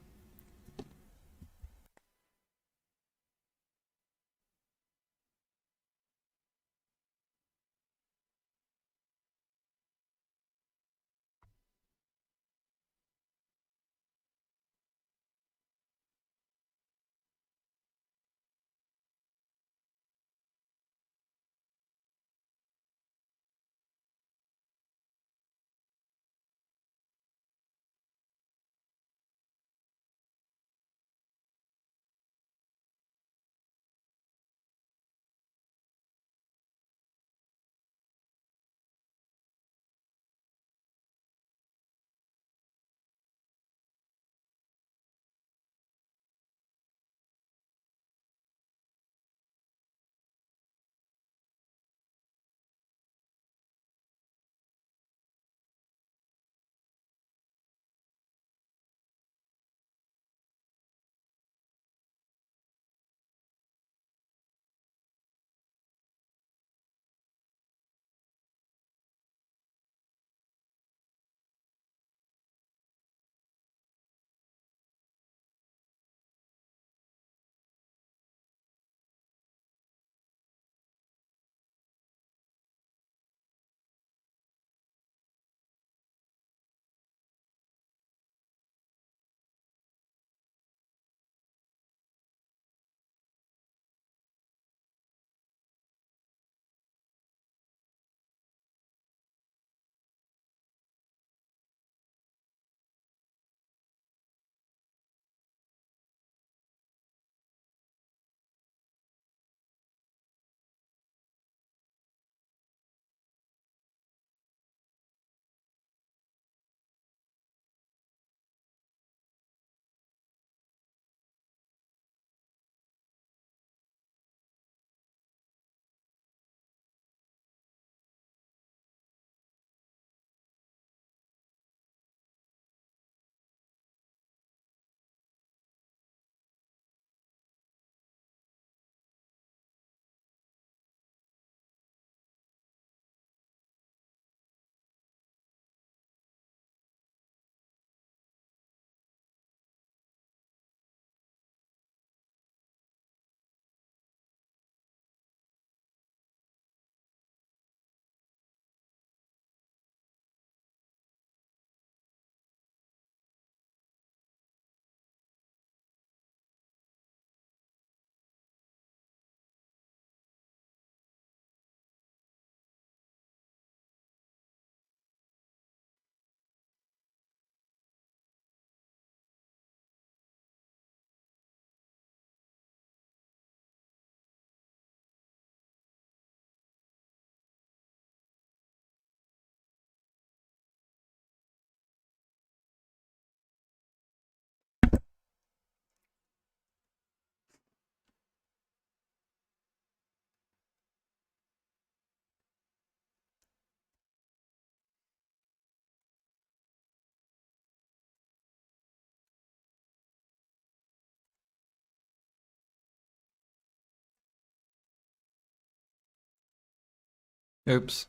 Oops.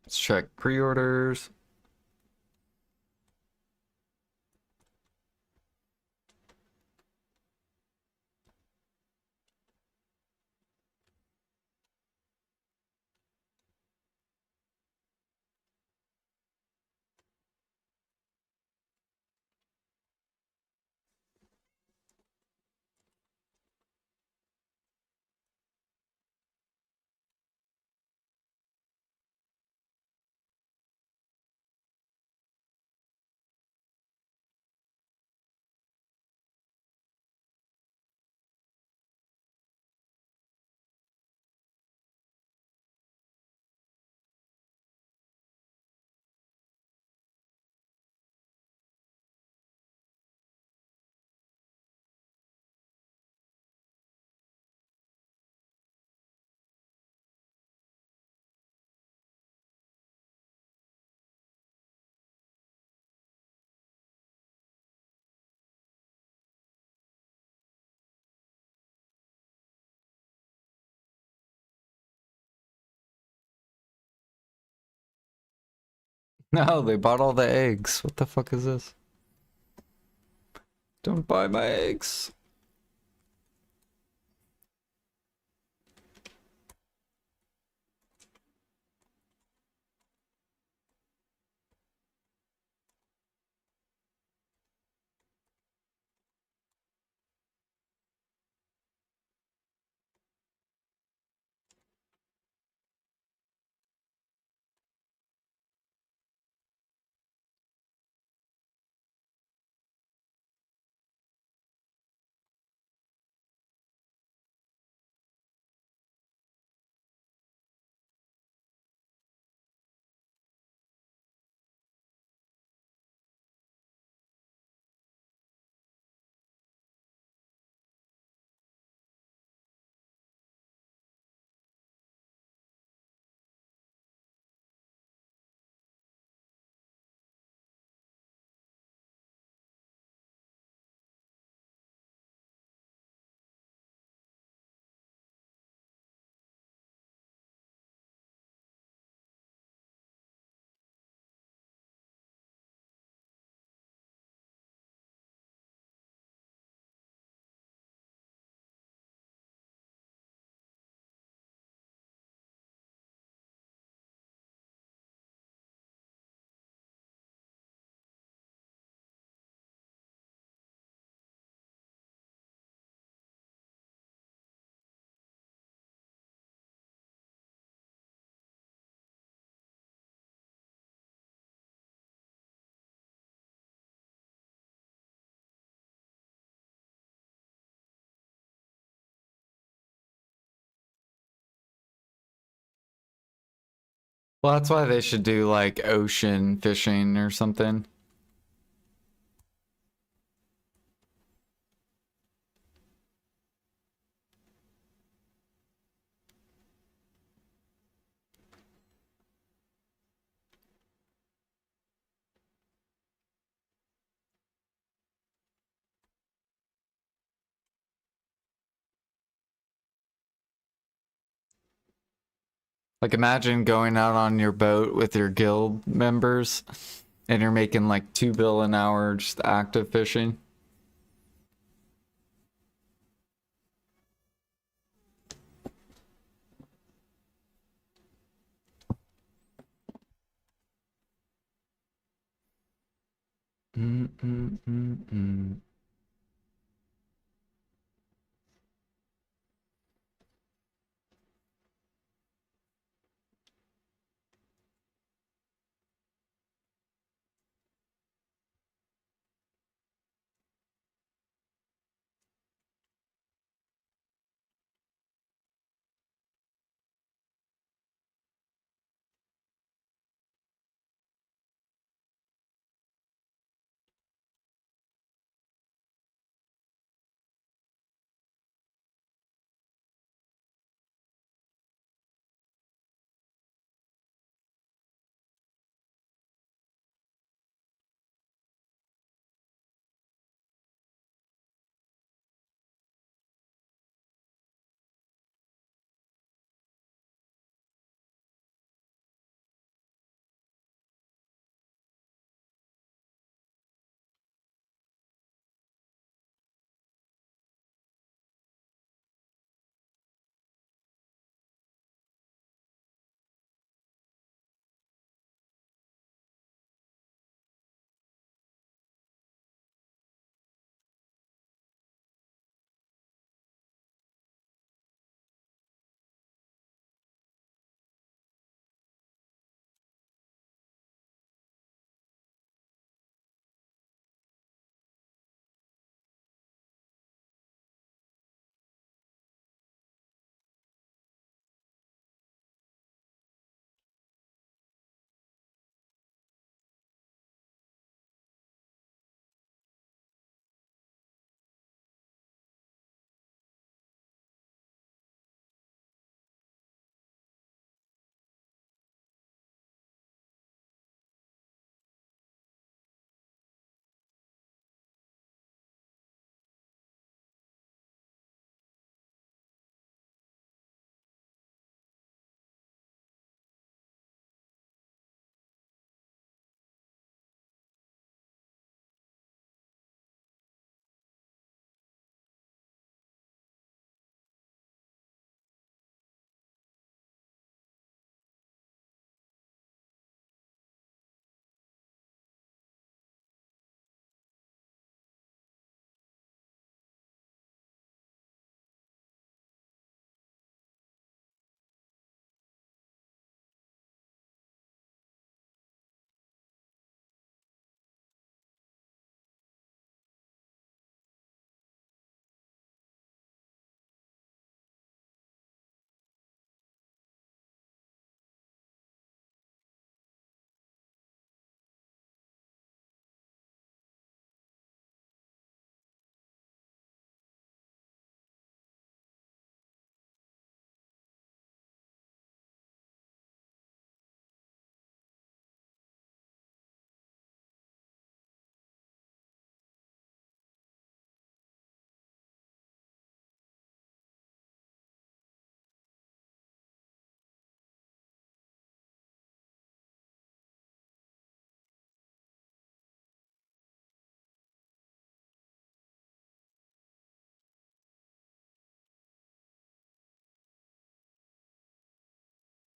Let's check pre-orders. No, they bought all the eggs. What the fuck is this? Don't buy my eggs. Well, that's why they should do like ocean fishing or something. Like imagine going out on your boat with your guild members and you're making like 2 bill an hour just active fishing. Mm, mm, mm, mm.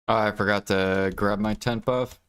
Oh, I forgot to grab my tent buff.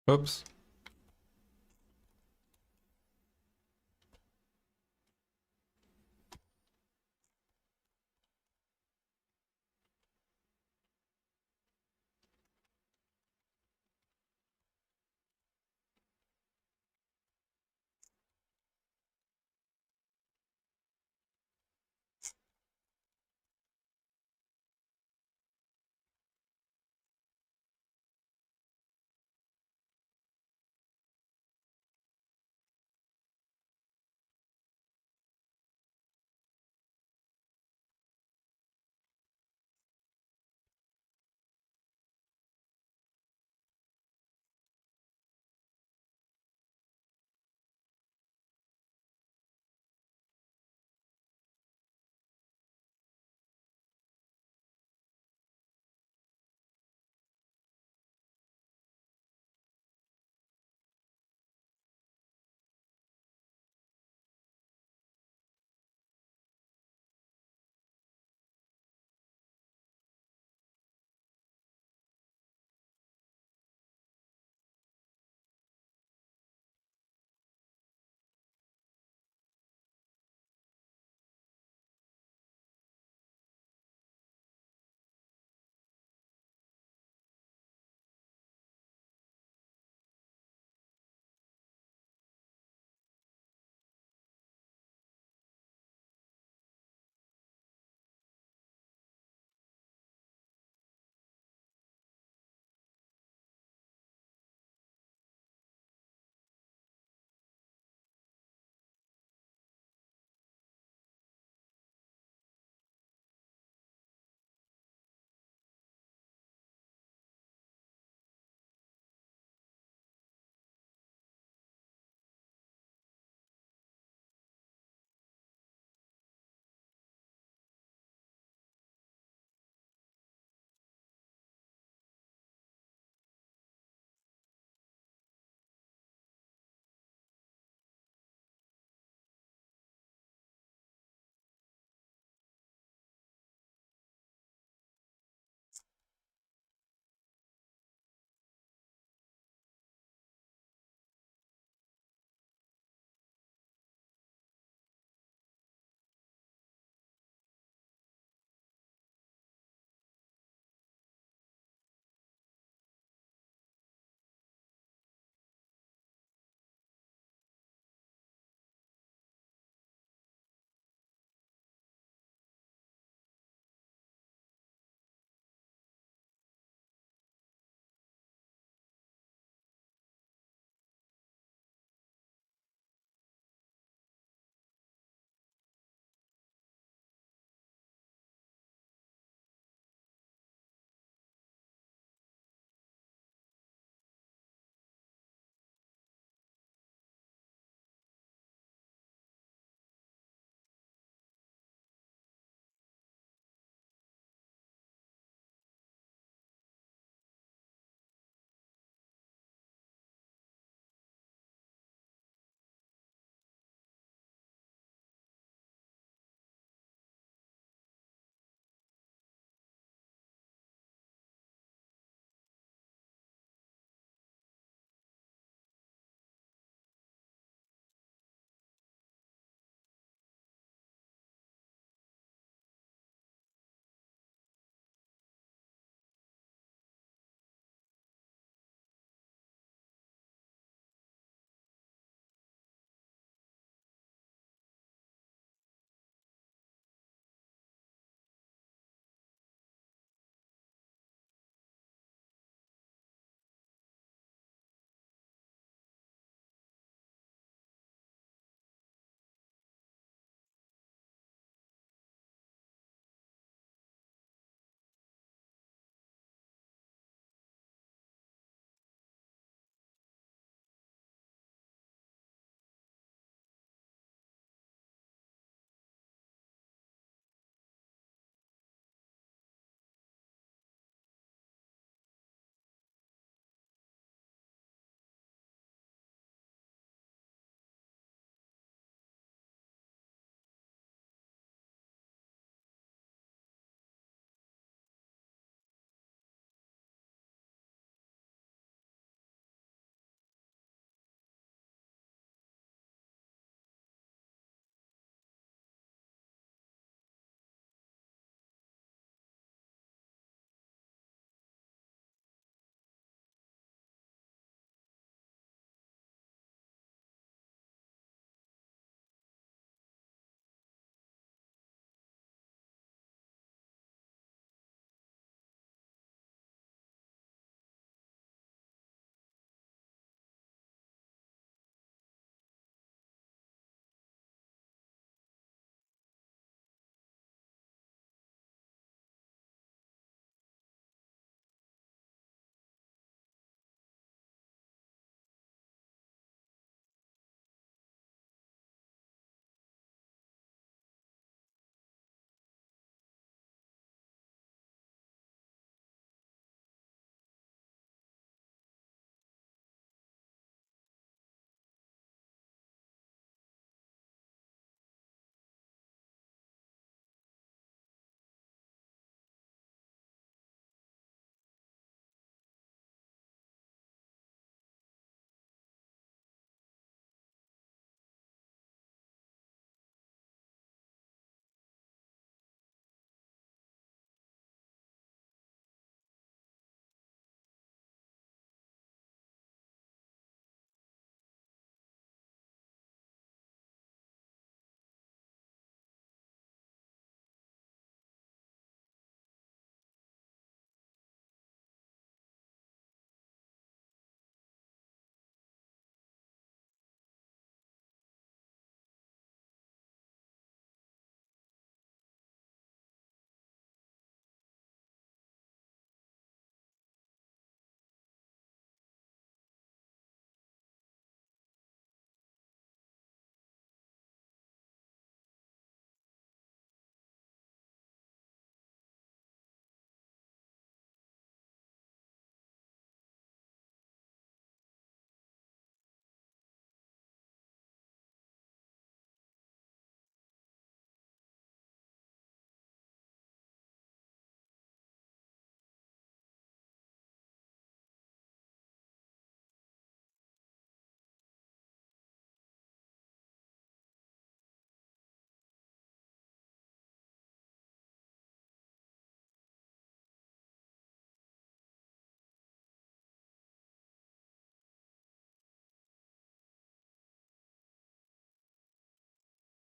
Oops.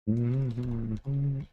Mhm.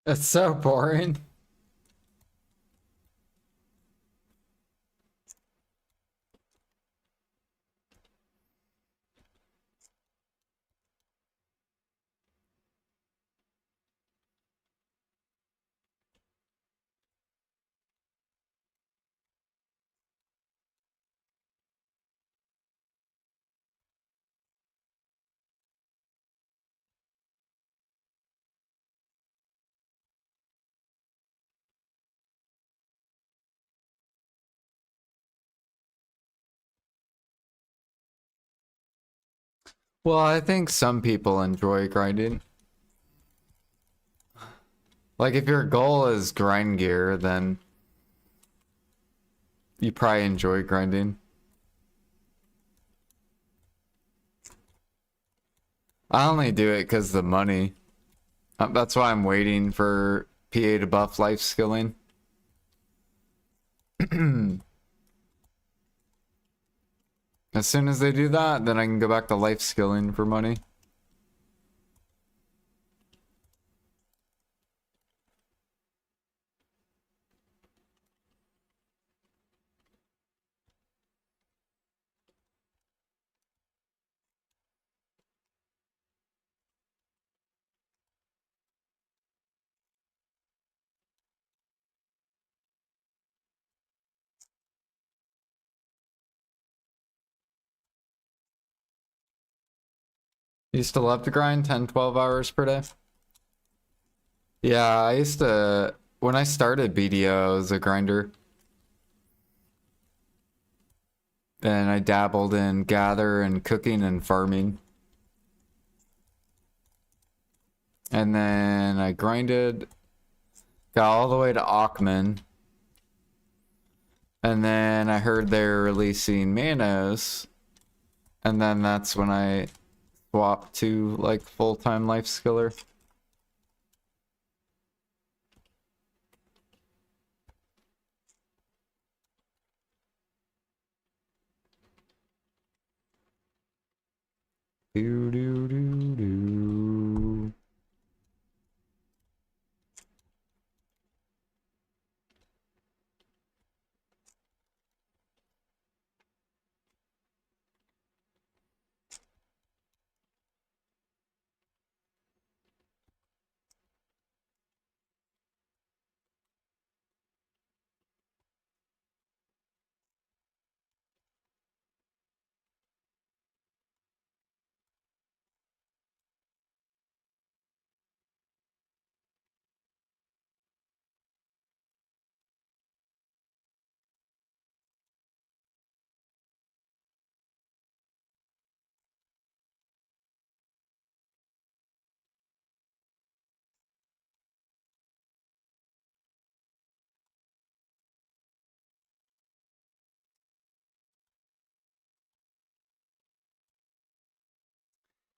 It's so boring. Well, I think some people enjoy grinding. Like if your goal is grind gear, then you probably enjoy grinding. I only do it because the money. That's why I'm waiting for PA to buff life skilling. As soon as they do that, then I can go back to life skilling for money. Used to love to grind 10, 12 hours per day. Yeah, I used to, when I started BDO, I was a grinder. Then I dabbled in gather and cooking and farming. And then I grinded, got all the way to Ackman. And then I heard they're releasing Manos. And then that's when I swapped to like full-time life skiller. Do do do do.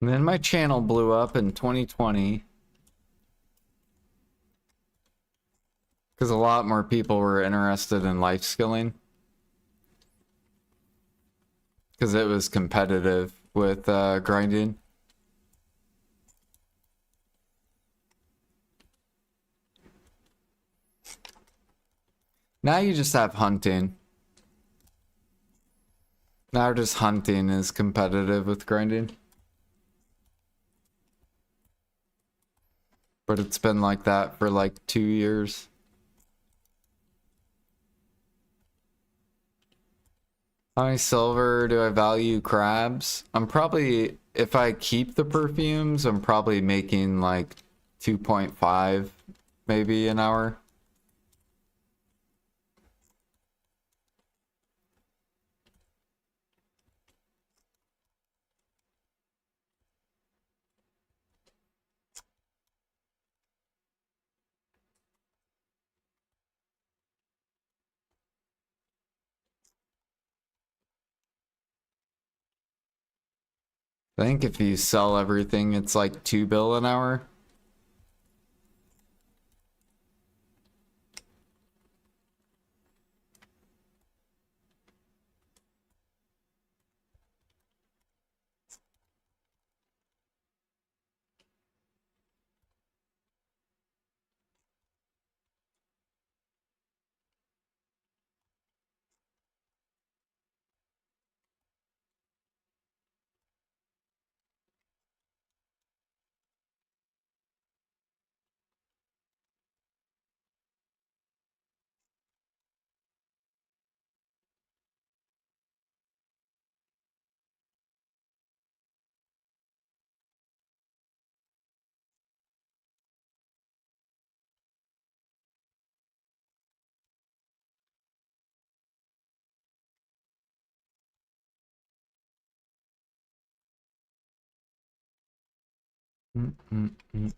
And then my channel blew up in 2020 because a lot more people were interested in life skilling because it was competitive with grinding. Now you just have hunting. Now just hunting is competitive with grinding. But it's been like that for like 2 years. How many silver do I value crabs? I'm probably, if I keep the perfumes, I'm probably making like 2.5 maybe an hour. I think if you sell everything, it's like 2 bill an hour. Mm, mm, mm.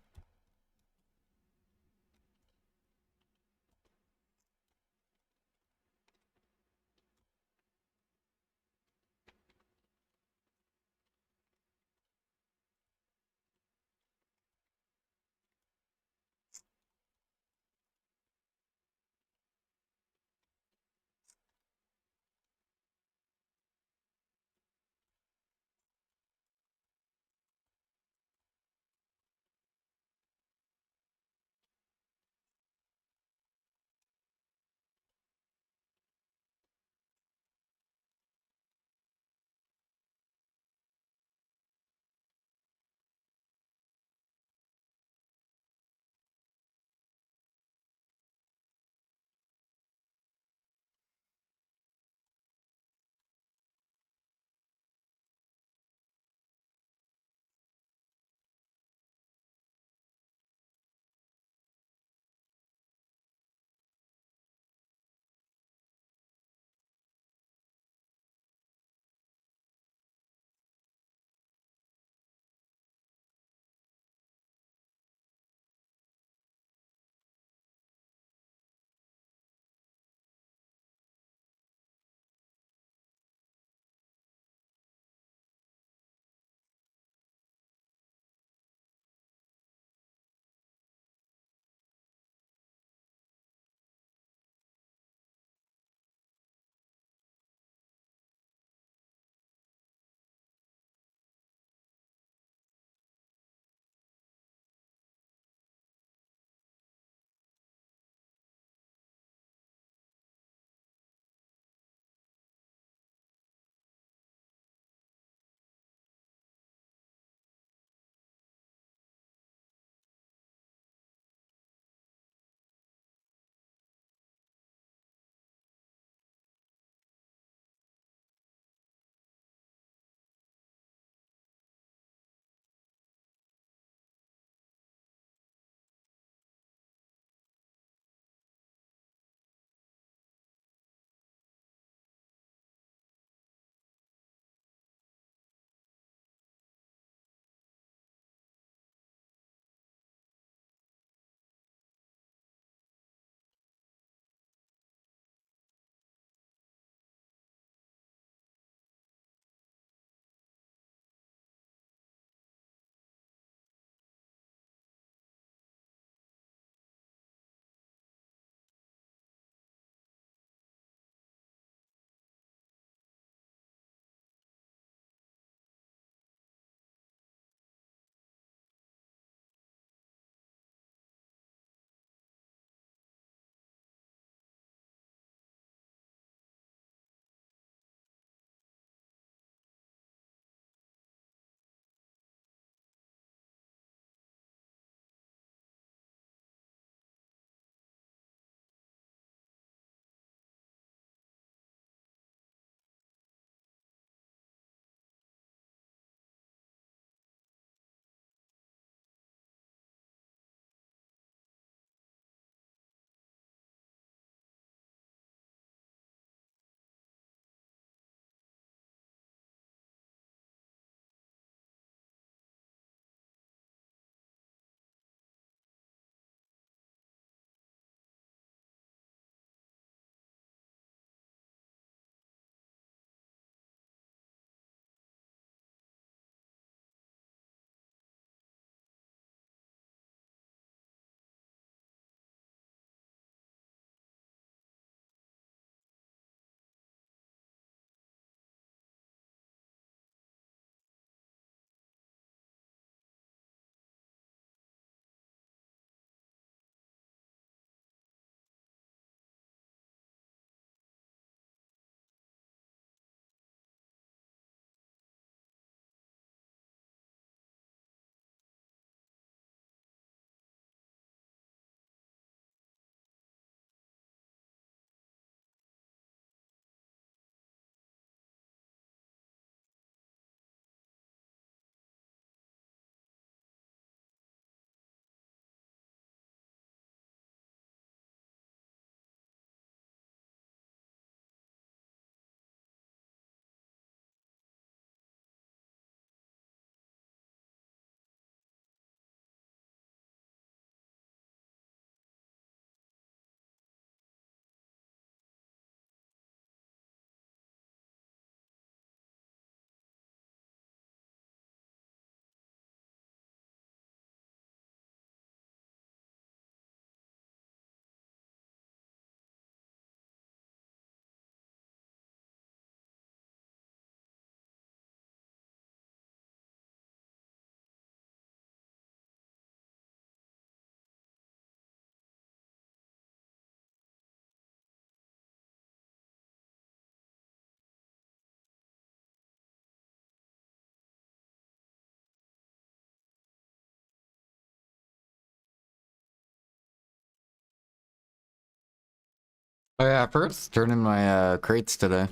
Oh yeah, first turn in my crates today.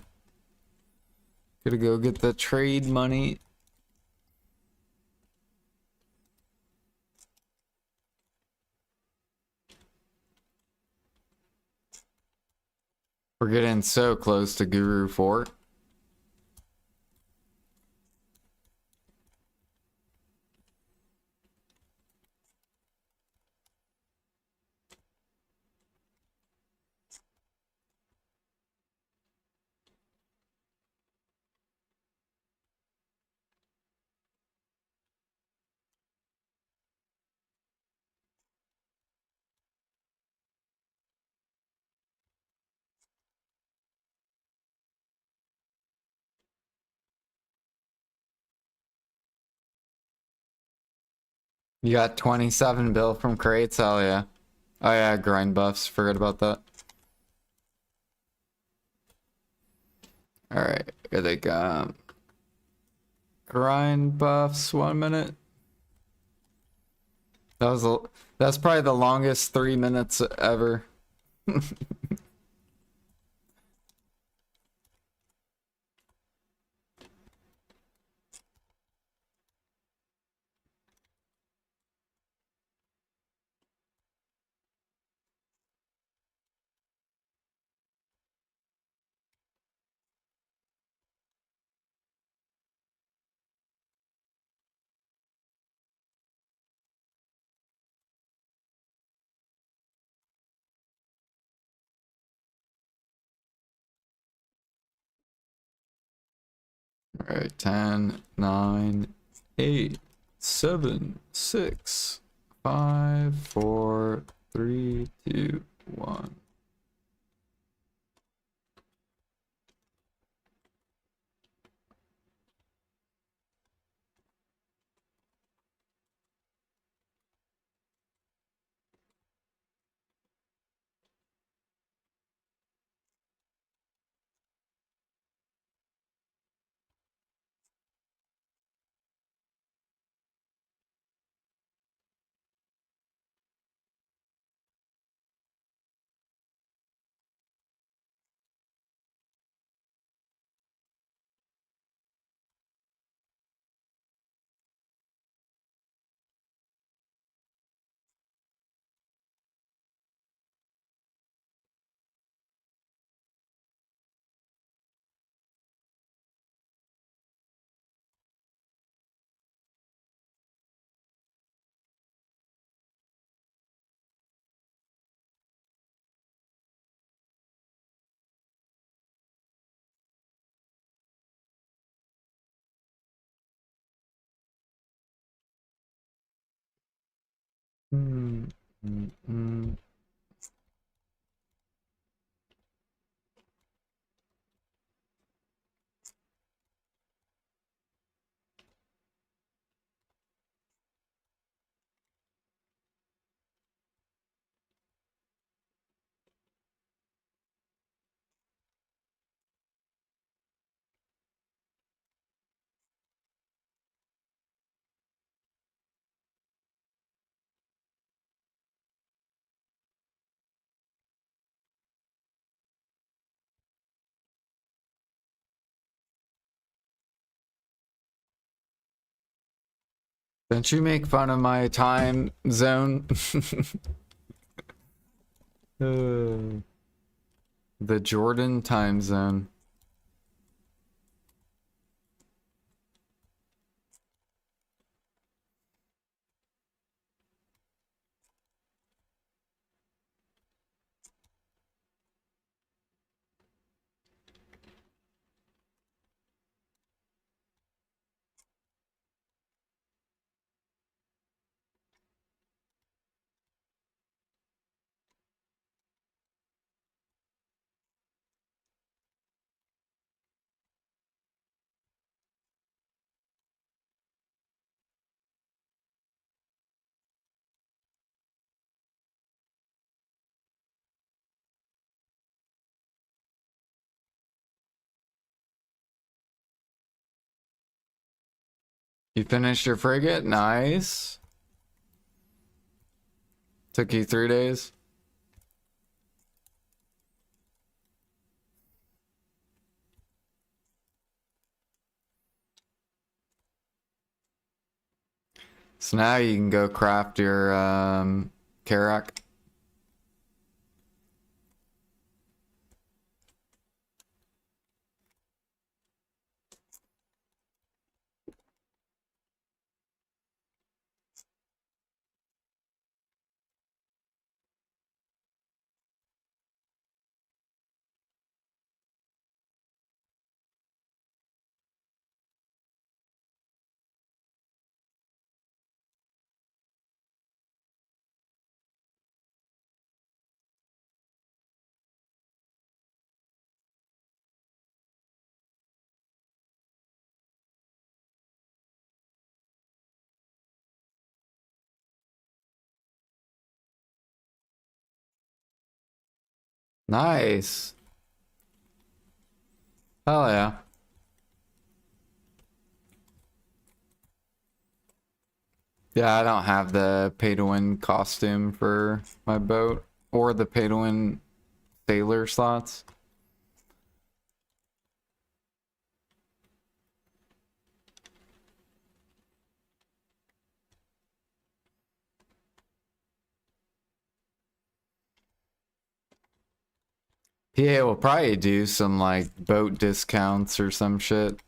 Gotta go get the trade money. We're getting so close to Guru 4. You got 27 bill from crates, hell yeah. Oh yeah, grind buffs, forget about that. Alright, I think grind buffs, 1 minute. That's probably the longest 3 minutes ever. Alright, 10, 9, 8, 7, 6, 5, 4, 3, 2, 1. Mm, mm, mm. Don't you make fun of my time zone? Uh, the Jordan time zone. You finished your frigate? Nice. Took you 3 days. So now you can go craft your Karak. Nice. Hell yeah. Yeah, I don't have the pay to win costume for my boat or the pay to win sailor slots. PA will probably do some like boat discounts or some shit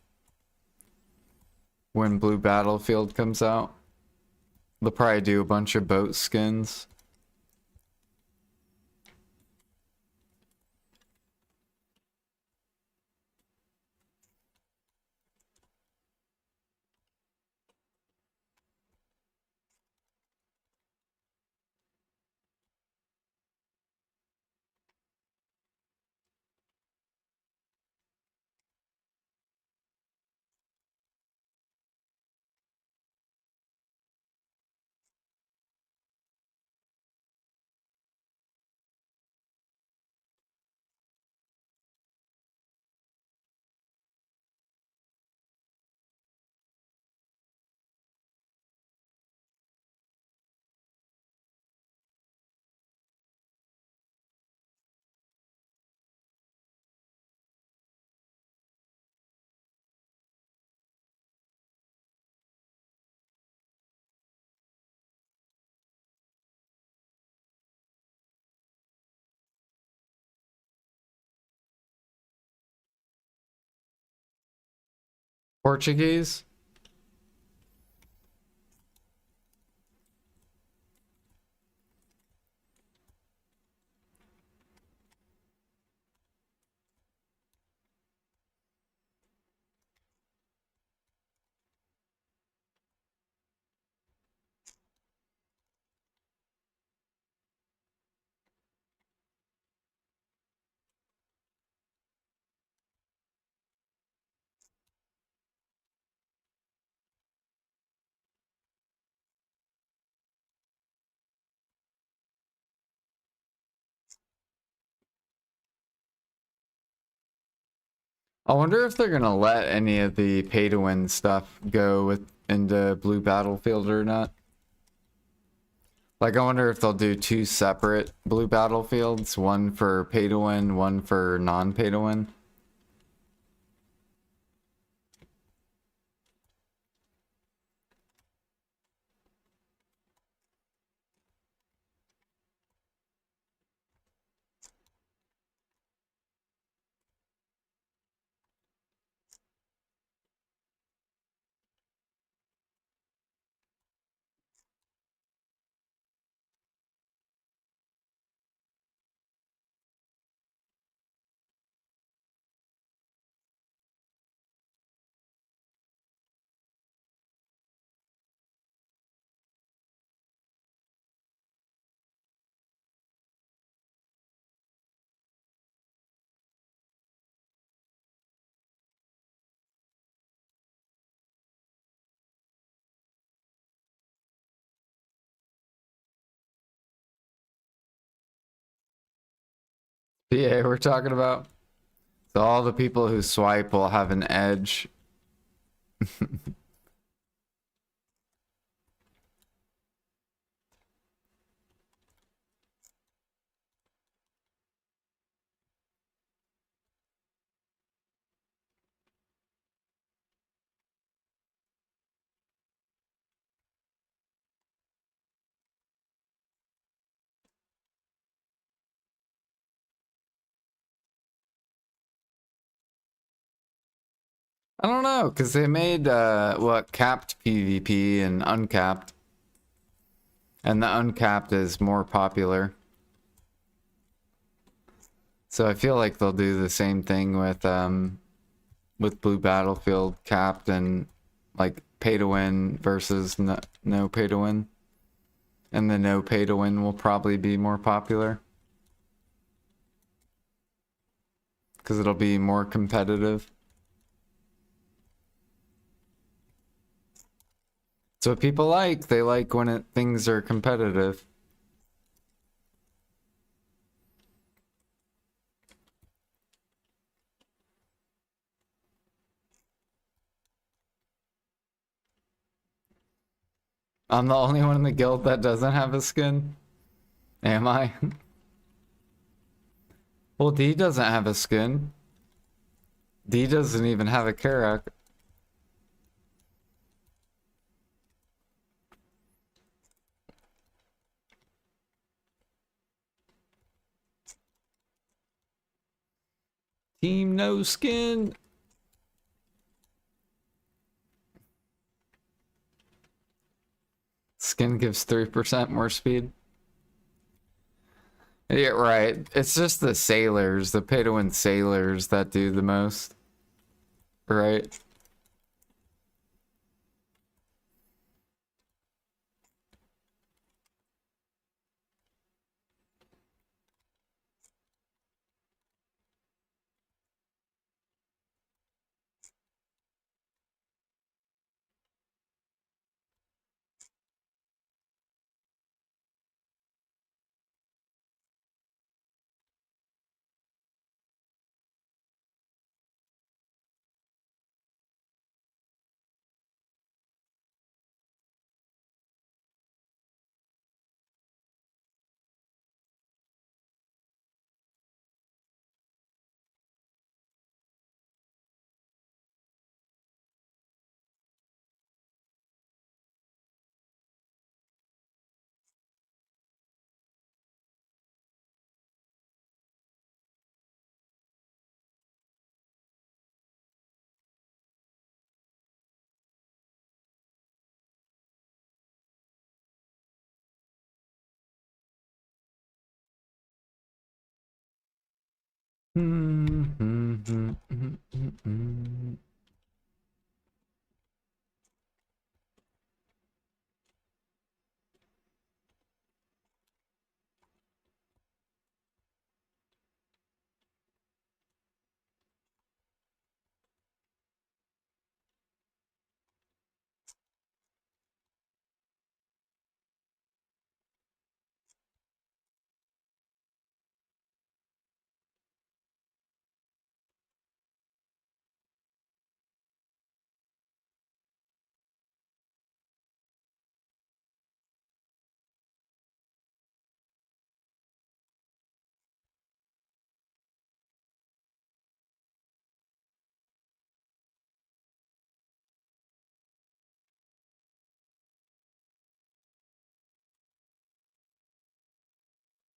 when Blue Battlefield comes out. They'll probably do a bunch of boat skins. Portuguese? I wonder if they're gonna let any of the pay to win stuff go with into Blue Battlefield or not. Like, I wonder if they'll do two separate Blue Battlefields, one for pay to win, one for non pay to win. Yeah, we're talking about. So all the people who swipe will have an edge. I don't know, because they made what capped PvP and uncapped, and the uncapped is more popular. So I feel like they'll do the same thing with Blue Battlefield capped and like pay to win versus no pay to win. And the no pay to win will probably be more popular because it'll be more competitive. So what people like, they like when things are competitive. I'm the only one in the guild that doesn't have a skin. Am I? Well, D doesn't have a skin. D doesn't even have a Karak. Team no skin. Skin gives 3% more speed. Yeah, right. It's just the sailors, the pay to win sailors that do the most. Right?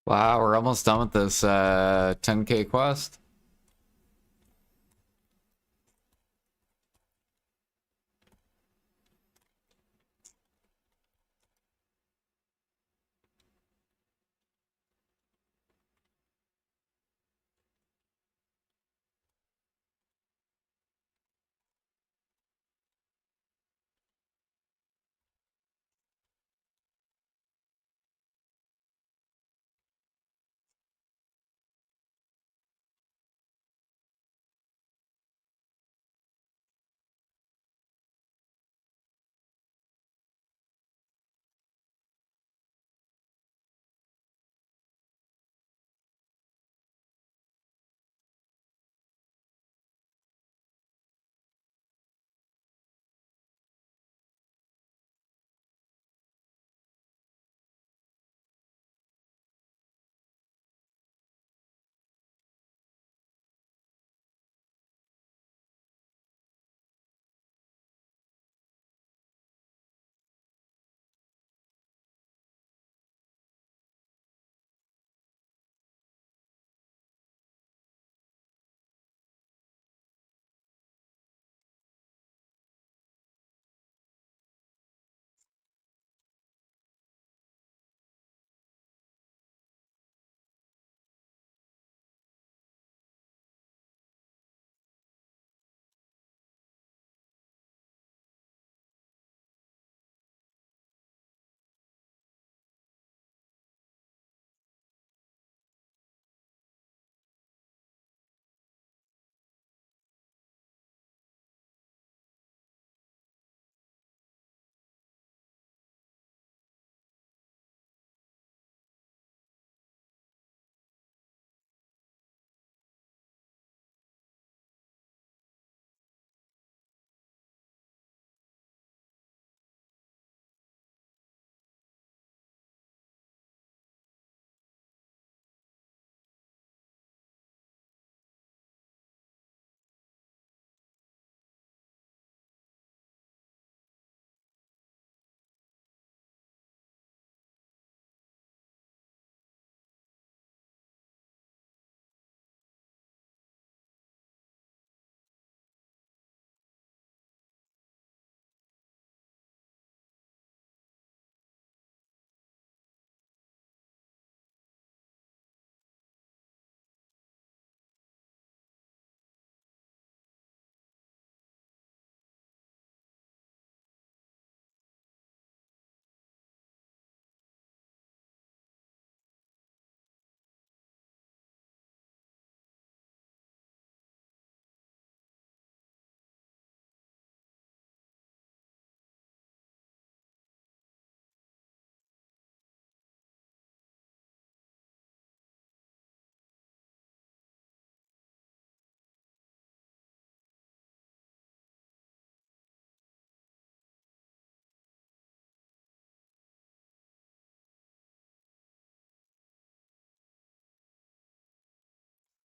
Wow, we're almost done with this 10K quest.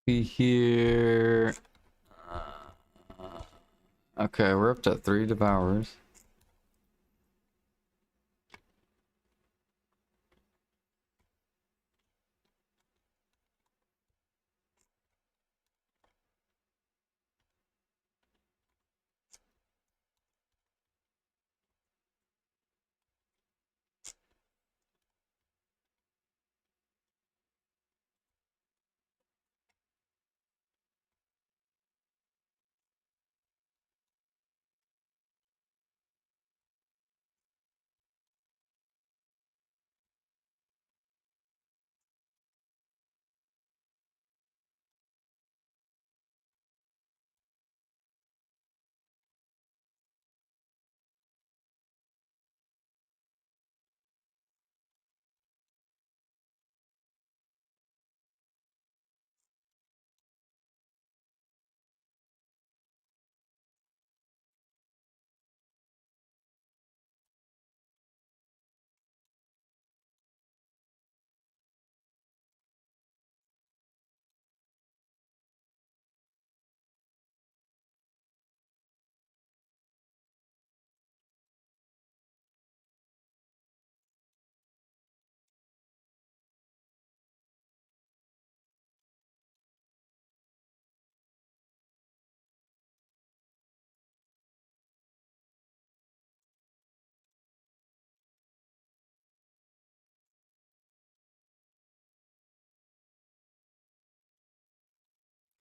Be here. Okay, we're up to 3 devours.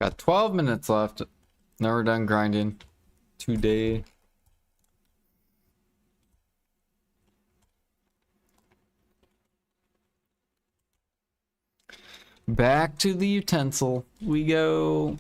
Got 12 minutes left. Now we're done grinding today. Back to the utensil we go.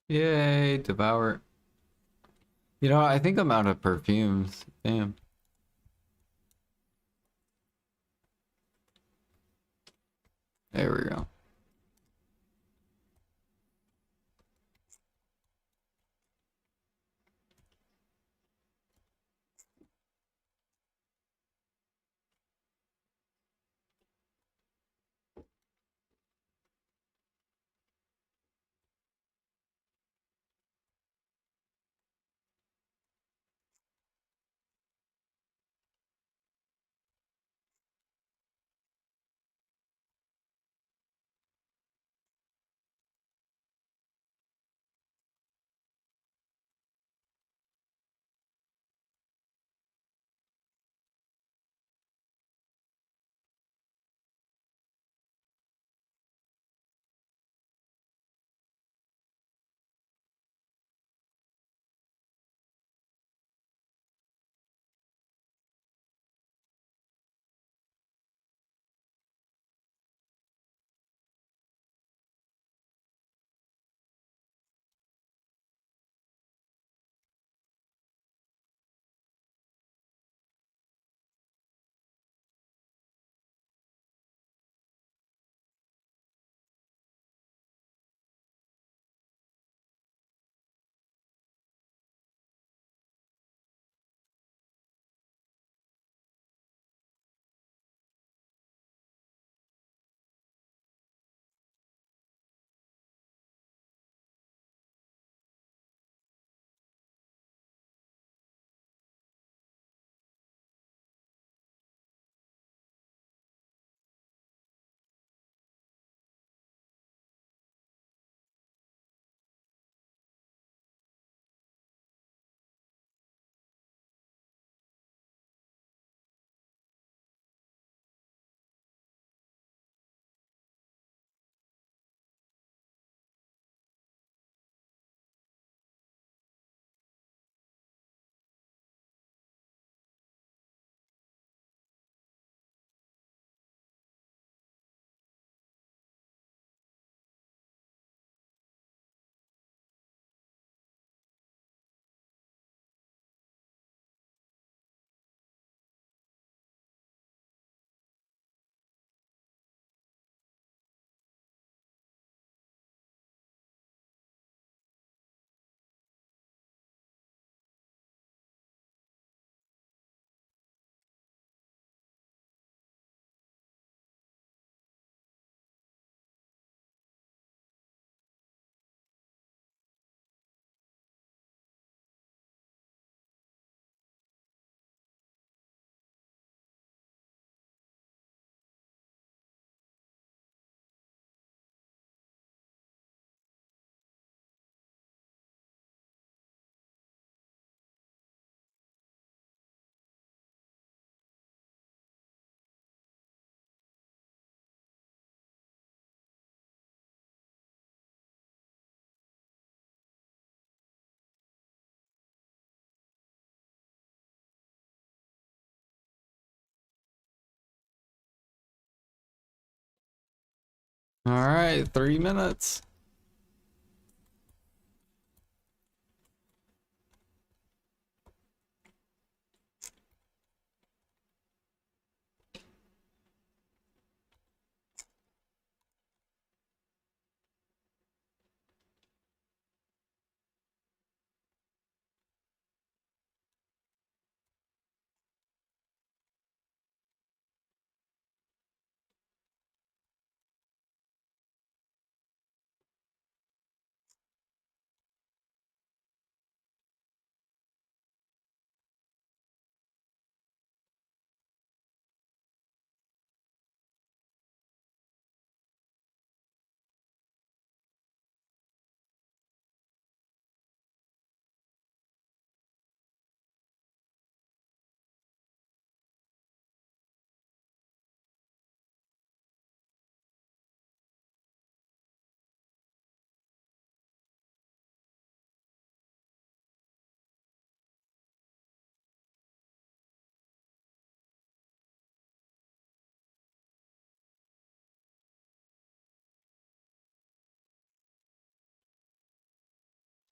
Yay, devour. You know, I think I'm out of perfumes. Damn. There we go. All right, 3 minutes.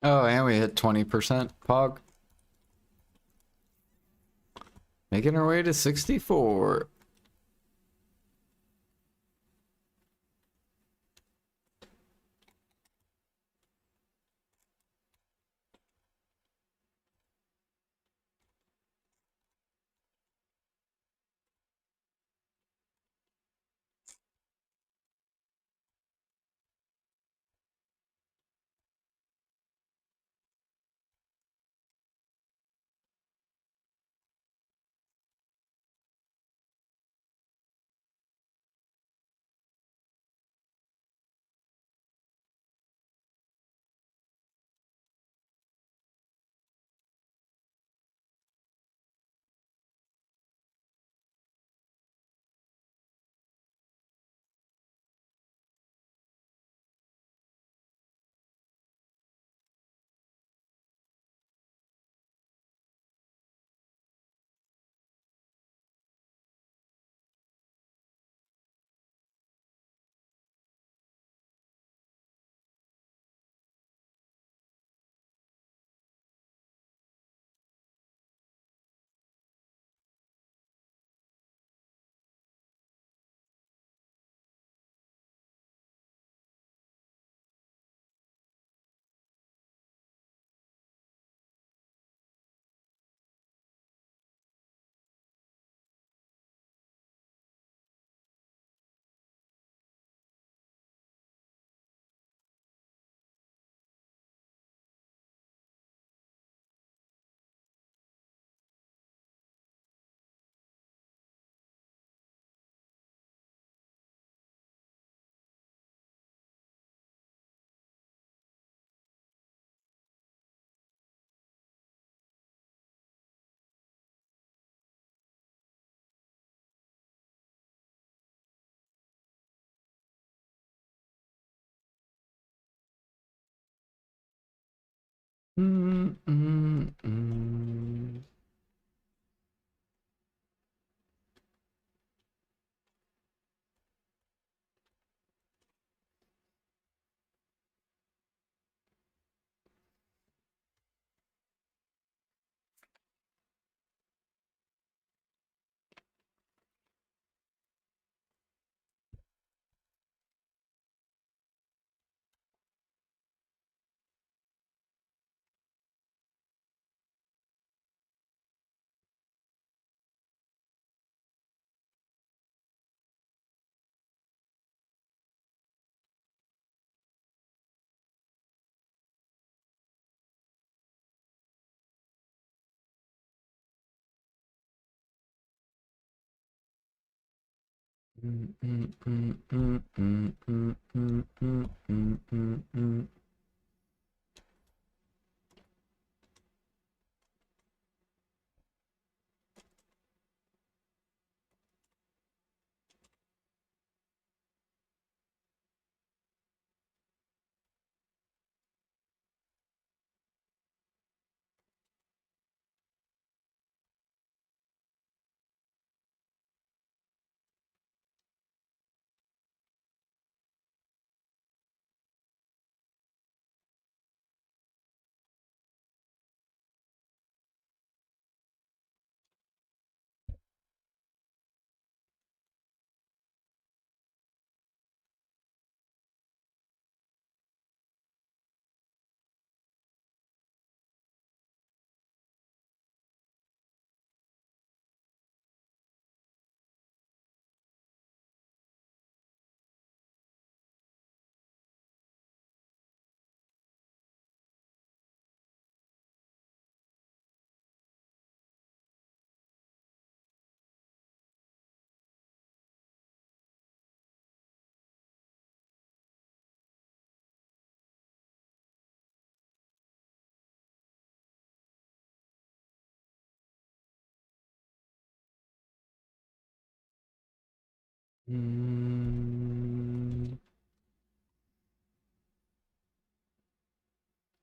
Oh, and we hit 20% Pog. Making our way to 64. Mm, mm, mm. Mm, mm, mm, mm, mm, mm, mm, mm, mm, mm, mm. Mm.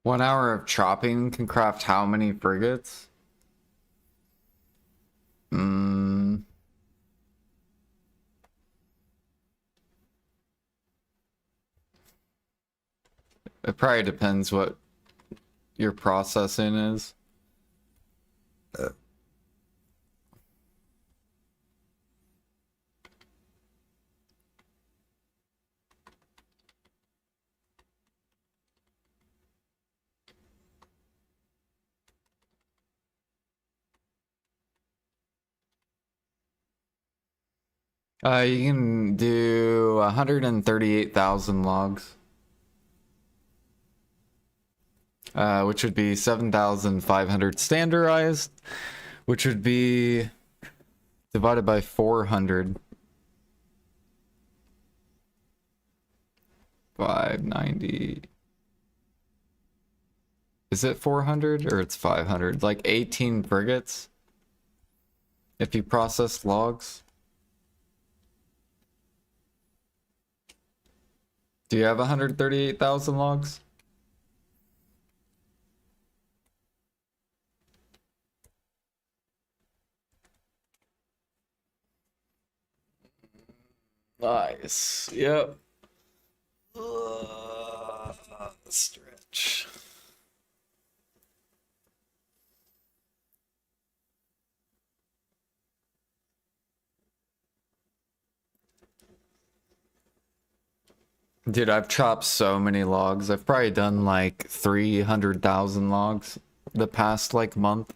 1 hour of chopping can craft how many frigates? Mm, it probably depends what your processing is. You can do 138,000 logs, which would be 7,500 standardized, which would be divided by 400. 590. Is it 400 or it's 500? Like 18 frigates if you process logs. Do you have 138,000 logs? Nice. Yep. Stretch. Dude, I've chopped so many logs. I've probably done like 300,000 logs the past like month.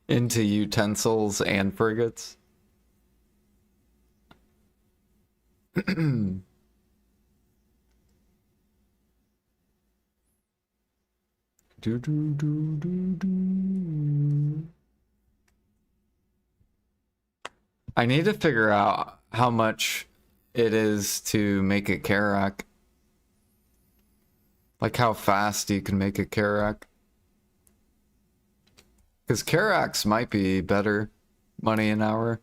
Into utensils and frigates. Do, do, do, do, do. I need to figure out how much it is to make a Karak. Like how fast you can make a Karak. Because Karaks might be better money an hour.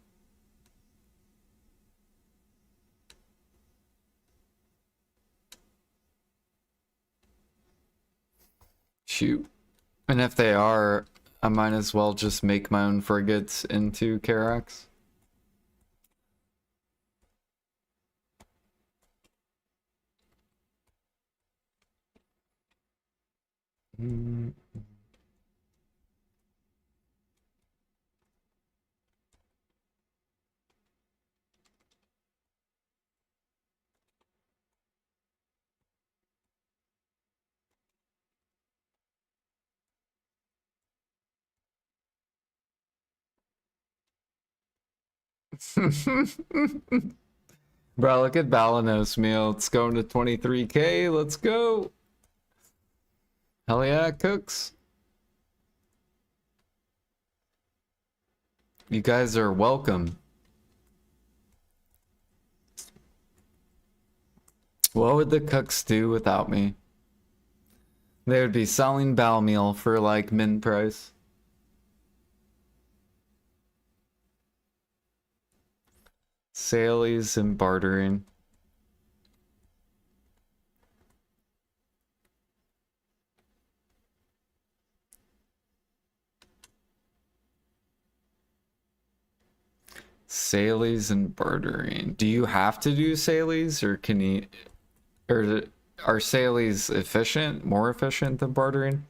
Shoot. And if they are, I might as well just make my own frigates into Karaks. Bro, look at Balanos meal. It's going to 23K. Let's go. Hell yeah, cooks. You guys are welcome. What would the cooks do without me? They would be selling Bal meal for like min price. Salies and bartering. Salies and bartering. Do you have to do salies or can you, or are salies efficient, more efficient than bartering?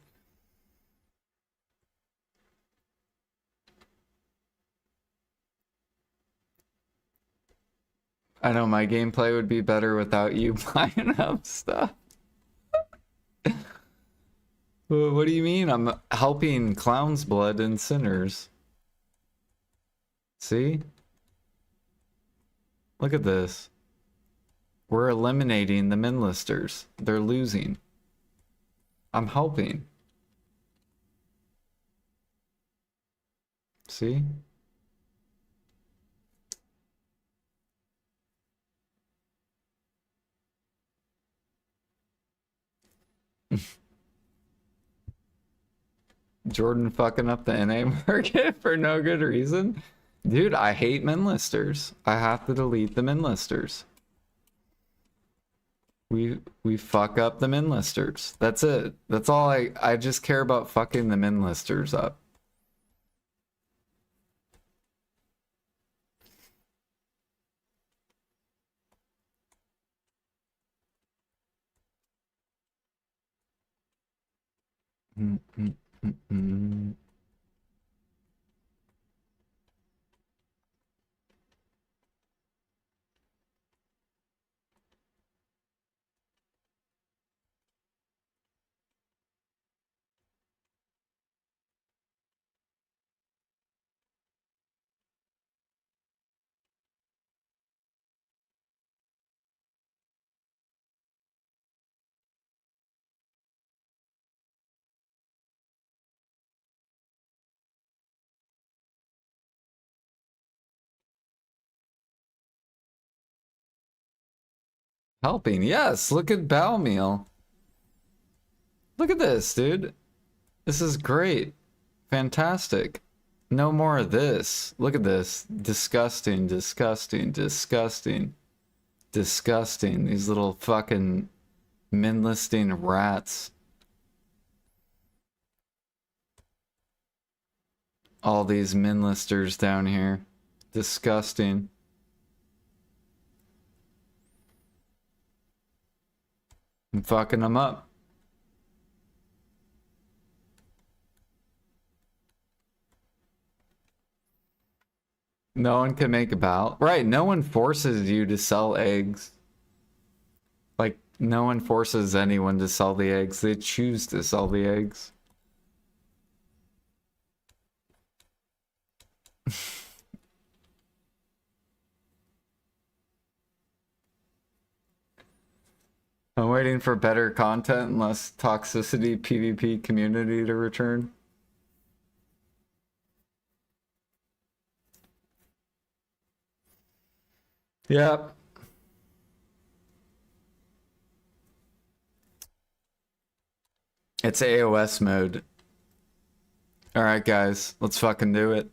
I know my gameplay would be better without you buying up stuff. What do you mean? I'm helping Clown's Blood and Sinners. See? Look at this. We're eliminating the min-listers. They're losing. I'm helping. See? Jordan fucking up the NA market for no good reason. Dude, I hate min-listers. I have to delete the min-listers. We fuck up the min-listers. That's it. That's all I just care about fucking the min-listers up. Mm, mm, mm, mm. Helping, yes. Look at bowel meal. Look at this, dude. This is great. Fantastic. No more of this. Look at this. Disgusting, disgusting, disgusting, disgusting. These little fucking min-listing rats. All these min-listers down here. Disgusting. I'm fucking them up. No one can make a bow. Right, no one forces you to sell eggs. Like, no one forces anyone to sell the eggs. They choose to sell the eggs. I'm waiting for better content and less toxicity PvP community to return. Yep. It's AOS mode. Alright, guys. Let's fucking do it.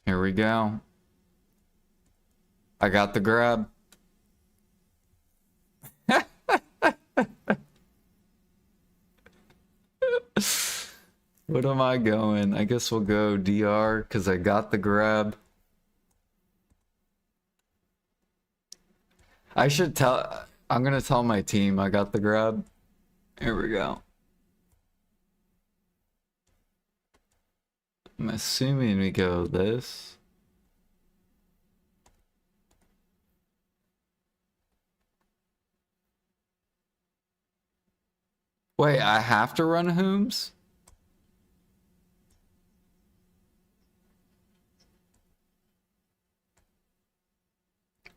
Here we go. I got the grab. What am I going? I guess we'll go DR because I got the grab. I should tell. I'm gonna tell my team I got the grab. Here we go. I'm assuming we go this. Wait, I have to run Hooms?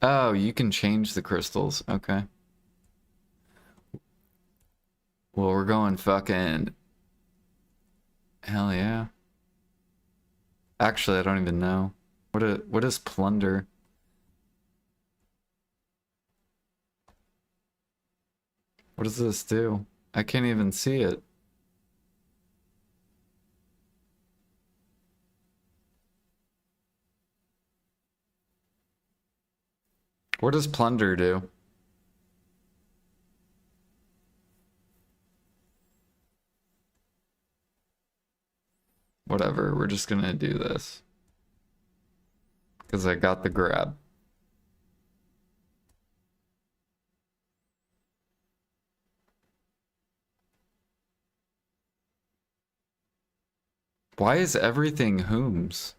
Oh, you can change the crystals. Okay. Well, we're going fucking... Hell yeah. Actually, I don't even know. What is plunder? What does this do? I can't even see it. What does plunder do? Whatever, we're just gonna do this. Because I got the grab. Why is everything Hooms?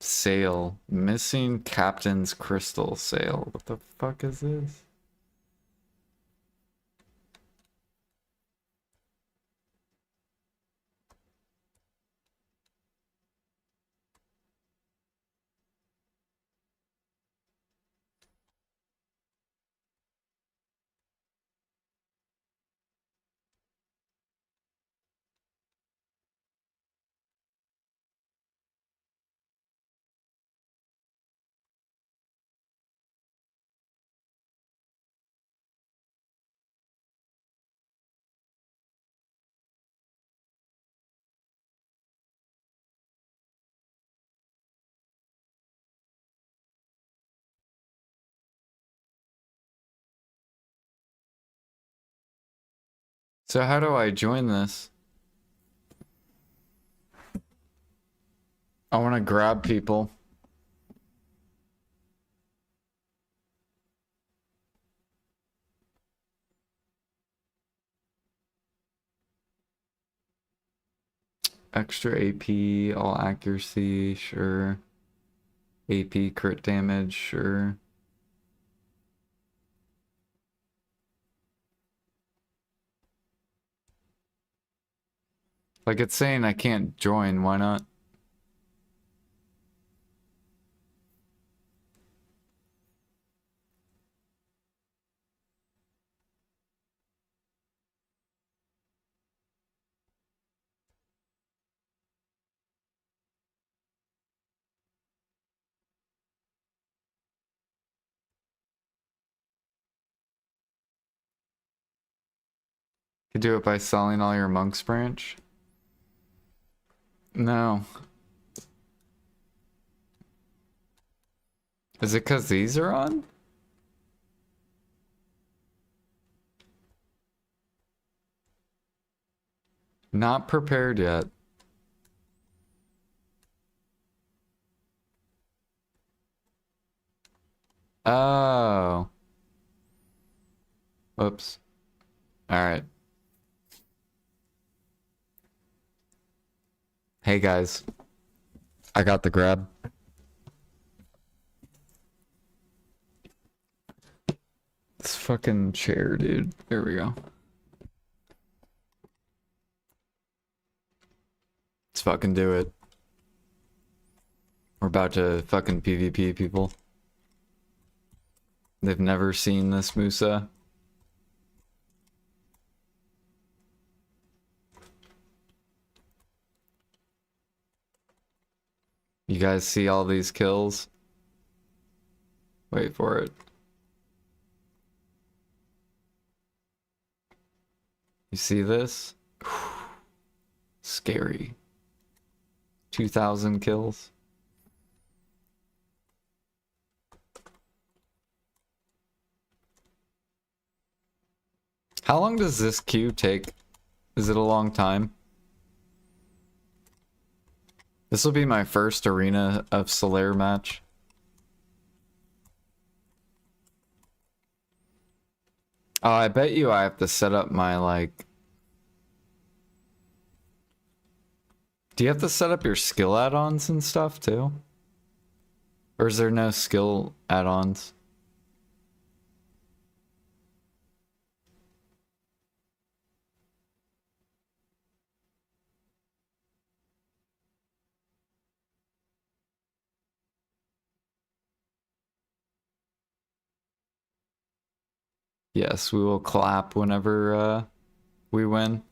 Sale. Missing Captain's Crystal sale. What the fuck is this? So how do I join this? I want to grab people. Extra AP, all accuracy, sure. AP crit damage, sure. Like it's saying I can't join, why not? You do it by selling all your monks branch? No. Is it because these are on? Not prepared yet. Oh. Whoops. Alright. Hey guys. I got the grab. This fucking chair, dude. There we go. Let's fucking do it. We're about to fucking PvP people. They've never seen this Musa. You guys see all these kills? Wait for it. You see this? Scary. 2,000 kills. How long does this queue take? Is it a long time? This will be my first Arena of Solaire match. Oh, I bet you I have to set up my, like... Do you have to set up your skill add-ons and stuff, too? Or is there no skill add-ons? Yes, we will clap whenever we win.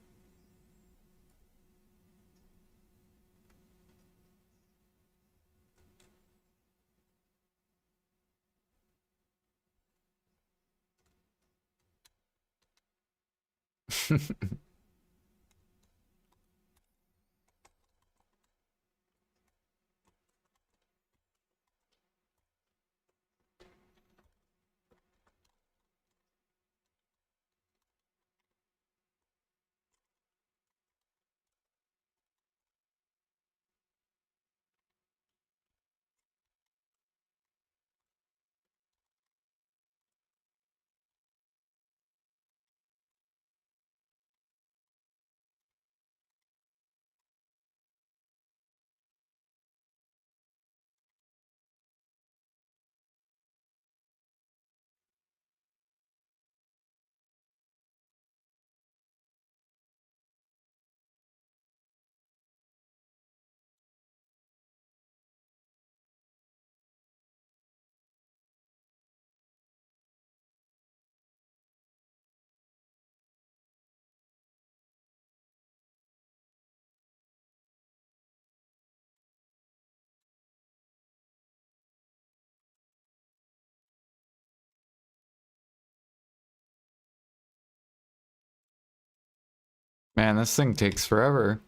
Man, this thing takes forever.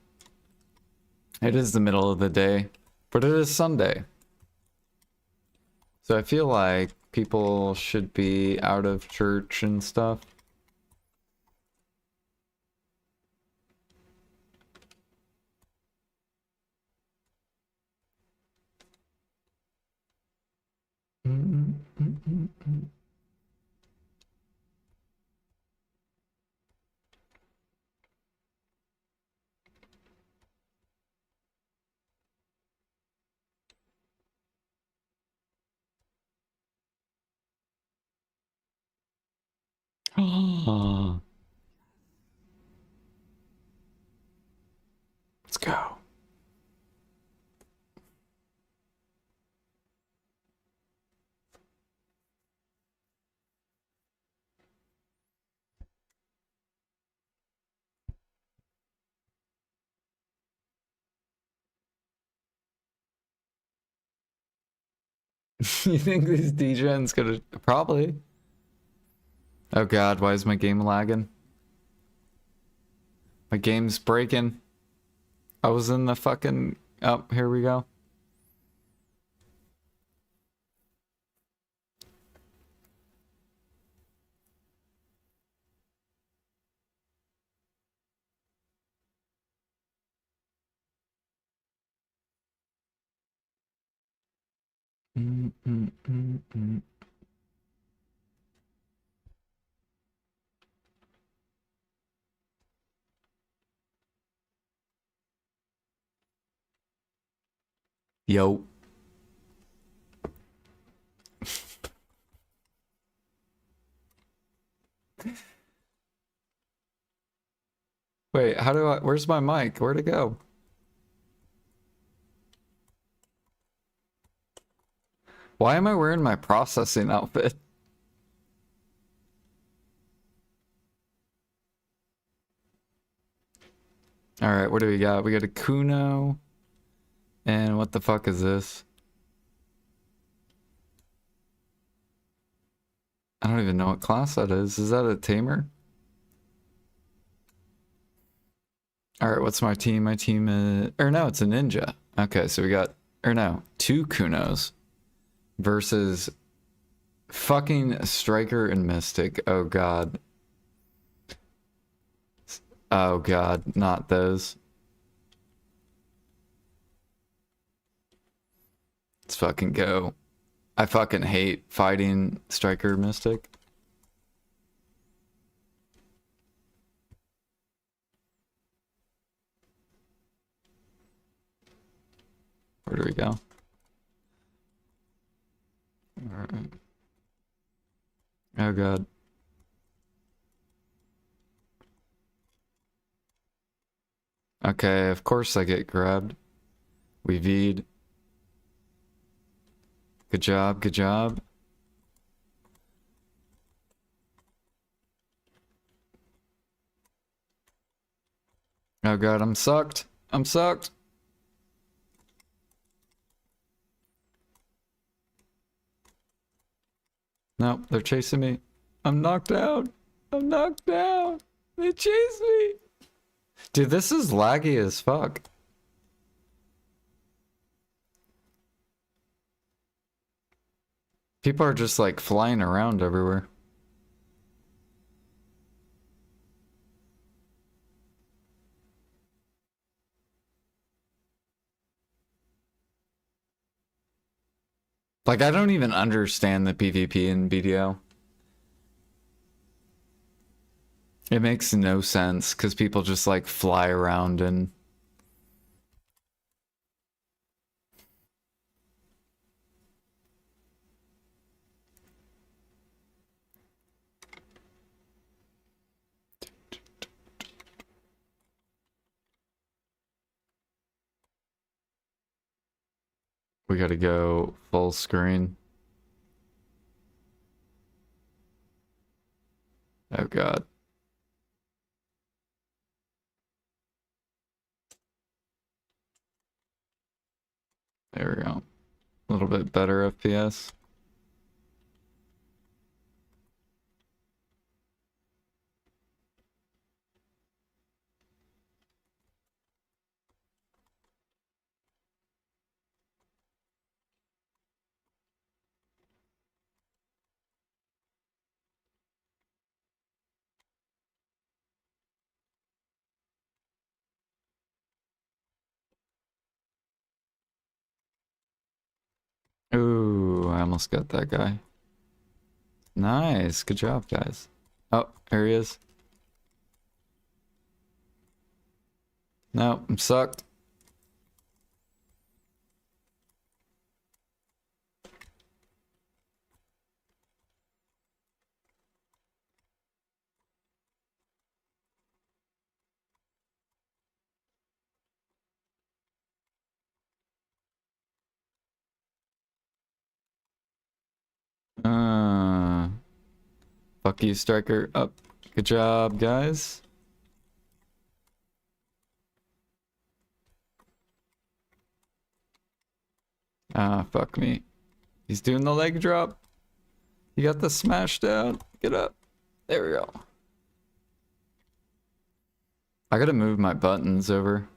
It is the middle of the day, but it is Sunday. So I feel like people should be out of church and stuff. Let's go. You think these DGen's gonna probably? Oh god, why is my game lagging? My game's breaking. I was in the fucking... Oh, here we go. Yo. Wait, how do I... Where's my mic? Where'd it go? Why am I wearing my processing outfit? Alright, what do we got? We got a Kuno. And what the fuck is this? I don't even know what class that is. Is that a tamer? Alright, what's my team? My team is... Or no, it's a ninja. Okay, so we got... Or no, 2 Kunos. Versus... Fucking Striker and Mystic. Oh god. Oh god, not those. Let's fucking go. I fucking hate fighting Striker Mystic. Where do we go? Alright. Oh god. Okay, of course I get grabbed. We V'd. Good job, good job. Oh god, I'm sucked. I'm sucked. Nope, they're chasing me. I'm knocked out. I'm knocked down. They chase me. Dude, this is laggy as fuck. People are just like flying around everywhere. Like, I don't even understand the PvP in BDO. It makes no sense because people just like fly around and... We gotta go full screen. Oh god. There we go. A little bit better FPS. Ooh, I almost got that guy. Nice. Good job, guys. Oh, there he is. No, I'm sucked. Fuck you, striker. Up. Good job, guys. Ah, fuck me. He's doing the leg drop. You got the smash down. Get up. There we go. I gotta move my buttons over.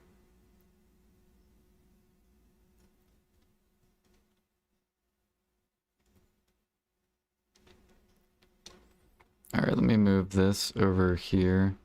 Alright, let me move this over here.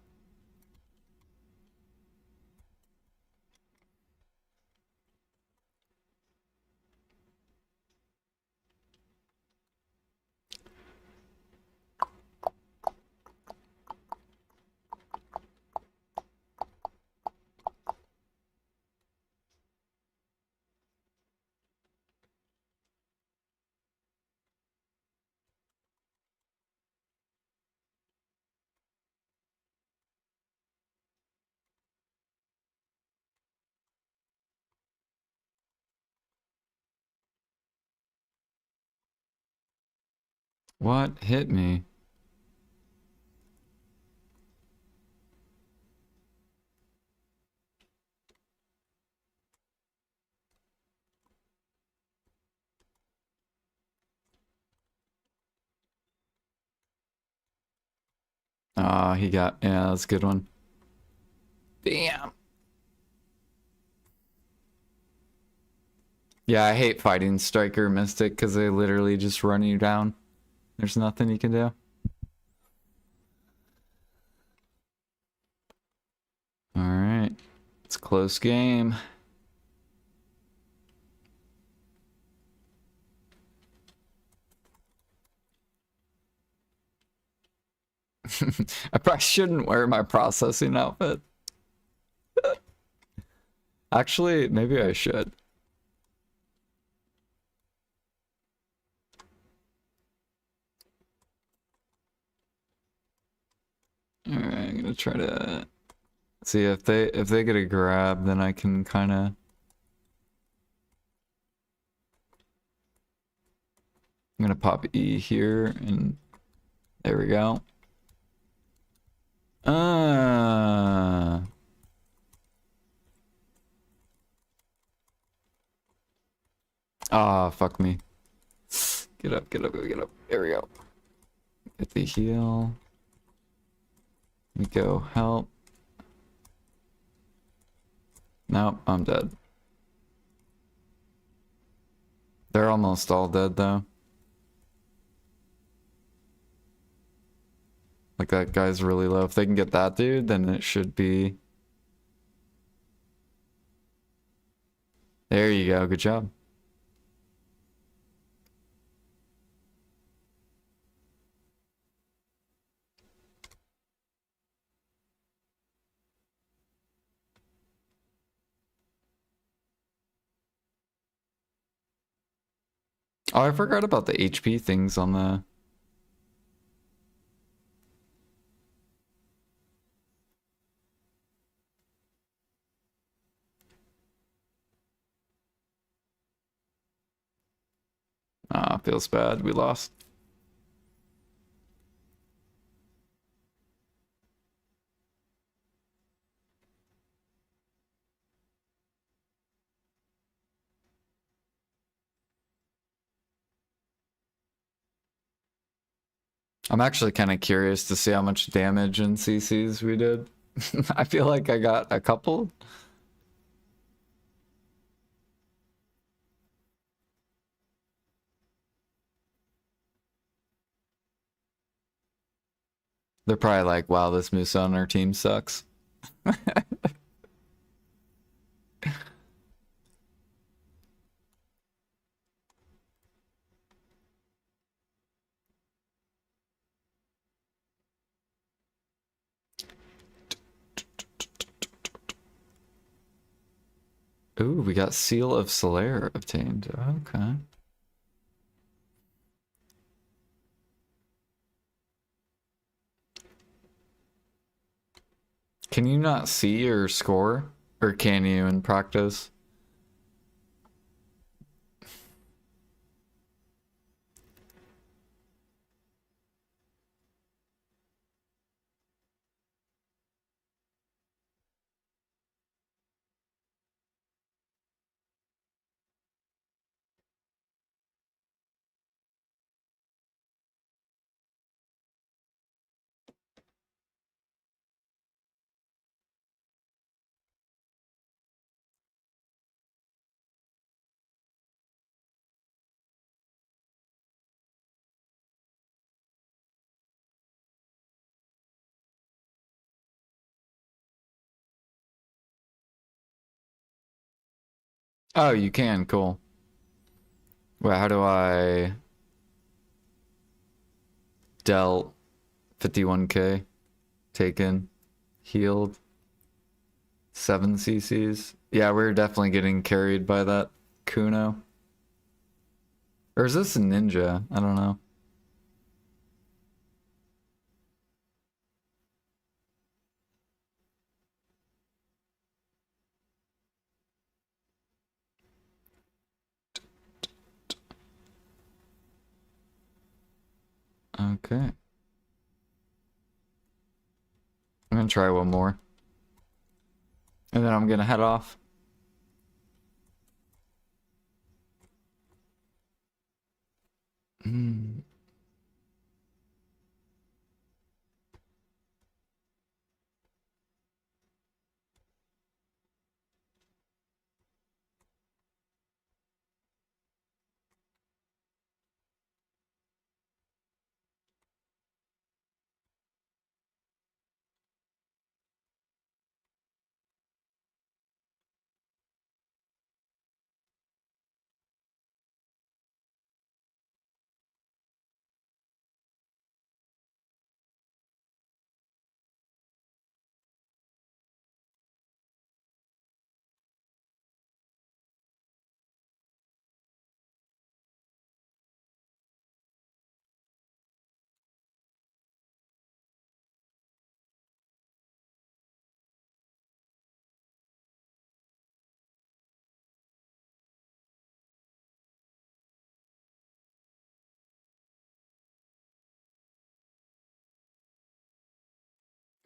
What hit me? Ah, he got, yeah, that's a good one. Damn. Yeah, I hate fighting Striker Mystic because they literally just run you down. There's nothing you can do. Alright. It's a close game. I probably shouldn't wear my processing outfit. Actually, maybe I should. Alright, I'm gonna try to see if they get a grab, then I can kinda I'm gonna pop E here and there we go. Ah, fuck me. Get up, get up, get up. There we go. Get the heal. We go help. Nope, I'm dead. They're almost all dead though. Like that guy's really low. If they can get that dude, then it should be. There you go, good job. Oh, I forgot about the HP things on the... Ah, feels bad. We lost. I'm actually kind of curious to see how much damage in CCs we did. I feel like I got a couple. They're probably like, wow, this moose on our team sucks. Ooh, we got Seal of Solaire obtained. Okay. Can you not see your score? Or can you in practice? Oh, you can. Cool. Wait, how do I dealt 51k, taken, healed, 7 CCs? Yeah, we're definitely getting carried by that Kuno. Or is this a ninja? I don't know. Okay. I'm gonna try one more. And then I'm gonna head off. Hmm.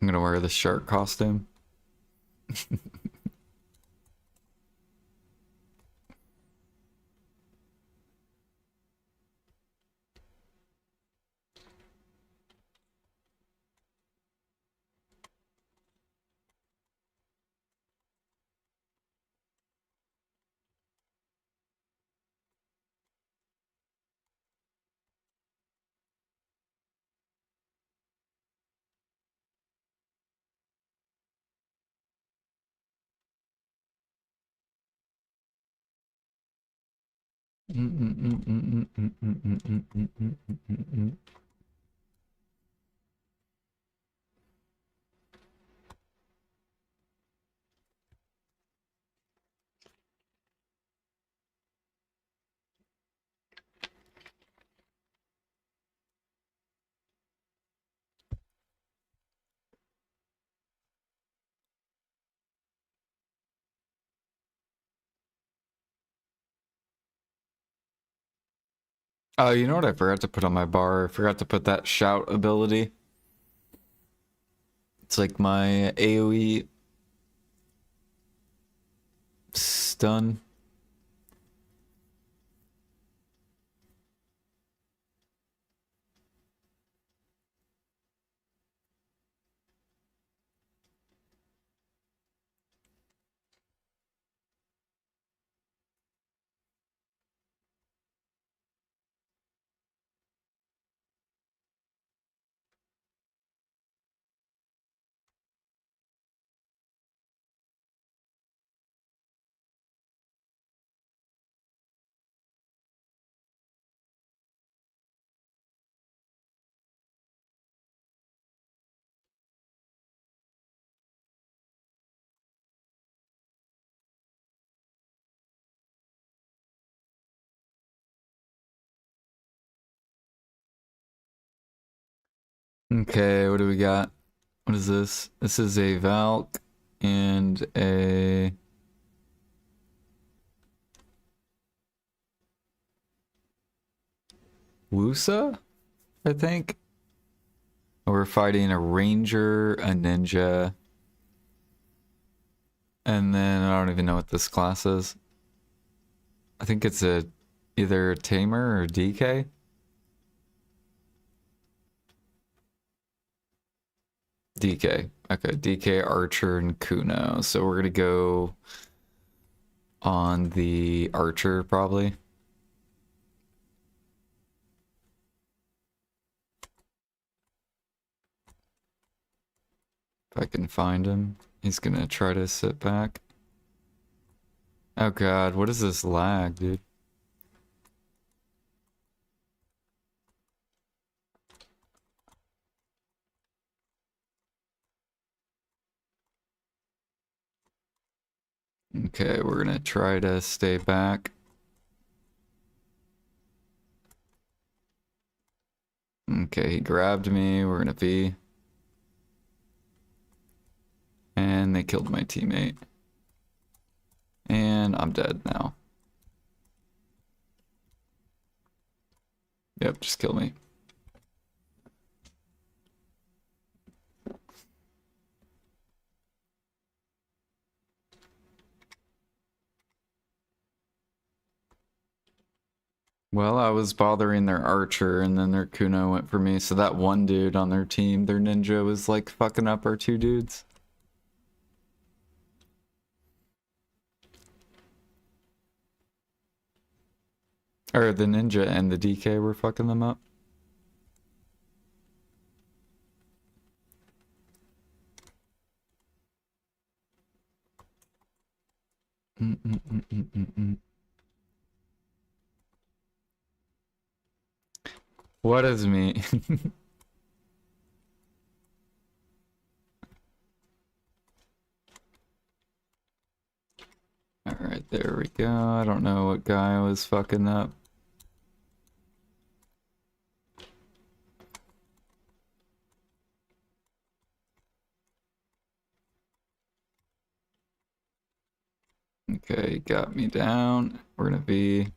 I'm gonna wear the shark costume. Oh, you know what I forgot to put on my bar? I forgot to put that shout ability. It's like my AoE stun. Okay, what do we got? What is this? This is a Valk and a Wusa, I think. We're fighting a ranger, a ninja, and then I don't even know what this class is. I think it's a either tamer or DK. DK. Okay, DK, Archer, and Kuno. So we're gonna go on the Archer probably. If I can find him. He's gonna try to sit back. Oh god, what is this lag, dude? Okay, we're gonna try to stay back. Okay, he grabbed me. We're gonna be. And they killed my teammate. And I'm dead now. Yep, just kill me. Well, I was bothering their archer, and then their Kuno went for me. So that one dude on their team, their ninja, was like fucking up our two dudes. Or the ninja and the DK were fucking them up. What is me? Alright, there we go. I don't know what guy was fucking up. Okay, got me down. We're gonna be...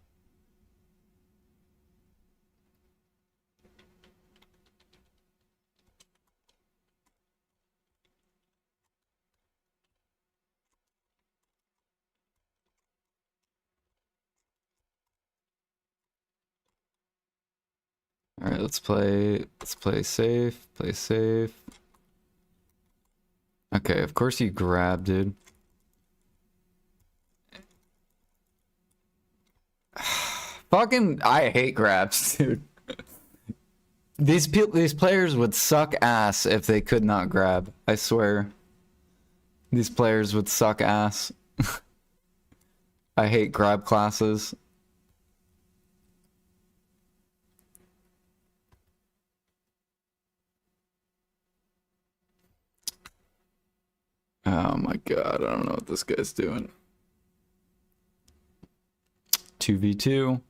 Alright, let's play safe, play safe. Okay, of course you grabbed, dude. Fucking, I hate grabs, dude. These players would suck ass if they could not grab. I swear. These players would suck ass. I hate grab classes. Oh my god, I don't know what this guy's doing. 2v2.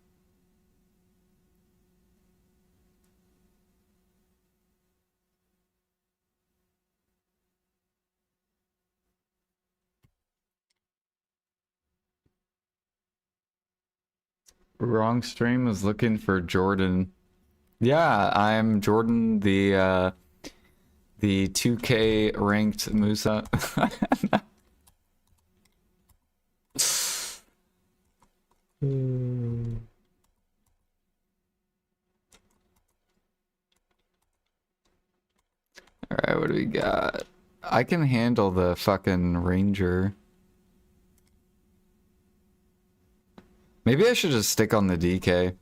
Wrong stream was looking for Jordan. Yeah, I'm Jordan, the 2K ranked Musa. Alright, what do we got? I can handle the fucking ranger. Maybe I should just stick on the DK.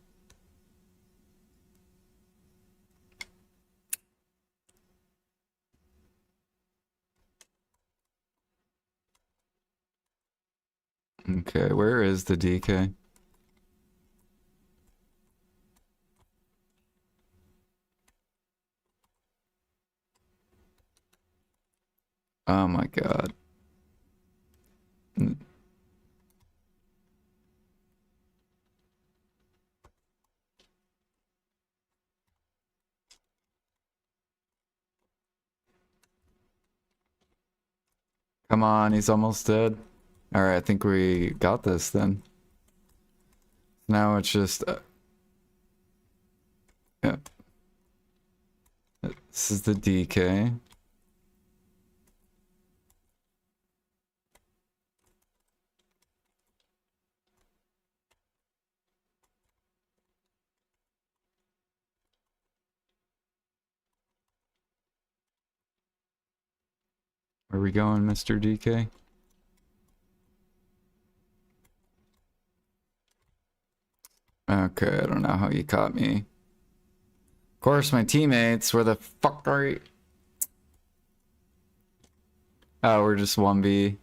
Okay, where is the DK? Oh my god. Come on, he's almost dead. Alright, I think we got this then. Now it's just... yeah. This is the DK. Where are we going, Mr. DK? Okay, I don't know how you caught me. Of course, my teammates, where the fuck are you? Oh, we're just 1v.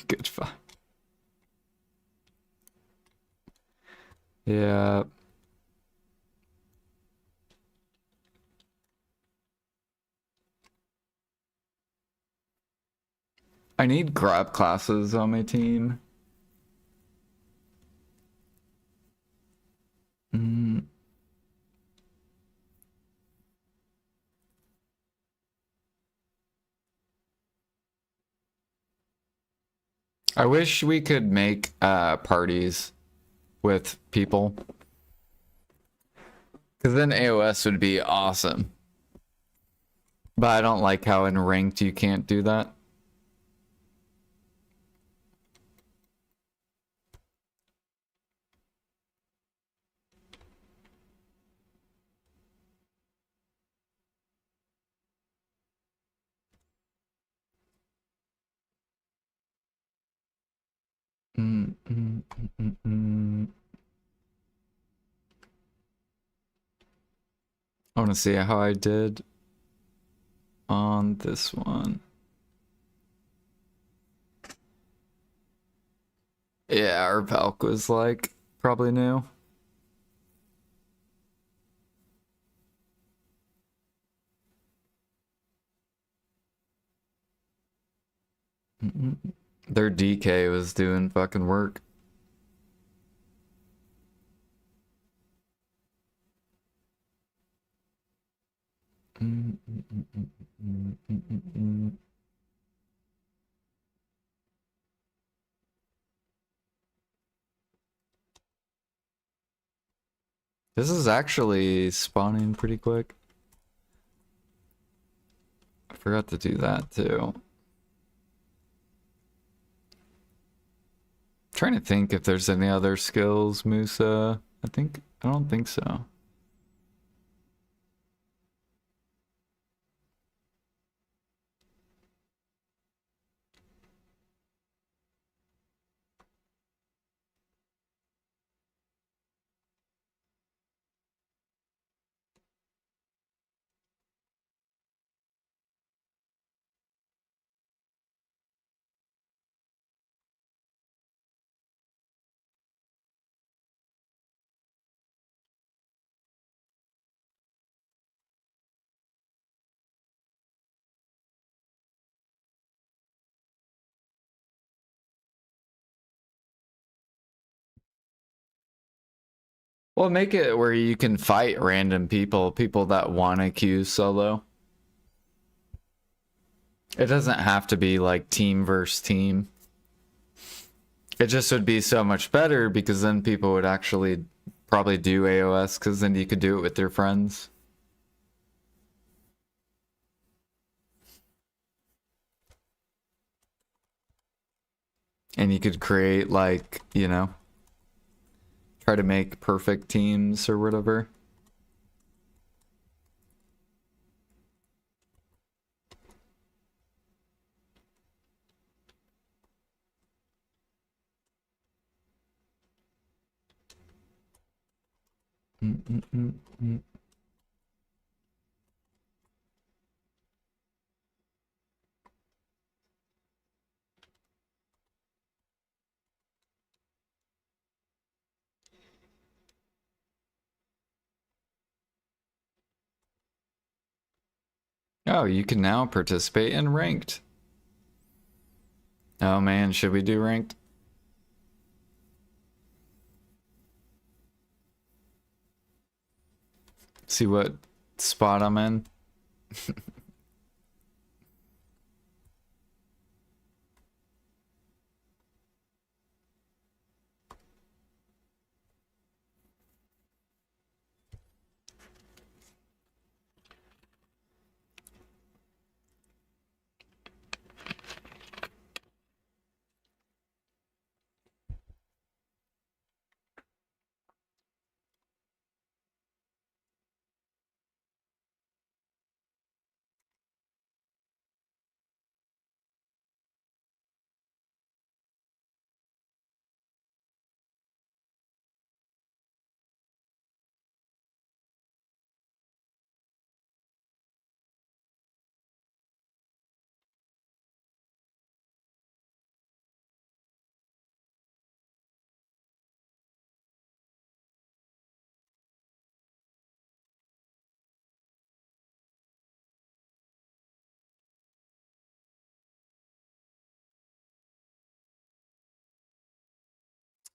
Good fun. Yeah. I need grab classes on my team. Mm. I wish we could make parties with people. Because then AOS would be awesome. But I don't like how in ranked you can't do that. Mm, mm, mm, mm, mm. I want to see how I did on this one. Yeah, our Valk was like probably new. Their DK was doing fucking work. This is actually spawning pretty quick. I forgot to do that too. Trying to think if there's any other skills, Musa. I don't think so. Well, make it where you can fight random people that want to queue solo. It doesn't have to be like team versus team. It just would be so much better because then people would actually probably do AOS because then you could do it with your friends. And you could create like, you know, try to make perfect teams or whatever. Oh, you can now participate in ranked. Oh man, should we do ranked? See what spot I'm in.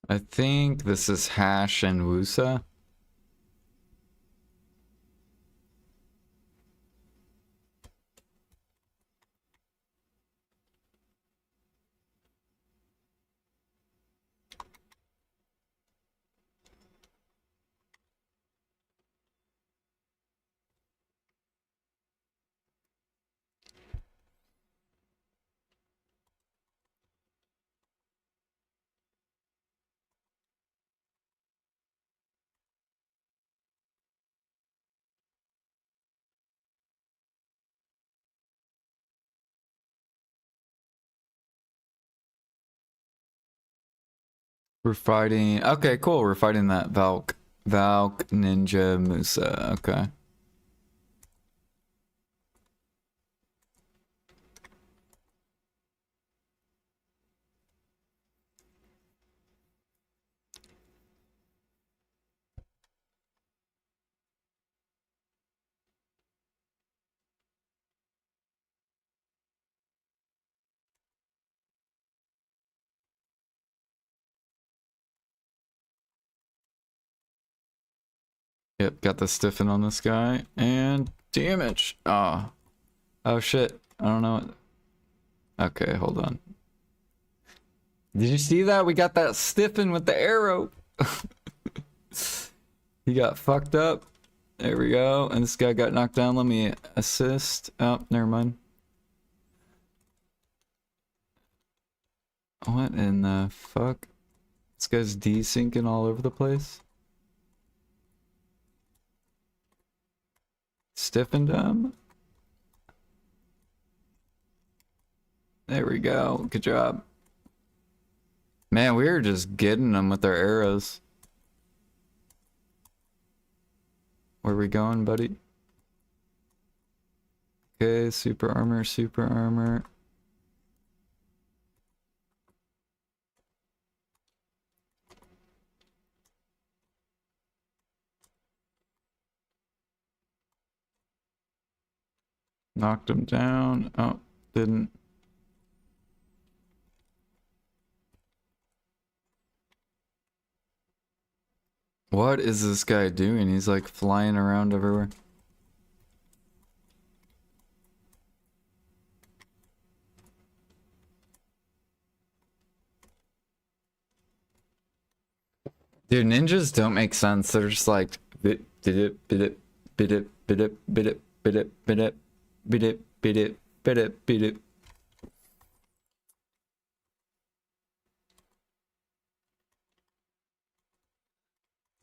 I think this is hash and wusa. We're fighting. Okay, cool. We're fighting that Valk Ninja Musa. Okay. Yep, got the stiffen on this guy. And damage. Oh. Oh shit. I don't know. Okay, hold on. Did you see that? We got that stiffen with the arrow. He got fucked up. There we go. And this guy got knocked down. Let me assist. Oh, never mind. What in the fuck? This guy's desyncing all over the place. Stiffened him. There we go. Good job. Man, we were just getting them with our arrows. Where we going, buddy? Okay, super armor, super armor. Knocked him down. Oh, didn't. What is this guy doing? He's like flying around everywhere. Dude, ninjas don't make sense. They're just like bit it, bit it, bit it, bit it, bit it, bit it, bit it, bit it, bit it, bit it, bit it.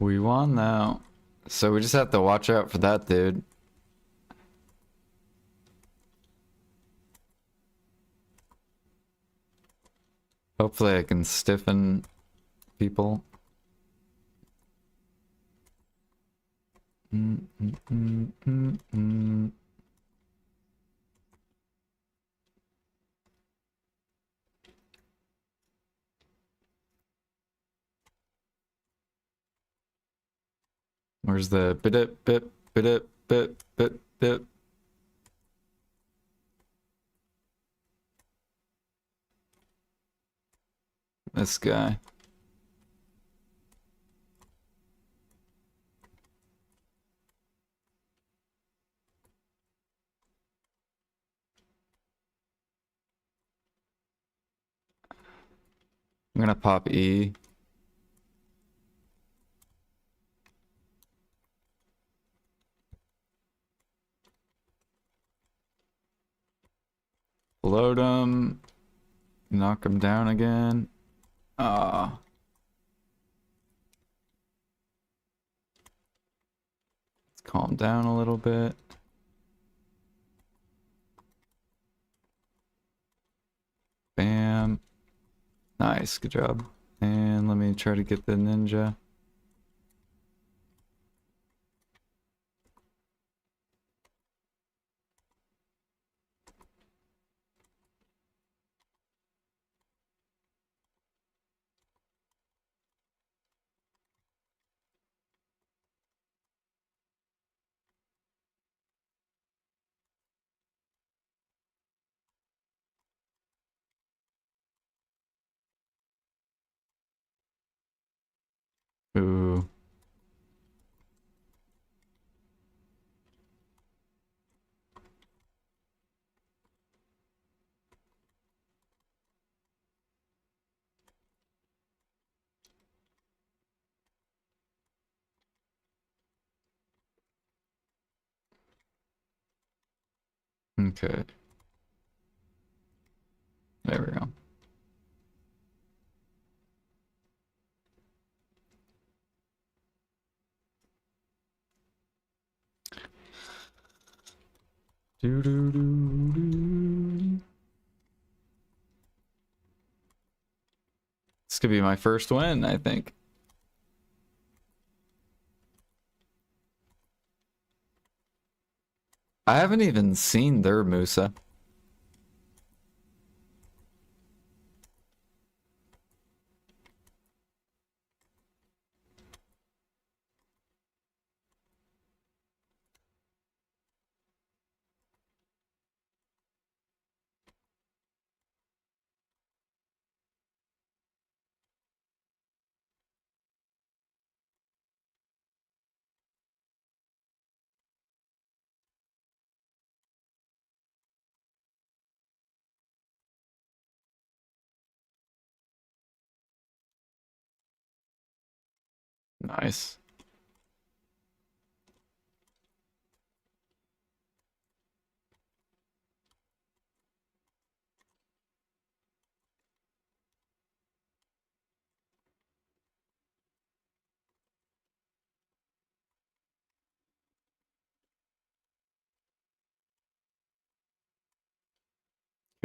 We won now. So we just have to watch out for that dude. Hopefully I can stiffen people. Where's the bit it, bit, bit it, bit, bit, bit? This guy. I'm gonna pop E. Load him. Knock him down again. Ah. Let's calm down a little bit. Bam. Nice, good job. And let me try to get the ninja. Ooh. Okay. There we go. Do do do do. This could be my first win, I think. I haven't even seen their Musa. Nice.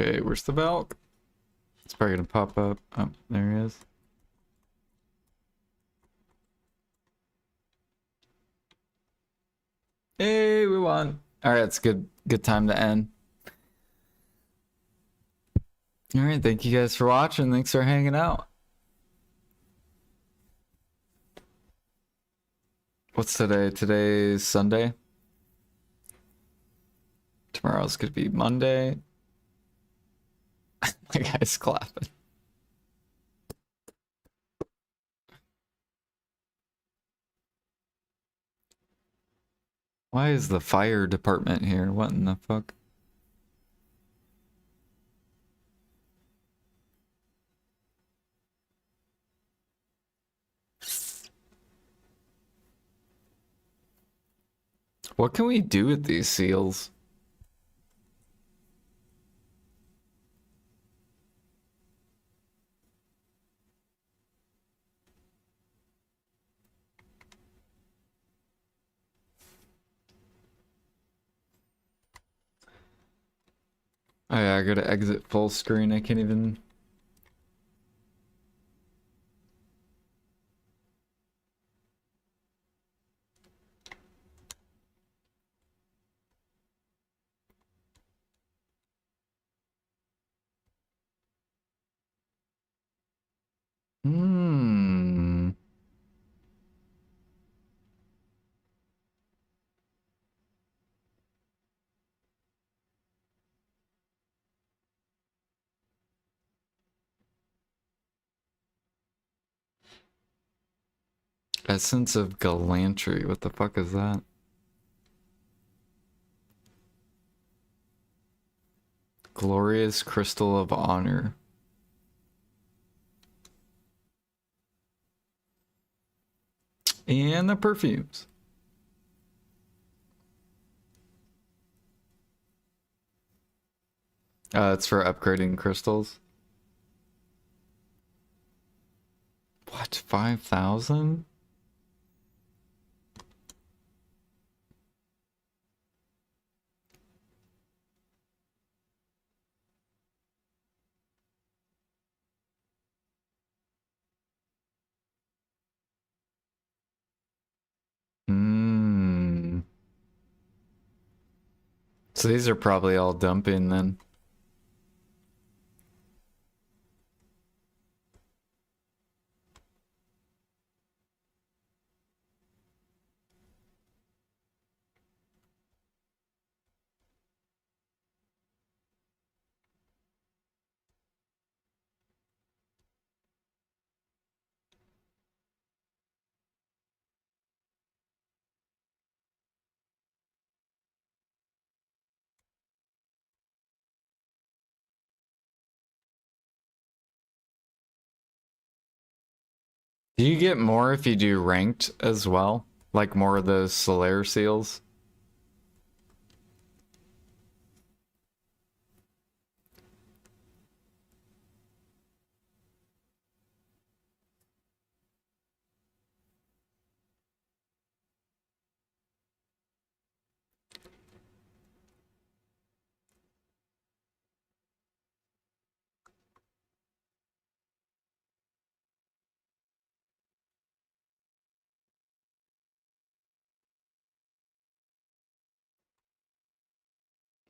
Okay, where's the Valk? It's probably gonna pop up. Oh, there he is. Hey, we won. All right, it's good time to end. All right, thank you guys for watching. Thanks for hanging out. What's today? Today's Sunday. Tomorrow's gonna be Monday. My guy's clapping. Why is the fire department here? What in the fuck? What can we do with these seals? Oh yeah, I gotta exit full screen. I can't even... Hmm. Essence of Gallantry. What the fuck is that? Glorious Crystal of Honor. And the perfumes. It's for upgrading crystals. What? 5,000? Hmm. So these are probably all dumping then. Do you get more if you do ranked as well? Like more of those Solaire seals?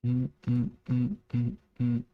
Mm, mm, mm, mm, mm.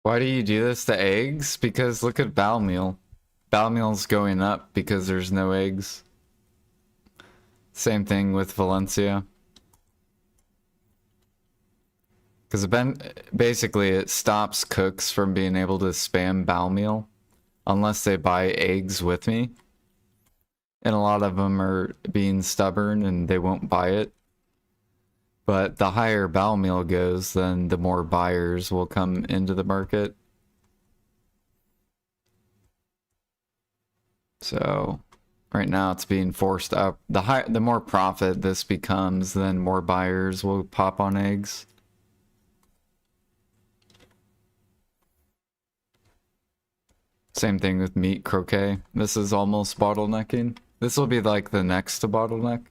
Why do you do this to eggs? Because look at bowel meal. Bowel meal's going up because there's no eggs. Same thing with Valencia. Because basically it stops cooks from being able to spam bowel meal unless they buy eggs with me. And a lot of them are being stubborn and they won't buy it. But the higher bowel meal goes, then the more buyers will come into the market. So right now it's being forced up. The more profit this becomes, then more buyers will pop on eggs. Same thing with meat croquet. This is almost bottlenecking. This will be like the next to bottleneck.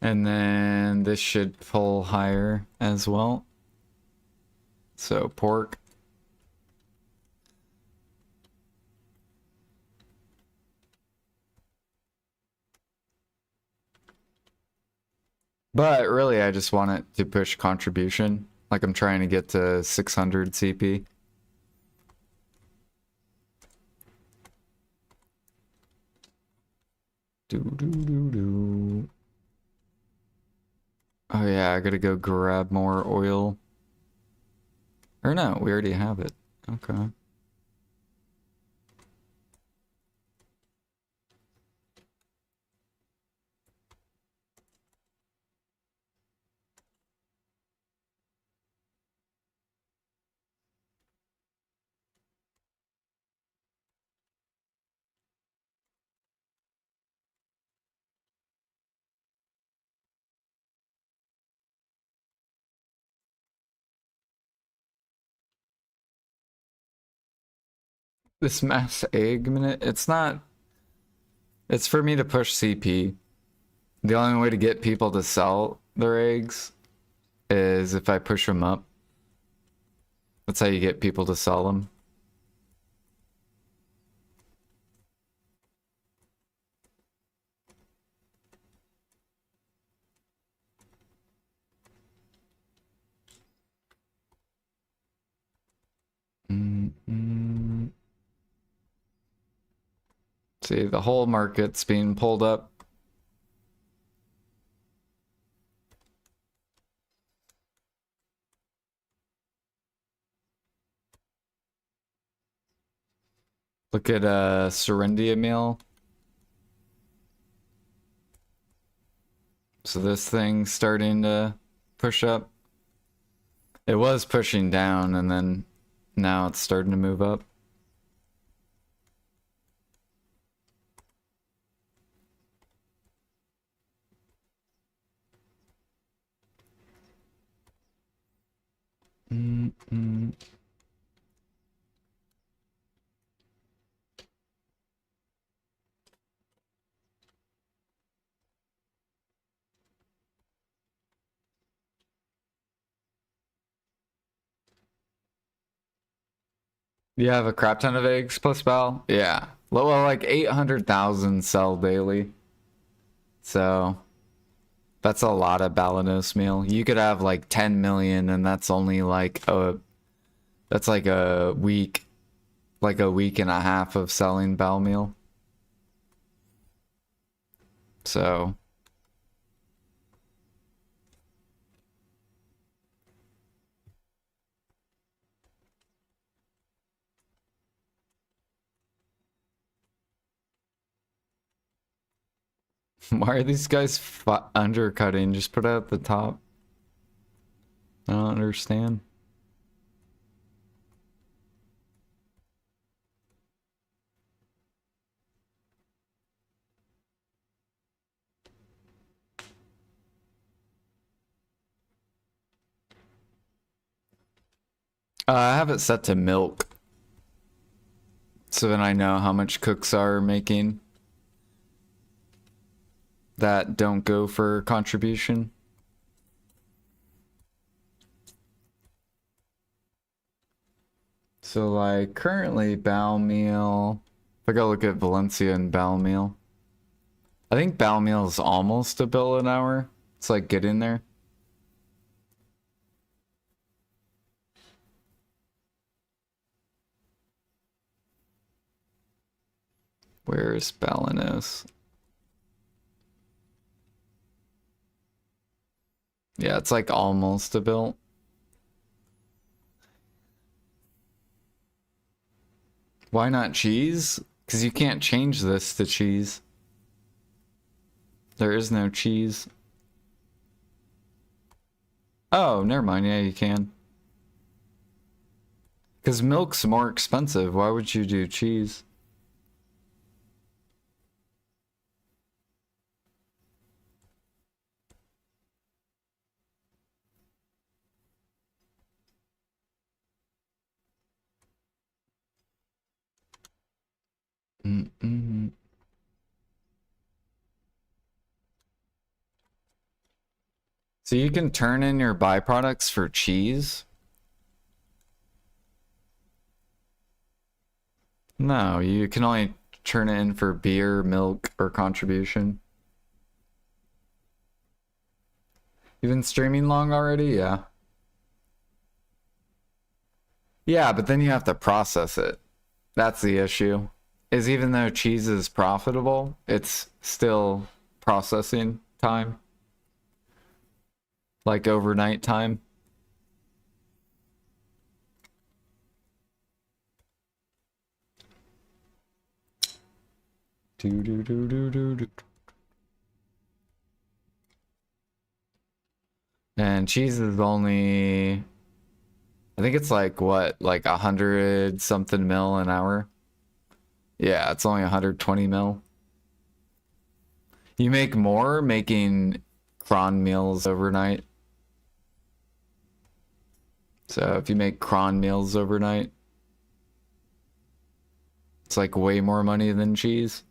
And then this should pull higher as well. So pork. But really, I just want it to push contribution. Like I'm trying to get to 600 CP. Do. Oh yeah, I gotta go grab more oil. Or no, we already have it. Okay. This mass egg minute, it's not, it's for me to push CP. The only way to get people to sell their eggs is if I push them up. That's how you get people to sell them. See, the whole market's being pulled up. Look at Serendia meal. So this thing's starting to push up. It was pushing down and then now it's starting to move up. Mm-mm. You have a crap ton of eggs plus Bal? Yeah. Well, like 800,000 sell daily. So that's a lot of Balanos meal. You could have like 10 million and that's only like that's like a week and a half of selling Bal meal. So why are these guys undercutting? Just put it at the top. I don't understand. I have it set to milk. So then I know how much cooks are making that don't go for contribution. So like currently Bal meal, if I go look at Valencia and Bal meal, I think Bal meal is almost $1 an hour. It's like getting there. Where's Balanos? Yeah, it's like almost $1. Why not cheese? Because you can't change this to cheese. There is no cheese. Oh, never mind. Yeah, you can. Because milk's more expensive. Why would you do cheese? Mm-mm. So you can turn in your byproducts for cheese? No, you can only turn it in for beer, milk, or contribution. You've been streaming long already? Yeah. Yeah, but then you have to process it. That's the issue. Is even though cheese is profitable, it's still processing time. Like overnight time. Do do do do do do. And cheese is only, I think it's like what, like 100 something mil an hour? Yeah, it's only 120 mil. You make more making cron meals overnight. So if you make cron meals overnight, it's like way more money than cheese.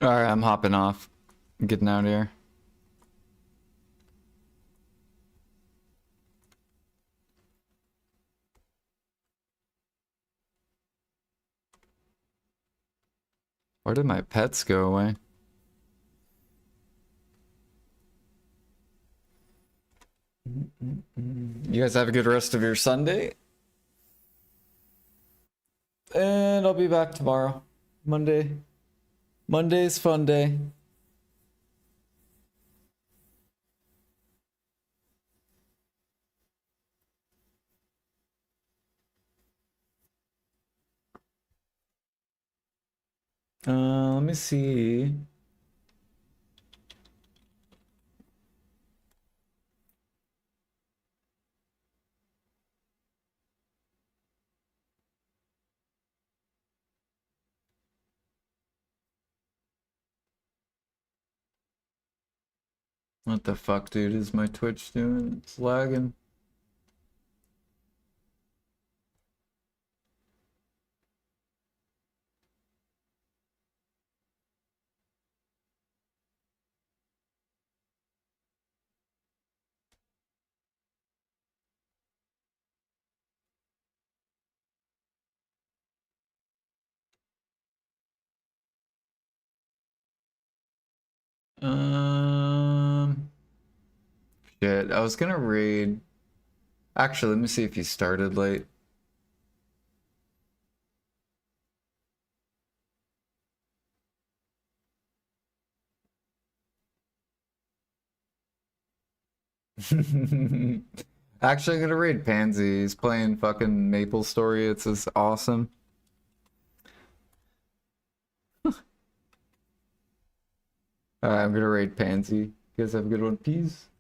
All right, I'm hopping off. I'm getting out of here. Where did my pets go away? You guys have a good rest of your Sunday. And I'll be back tomorrow. Monday. Monday's fun day. Let me see. What the fuck, dude, is my Twitch doing? It's lagging. Shit, I was gonna read. Actually, let me see if he started late. Actually, I'm gonna read Pansy. He's playing fucking Maple Story. It's just awesome. Alright, I'm gonna raid Pansy. You guys have a good one. Peace.